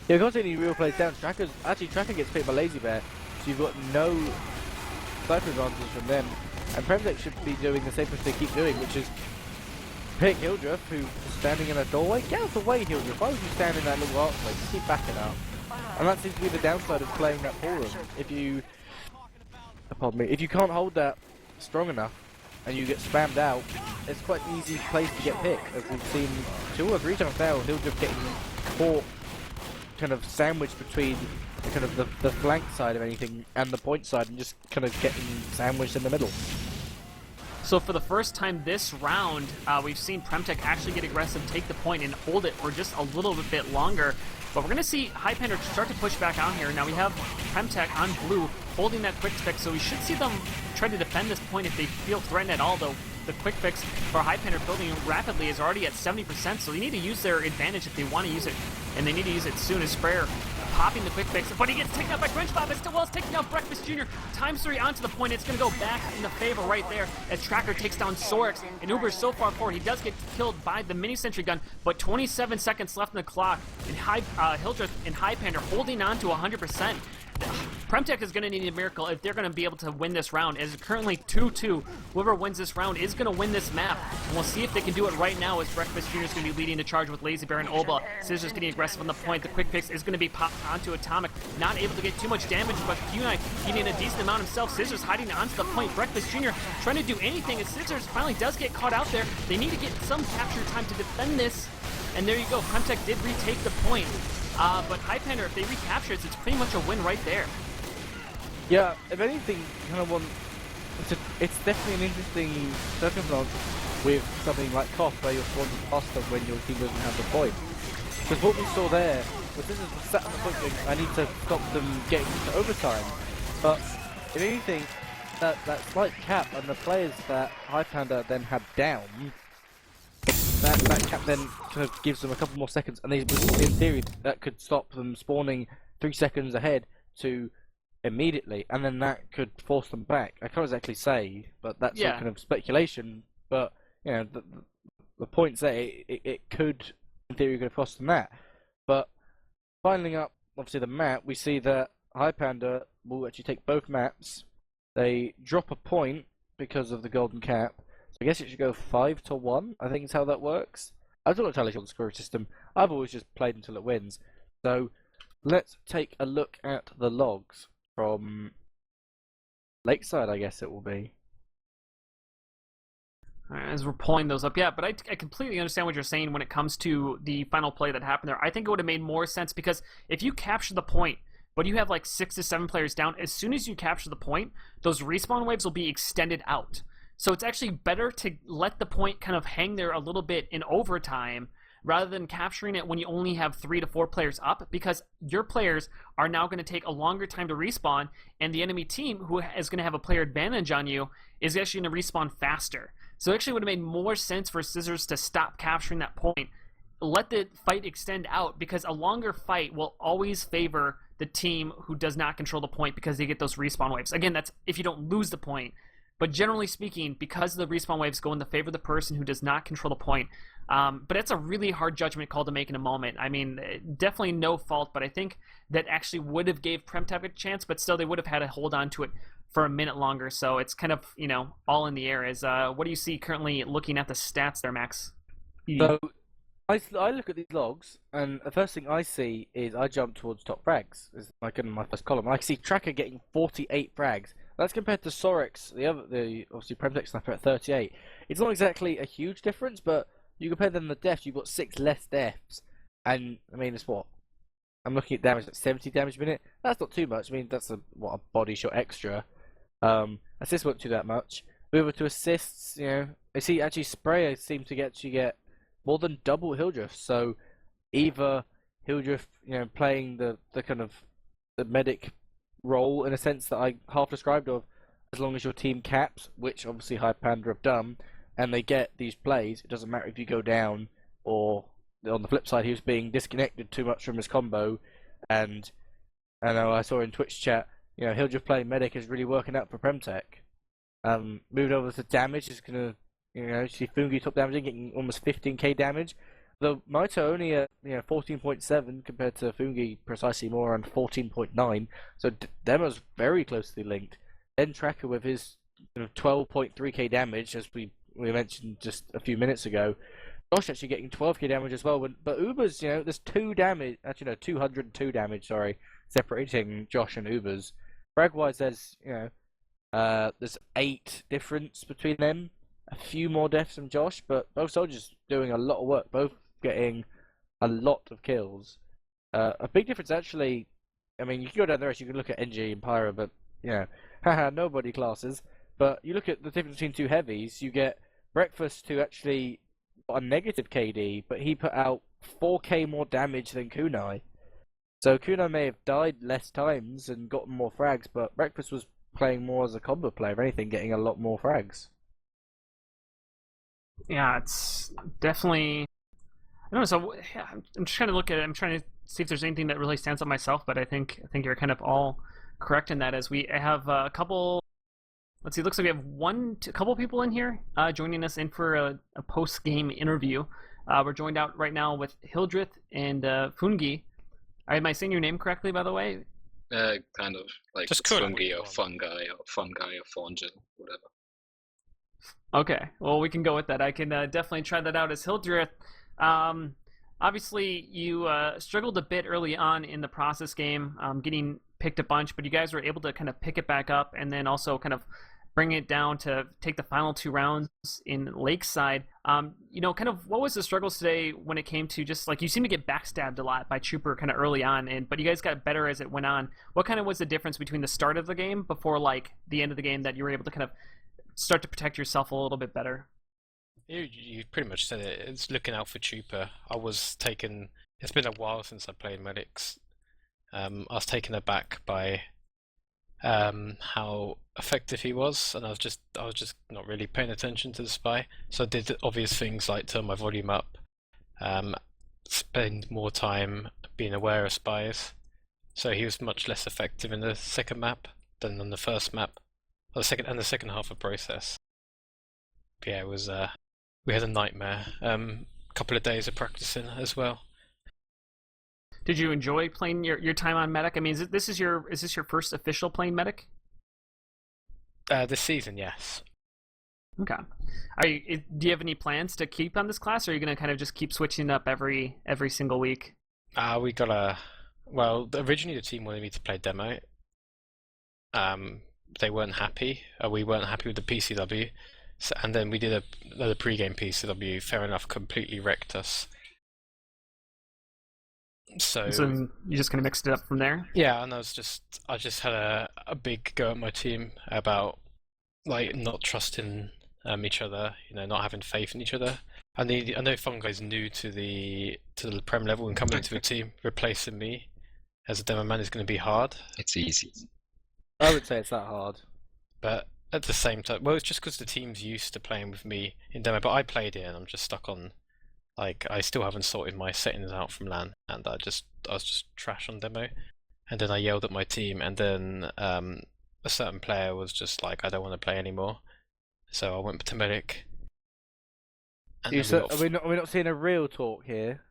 Yeah, we can't see any real plays down. Tracker gets picked by Lazy Bear, so you've got no sniper advantage from them. And PremTech should be doing the same thing they keep doing, which is pick Hildreth, who's standing in a doorway. Get out of the way, Hildreth. Why would you stand in that little archway? Just keep backing up. And that seems to be the downside of playing that forum. If you can't hold that strong enough and you get spammed out, it's quite an easy place to get picked, as we've seen 2 or 3 times now. Hildreth getting caught, kind of sandwiched between the kind of the flank side of anything and the point side, and just kind of getting sandwiched in the middle. So for the first time this round, we've seen PremTech actually get aggressive, take the point, and hold it for just a little bit longer. But we're going to see Highpander start to push back out here. Now we have PremTech on blue holding that Quick Fix, so we should see them try to defend this point if they feel threatened at all, though the Quick Fix for Highpander building rapidly is already at 70%, so they need to use their advantage if they want to use it, and they need to use it soon as Sprayer popping the Quick Fix, but he gets taken out by Grinchbob, but still well, taking out Breakfast Jr. Times 3 onto the point. It's going to go back in the favor right there as Tracker takes down Sorex, and Uber's so far forward. He does get killed by the mini sentry gun, but 27 seconds left in the clock, and Hildreth and Highpander holding on to 100%. PremTech is going to need a miracle if they're going to be able to win this round. As currently 2-2, whoever wins this round is going to win this map. And we'll see if they can do it right now as Breakfast Jr. is going to be leading the charge with Lazy Bear and Oba. Scissors getting aggressive on the point. The quick picks is going to be popped onto Atomic. Not able to get too much damage, but Kunai getting a decent amount himself. Scissors hiding onto the point. Breakfast Jr. trying to do anything as Scissors finally does get caught out there. They need to get some capture time to defend this. And there you go. PremTech did retake the point. But Highpander, if they recapture it, it's pretty much a win right there. Yeah, if anything, kind of it's definitely an interesting circumstance with something like KOF where you're spawning faster when your team doesn't have the point. Because what we saw there was this is sat on the point going, I need to stop them getting to overtime. But if anything, that slight cap and the players that Highpander then had down, that cap then kind of gives them a couple more seconds, and they, in theory, that could stop them spawning 3 seconds ahead to immediately, and then that could force them back. I can't exactly say, but that's all kind of speculation. But you know, the point's there. It could, in theory, go faster than that. But finally up, obviously the map, we see that Highpander will actually take both maps. They drop a point because of the golden cap. So I guess it should go 5-1. I think is how that works. I'm not entirely sure on the scoring system. I've always just played until it wins. So let's take a look at the logs from Lakeside, I guess it will be. As we're pulling those up, yeah, but I completely understand what you're saying when it comes to the final play that happened there. I think it would have made more sense because if you capture the point, but you have like 6 to 7 players down, as soon as you capture the point, those respawn waves will be extended out. So it's actually better to let the point kind of hang there a little bit in overtime rather than capturing it when you only have 3 to 4 players up, because your players are now going to take a longer time to respawn, and the enemy team, who is going to have a player advantage on you, is actually going to respawn faster. So it actually would have made more sense for Scissors to stop capturing that point, let the fight extend out, because a longer fight will always favor the team who does not control the point because they get those respawn waves. Again, that's if you don't lose the point. But generally speaking, because the respawn waves go in the favor of the person who does not control the point. But it's a really hard judgment call to make in a moment. I mean, definitely no fault, but I think that actually would have gave PremTech a chance, but still they would have had to hold on to it for a minute longer. So it's kind of, you know, all in the air. What do you see currently looking at the stats there, Max? So I look at these logs, and the first thing I see is I jump towards top frags. Is like in my first column. I see Tracker getting 48 frags. That's compared to Sorex, the obviously PremTech sniper at 38. It's not exactly a huge difference, but you compare them to the deaths, you've got 6 less deaths. And I mean, it's what? I'm looking at damage, like 70 damage a minute. That's not too much. I mean, that's a body shot extra. Assists won't do that much. Over to assists, you know, I see actually Sprayer seem to get more than double Hildreth. So either Hildreth, you know, playing the kind of the medic role in a sense that I half described of, as long as your team caps, which obviously Highpander have done, and they get these plays, it doesn't matter if you go down or on the flip side he was being disconnected too much from his combo. And I know I saw in Twitch chat, you know, Hildreth playing medic is really working out for PremTech. Moving over to damage is gonna, you know, see Foungi top damage getting almost 15k damage. The Maito only at 14.7 compared to Foungi precisely more around 14.9. So them is very closely linked. Then Tracker with his 12.3k damage, as we mentioned just a few minutes ago. Josh actually getting 12k damage as well. But Uber's, you know, there's 202 damage. Sorry, separating Josh and Uber's. Frag-wise, there's there's 8 difference between them. A few more deaths from Josh, but both soldiers doing a lot of work, both getting a lot of kills. A big difference actually, I mean, you can go down the rest, you can look at NG and Pyro, but, you know, haha, nobody classes. But you look at the difference between 2 heavies, you get Breakfast, who actually got a negative KD, but he put out 4k more damage than Kunai. So Kunai may have died less times and gotten more frags, but Breakfast was playing more as a combo player, if anything, getting a lot more frags. Yeah, it's definitely. I don't know. So yeah, I'm just trying to look at it. I'm trying to see if there's anything that really stands out myself. But I think you're kind of all correct in that. As we have a couple. Let's see. It looks like we have a couple people in here joining us in for a post-game interview. We're joined out right now with Hildreth and Foungi. Am I saying your name correctly, by the way? Kind of like Just call it what fungi you or want. fungi or fungil, whatever. Okay, well, we can go with that. I can definitely try that out as Hildreth. Um, Obviously, you struggled a bit early on in the process game, getting picked a bunch, but you guys were able to kind of pick it back up and then also kind of bring it down to take the final 2 rounds in Lakeside. Kind of what was the struggles today when it came to just like you seem to get backstabbed a lot by Trooper kind of early on, but you guys got better as it went on. What kind of was the difference between the start of the game before like the end of the game that you were able to kind of start to protect yourself a little bit better? You pretty much said it. It's looking out for Trooper. It's been a while since I played Medics. I was taken aback by how effective he was, and I was just not really paying attention to the spy. So I did the obvious things like turn my volume up, spend more time being aware of spies. So he was much less effective in the second map than on the first map, or the second half of process. But yeah, it was we had a nightmare. Couple of days of practicing as well. Did you enjoy playing your time on Medic? I mean, is this your first official playing Medic? This season, yes. Okay. Do you have any plans to keep on this class, or are you going to kind of just keep switching up every single week? Well, originally the team wanted me to play demo. They weren't happy. We weren't happy with the PCW. And then we did another pre-game PCW. Fair enough, completely wrecked us. So you just kind of mixed it up from there? Yeah, and I just had a big go at my team about like not trusting each other, not having faith in each other. I know Foungi's new to the Prem level and coming into the team, replacing me as a demo man is going to be hard. It's easy. I would say it's that hard. But at the same time, well, it's just because the team's used to playing with me in demo, but I played it and I'm just stuck on, like, I still haven't sorted my settings out from LAN, and I was just trash on demo. And then I yelled at my team, and then a certain player was just like, I don't want to play anymore. So I went to Medic. We're not seeing a real talk here.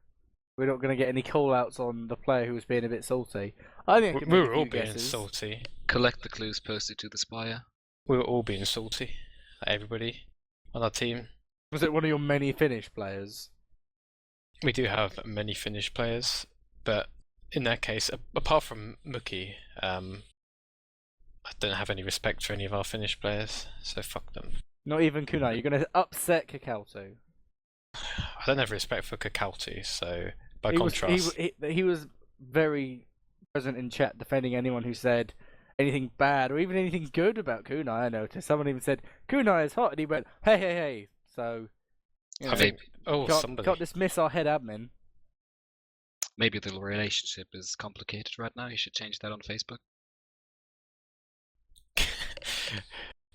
We're not going to get any call-outs on the player who was being a bit salty. I think we were all being salty. Collect the clues posted to the spire. We were all being salty. Everybody on our team. Was it one of your many Finnish players? We do have many Finnish players, but in that case, apart from Muki, I don't have any respect for any of our Finnish players, so fuck them. Not even Kunai. You're going to upset Kakalto. I don't have respect for Kakalto, so by contrast... He was very present in chat defending anyone who said anything bad or even anything good about Kunai. I noticed someone even said Kunai is hot, and he went, hey. So, can't dismiss our head admin. Maybe the relationship is complicated right now. You should change that on Facebook.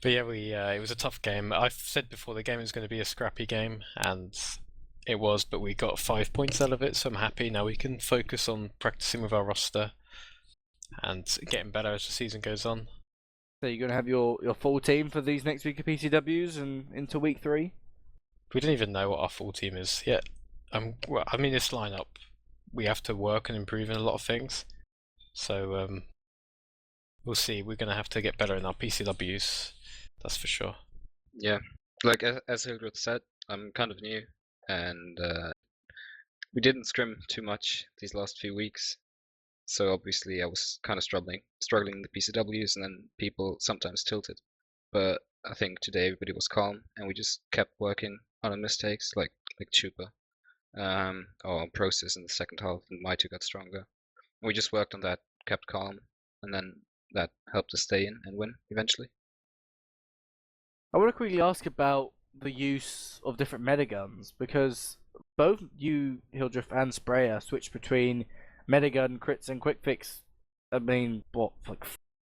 But yeah, it was a tough game. I've said before the game was going to be a scrappy game, and it was, but we got 5 points out of it, so I'm happy. Now we can focus on practicing with our roster and getting better as the season goes on. So you're going to have your full team for these next week of PCWs and into week 3? We don't even know what our full team is yet. This lineup, we have to work and improve in a lot of things. So we'll see. We're going to have to get better in our PCWs. That's for sure. Yeah, like as Hildreth said, I'm kind of new, and we didn't scrim too much these last few weeks. So obviously I was kind of struggling in the PCWs, and then people sometimes tilted. But I think today everybody was calm, and we just kept working on our mistakes, like Chupa, or process in the second half, and Maito got stronger. And we just worked on that, kept calm, and then that helped us stay in and win eventually. I want to quickly ask about the use of different metaguns, because both you, Hildreth, and Sprayer switched between metagun, crits, and quick fix. I mean, what, like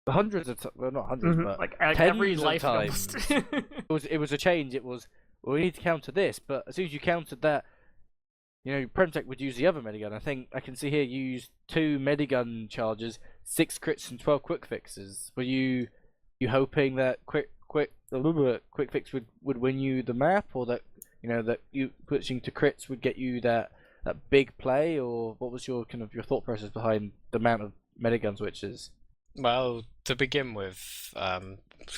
hundreds of times? Well, not hundreds, but like tens every of life times. It was a change. It was, well, we need to counter this, but as soon as you countered that, PremTech would use the other metagun. I think I can see here you used 2 metagun charges, 6 crits, and 12 quick fixes. Were you hoping that quick fix would win you the map, or that that you switching to crits would get you that big play, or what was your thought process behind the amount of metagun switches? Well, to begin with, a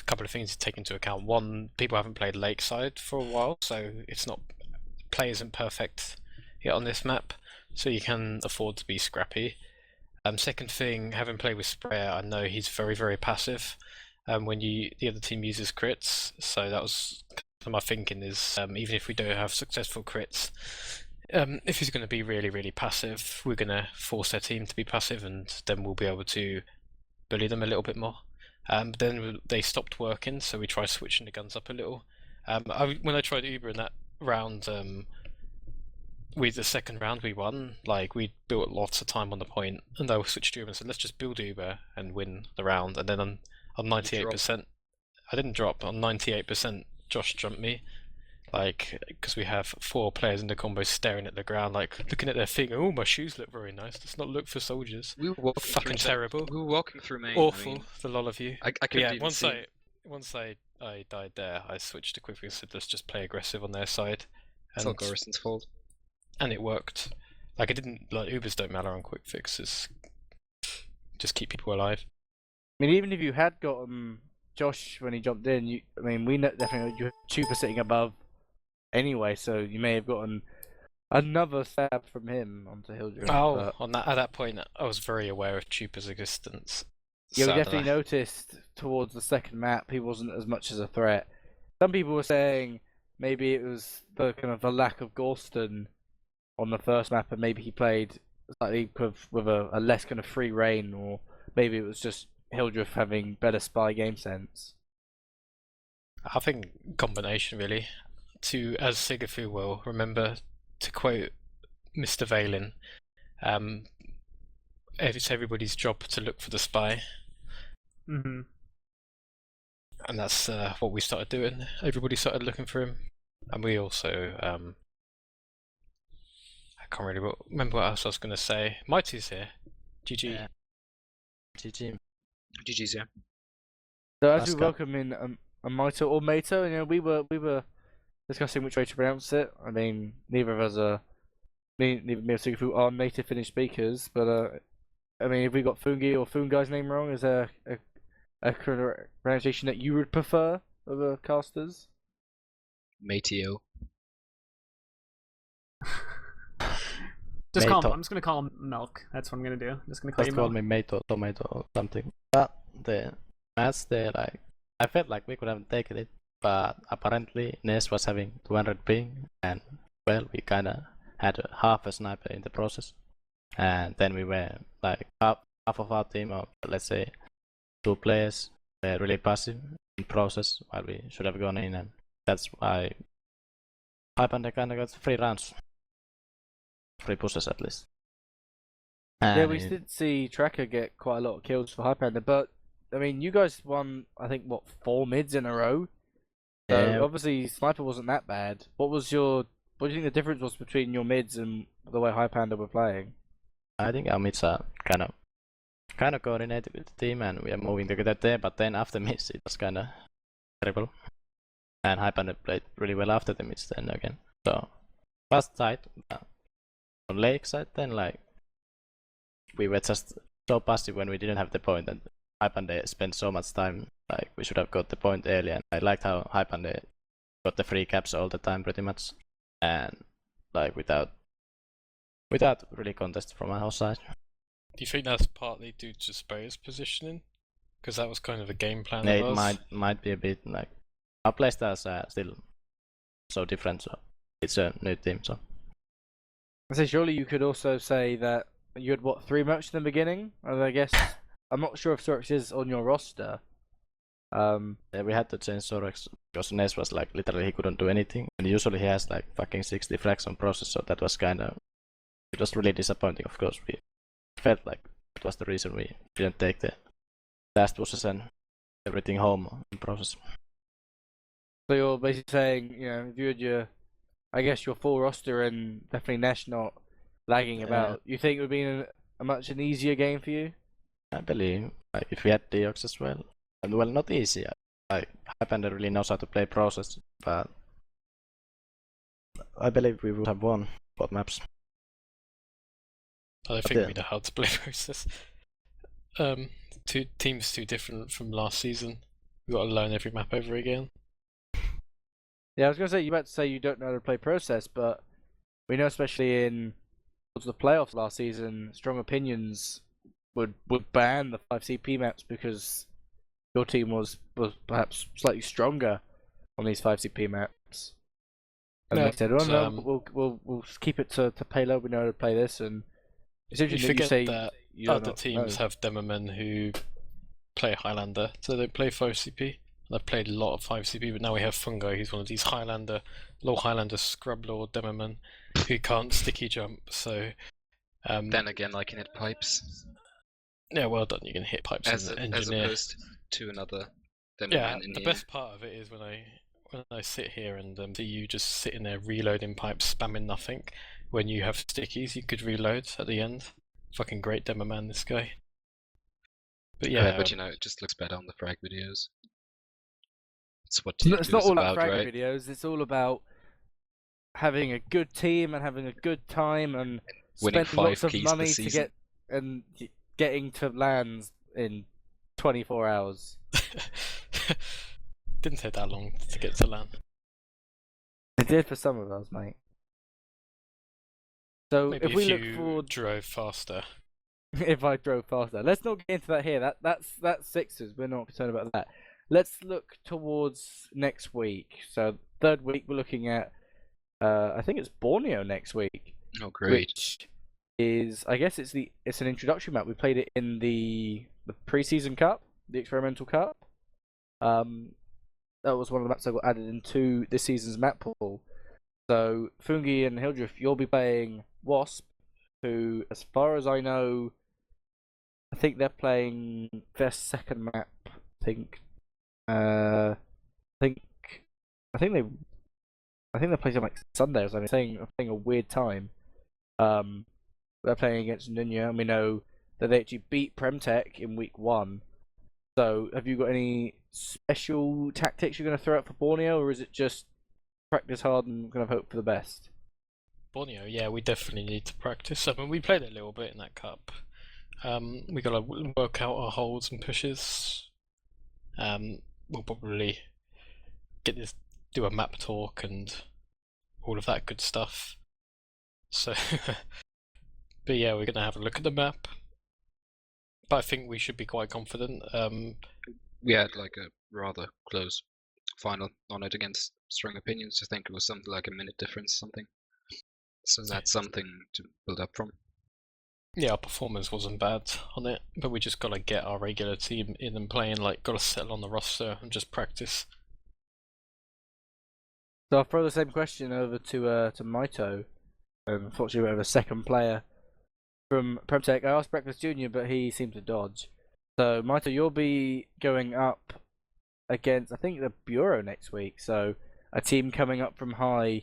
couple of things to take into account. One, people haven't played Lakeside for a while, so it's not play isn't perfect yet on this map, so you can afford to be scrappy. Second thing, having played with Sprayer, I know he's very, very passive when the other team uses crits, so that was kind of my thinking is, even if we don't have successful crits, if he's going to be really, really passive, we're going to force their team to be passive, and then we'll be able to bully them a little bit more. But then they stopped working, so we tried switching the guns up a little. When I tried Uber in that round, with the second round we won, like we built lots of time on the point, and I switched to Uber and said, let's just build Uber and win the round. And then on 98%, I didn't drop. On 98%, Josh jumped me, like because we have 4 players in the combo staring at the ground, like looking at their thing. Oh, my shoes look very nice. Let's not look for soldiers. We were walking Fucking through terrible. We were walking through main. Awful. I mean, The lol of you. I couldn't Yeah, even see. once I died there, I switched to quickly and said, let's just play aggressive on their side. It's all Gorison's fault. And it worked. Like it didn't. Like Ubers don't matter on quick fixes. Just keep people alive. I mean, even if you had gotten Josh when he jumped in, we definitely you were cheaper sitting above anyway, so you may have gotten another stab from him onto Hildreth. Oh, at that point, I was very aware of Chupa's existence. Yeah, So we definitely noticed towards the second map he wasn't as much as a threat. Some people were saying maybe it was the kind of the lack of Gorston on the first map, and maybe he played slightly with a less kind of free reign, or maybe it was just Hildreth having better spy game sense. I think combination really. As Sigafoo will remember to quote Mr. Valen, it's everybody's job to look for the spy. Mm-hmm. And that's what we started doing. Everybody started looking for him, and we also I can't really remember what else I was going to say. Maito's here. GG. Yeah. GG. GG's, yeah. So as Let's we go. welcome in a Maito or Maito, we were discussing which way to pronounce it. I mean, neither of us are neither me or Sigafoo are native Finnish speakers, but I mean, if we got Foungi or Foungai's name wrong, is there a pronunciation that you would prefer over casters? Maito. Just call him. Maito. I'm just gonna call him Milk. That's what I'm gonna do. I'm just gonna call Just you call Milk. me Maito, Tomato, or something. But the match there, like, I felt like we could have taken it, but apparently Ness was having 200 ping, and well, we kinda had half a sniper in the process, and then we were like half of our team, or let's say 2 players, were really passive in process while we should have gone in, and that's why Highpander kinda got 3 rounds. 3 pushes at least. Yeah, we And did see Tracker get quite a lot of kills for Highpander, but I mean, you guys won, I think, what, 4 mids in a row? So Yeah. obviously Sniper wasn't that bad. What do you think the difference was between your mids and the way Highpander were playing? I think our mids are kind of coordinated with the team, and we are moving together there. But then after mids, it was kind of terrible. And Highpander played really well after the mids then again. So was tight. On Lakeside, then like we were just so passive when we didn't have the point, and Highpander spent so much time. Like we should have got the point earlier. And I liked how Highpander got the free caps all the time, pretty much, and like without really contest from our side. Do you think that's partly due to Sprayer's positioning? Because that was kind of a game plan Yeah, of it ours. might be a bit like our playstyles are still so different, so it's a new team. So So surely you could also say that you had, what, 3 mercs in the beginning? And I guess, I'm not sure if Sorex is on your roster. yeah, we had to change Sorex because Ness was like literally he couldn't do anything, and usually he has like fucking 60 frags on process, so that was it was really disappointing. Of course, we felt like it was the reason we didn't take the last pushes and everything home in process. So you're basically saying, if you had your full roster and definitely Nash not lagging Yeah. about, you think it would be an easier game for you? I believe like if we had Deox as well, and well, not easy. Like Highpander really knows how to play process, but I believe we would have won both maps. I don't But think the- we know how to play process. Two teams too different from last season. We've got to learn every map over again. Yeah, I was gonna say you about to say you don't know how to play process, but we know especially in towards the playoffs last season, strong opinions would ban the 5CP maps because your team was perhaps slightly stronger on these 5CP maps. And Yeah, they said, "Oh no, but, we'll keep it to payload. We know how to play this." And it's you interesting that you forget say that you don't other know. teams have demomen who play Highlander, so they play 5CP. They've played a lot of 5CP, but now we have Foungi, who's one of these low Highlander scrub lord demomen who can't sticky jump. So Then again, I can hit pipes yeah, well done. You can hit pipes as and as engineer. opposed to another demo Yeah, man in the the air. best part of it is when I sit here and see you just sitting there reloading pipes, spamming nothing. When you have stickies, you could reload at the end. Fucking great demo man, this guy. But yeah, But you know, it just looks better on the frag videos. It's what It's not TF2 is all about, about frag right? videos. It's all about having a good team and having a good time and Winning spending lots 5 of keys money this to season. getting to lands in 24 hours. didn't take that long to get to land. It did for some of us, mate. So Maybe if we look you forward, drove faster. if I drove faster, let's not get into that here. That's sixes. We're not concerned about that. Let's look towards next week. So third week we're looking at, I think it's Borneo next week. Oh, great. Which is, I guess it's an introductory map. We played it in the preseason cup, the experimental cup. That was one of the maps that got added into this season's map pool. So Foungi and Hildreth, you'll be playing Wasp, who, as far as I know, I think they're playing their second map. I think they're playing like Sunday or something. They're playing a weird time. They're playing against Nunya, and we know that they actually beat PremTech in week 1. So, have you got any special tactics you're going to throw out for Borneo, or is it just practice hard and kind of hope for the best? Borneo, yeah, we definitely need to practice. I mean, we played a little bit in that cup. We gotta work out our holds and pushes. We'll probably do a map talk and all of that good stuff. So, but yeah, we're gonna have a look at the map. But I think we should be quite confident. We had like a rather close final on it against Strong Opinions. I think it was something like a minute difference, something. So that's something to build up from. Yeah, our performance wasn't bad on it, but we just gotta get our regular team in and playing. Like, gotta settle on the roster and just practice. So I'll throw the same question over to Maito. Unfortunately, we have a second player from PremTech. I asked Breakfast Junior, but he seemed to dodge. So Maito, you'll be going up against, I think, the Bureau next week. So a team coming up from high,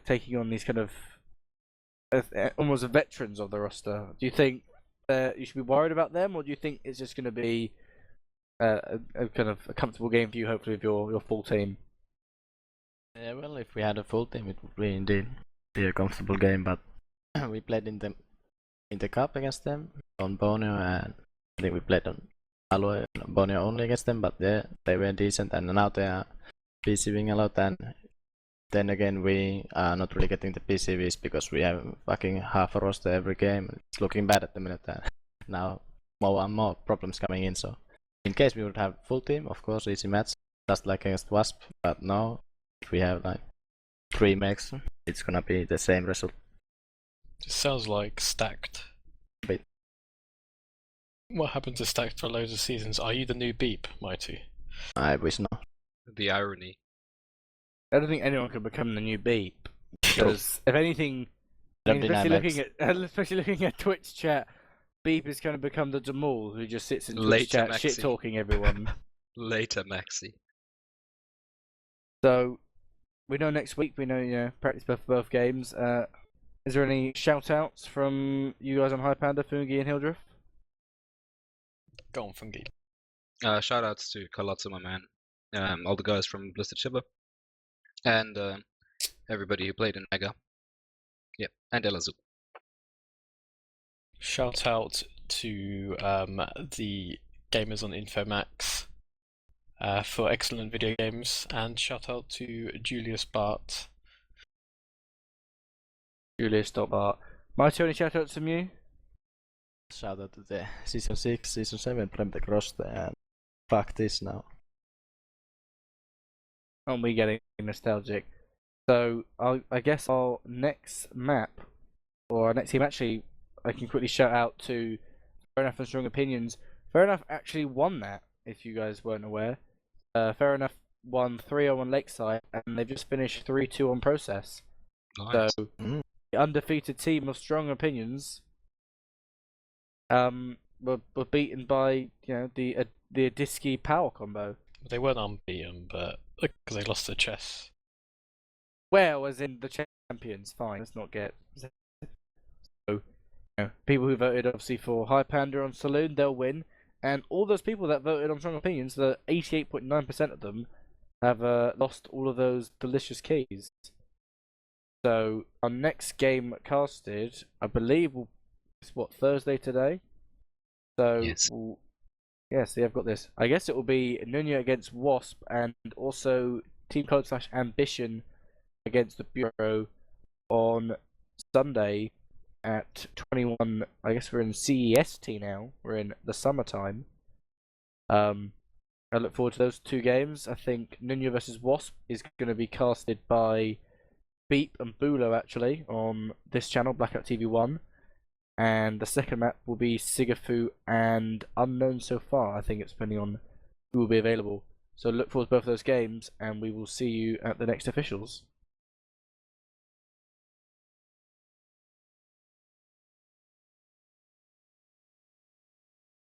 taking on these kind of almost veterans of the roster. Do you think you should be worried about them, or do you think it's just going to be a kind of a comfortable game for you, hopefully, with your full team? Yeah, well, if we had a full team, it would be indeed be a comfortable game. But we played in the cup against them on Borneo, and I think we played on Alloy and Borneo only against them. But yeah, they were decent, and now they are PCVing a lot. And then again, we are not really getting the PCVs because we have fucking half a roster every game. It's looking bad at the minute. And now more and more problems coming in. So in case we would have full team, of course, easy match, just like against Wasp. But now, if we have like 3 mechs, it's gonna be the same result. It sounds like Stacked. Bit. What happened to Stacked for loads of seasons? Are you the new Beep, Maito? I wish not. The irony. I don't think anyone can become the new Beep. Because if anything, I mean, especially looking at Twitch chat, Beep is going to become the Jamal who just sits in Twitch Later, chat Maxi. shit talking everyone. Later, Maxi. So we know next week we know practice for both games. Is there any shout outs from you guys on Highpander, Foungi and Hildreth? Go on, Foungi. Shout outs to Carlotta, my man. All the guys from Blistered Shiver. And everybody who played in Mega. Yep, and Elazu. Shout out to the gamers on Infomax for excellent video games, and shout out to Julius Bart. Julius.Bart. Maito, any shout outs from you? Shout out to the Season 6, Season 7 PremTech roster, and fuck this now. Aren't we getting nostalgic? So, I guess our next map, or our next team, actually, I can quickly shout out to Fair Enough and Strong Opinions. Fair Enough actually won that, if you guys weren't aware. Fair Enough won 3-0 on Lakeside, and they've just finished 3-2 on Process. Nice. So, the undefeated team of Strong Opinions were beaten by, the Adiski power combo. They weren't unbeaten, but because they lost the chess. Well, as in the champions, fine. Let's not get. So, people who voted obviously for Highpander on Saloon, they'll win. And all those people that voted on Strong Opinions, the 88.9% of them, have lost all of those delicious keys. So, our next game casted, I believe, is Thursday today? So, Yes. Yes, I've got this. I guess it will be Nunya against Wasp, and also Team Code / Ambition against the Bureau on Sunday at 21. I guess we're in CEST now. We're in the summertime. I look forward to those two games. I think Nunya versus Wasp is going to be casted by Beep and Bulo actually on this channel, BlackOut TV 1. And the second map will be Sigafoo and Unknown so far. I think it's depending on who will be available. So look forward to both of those games, and we will see you at the next officials.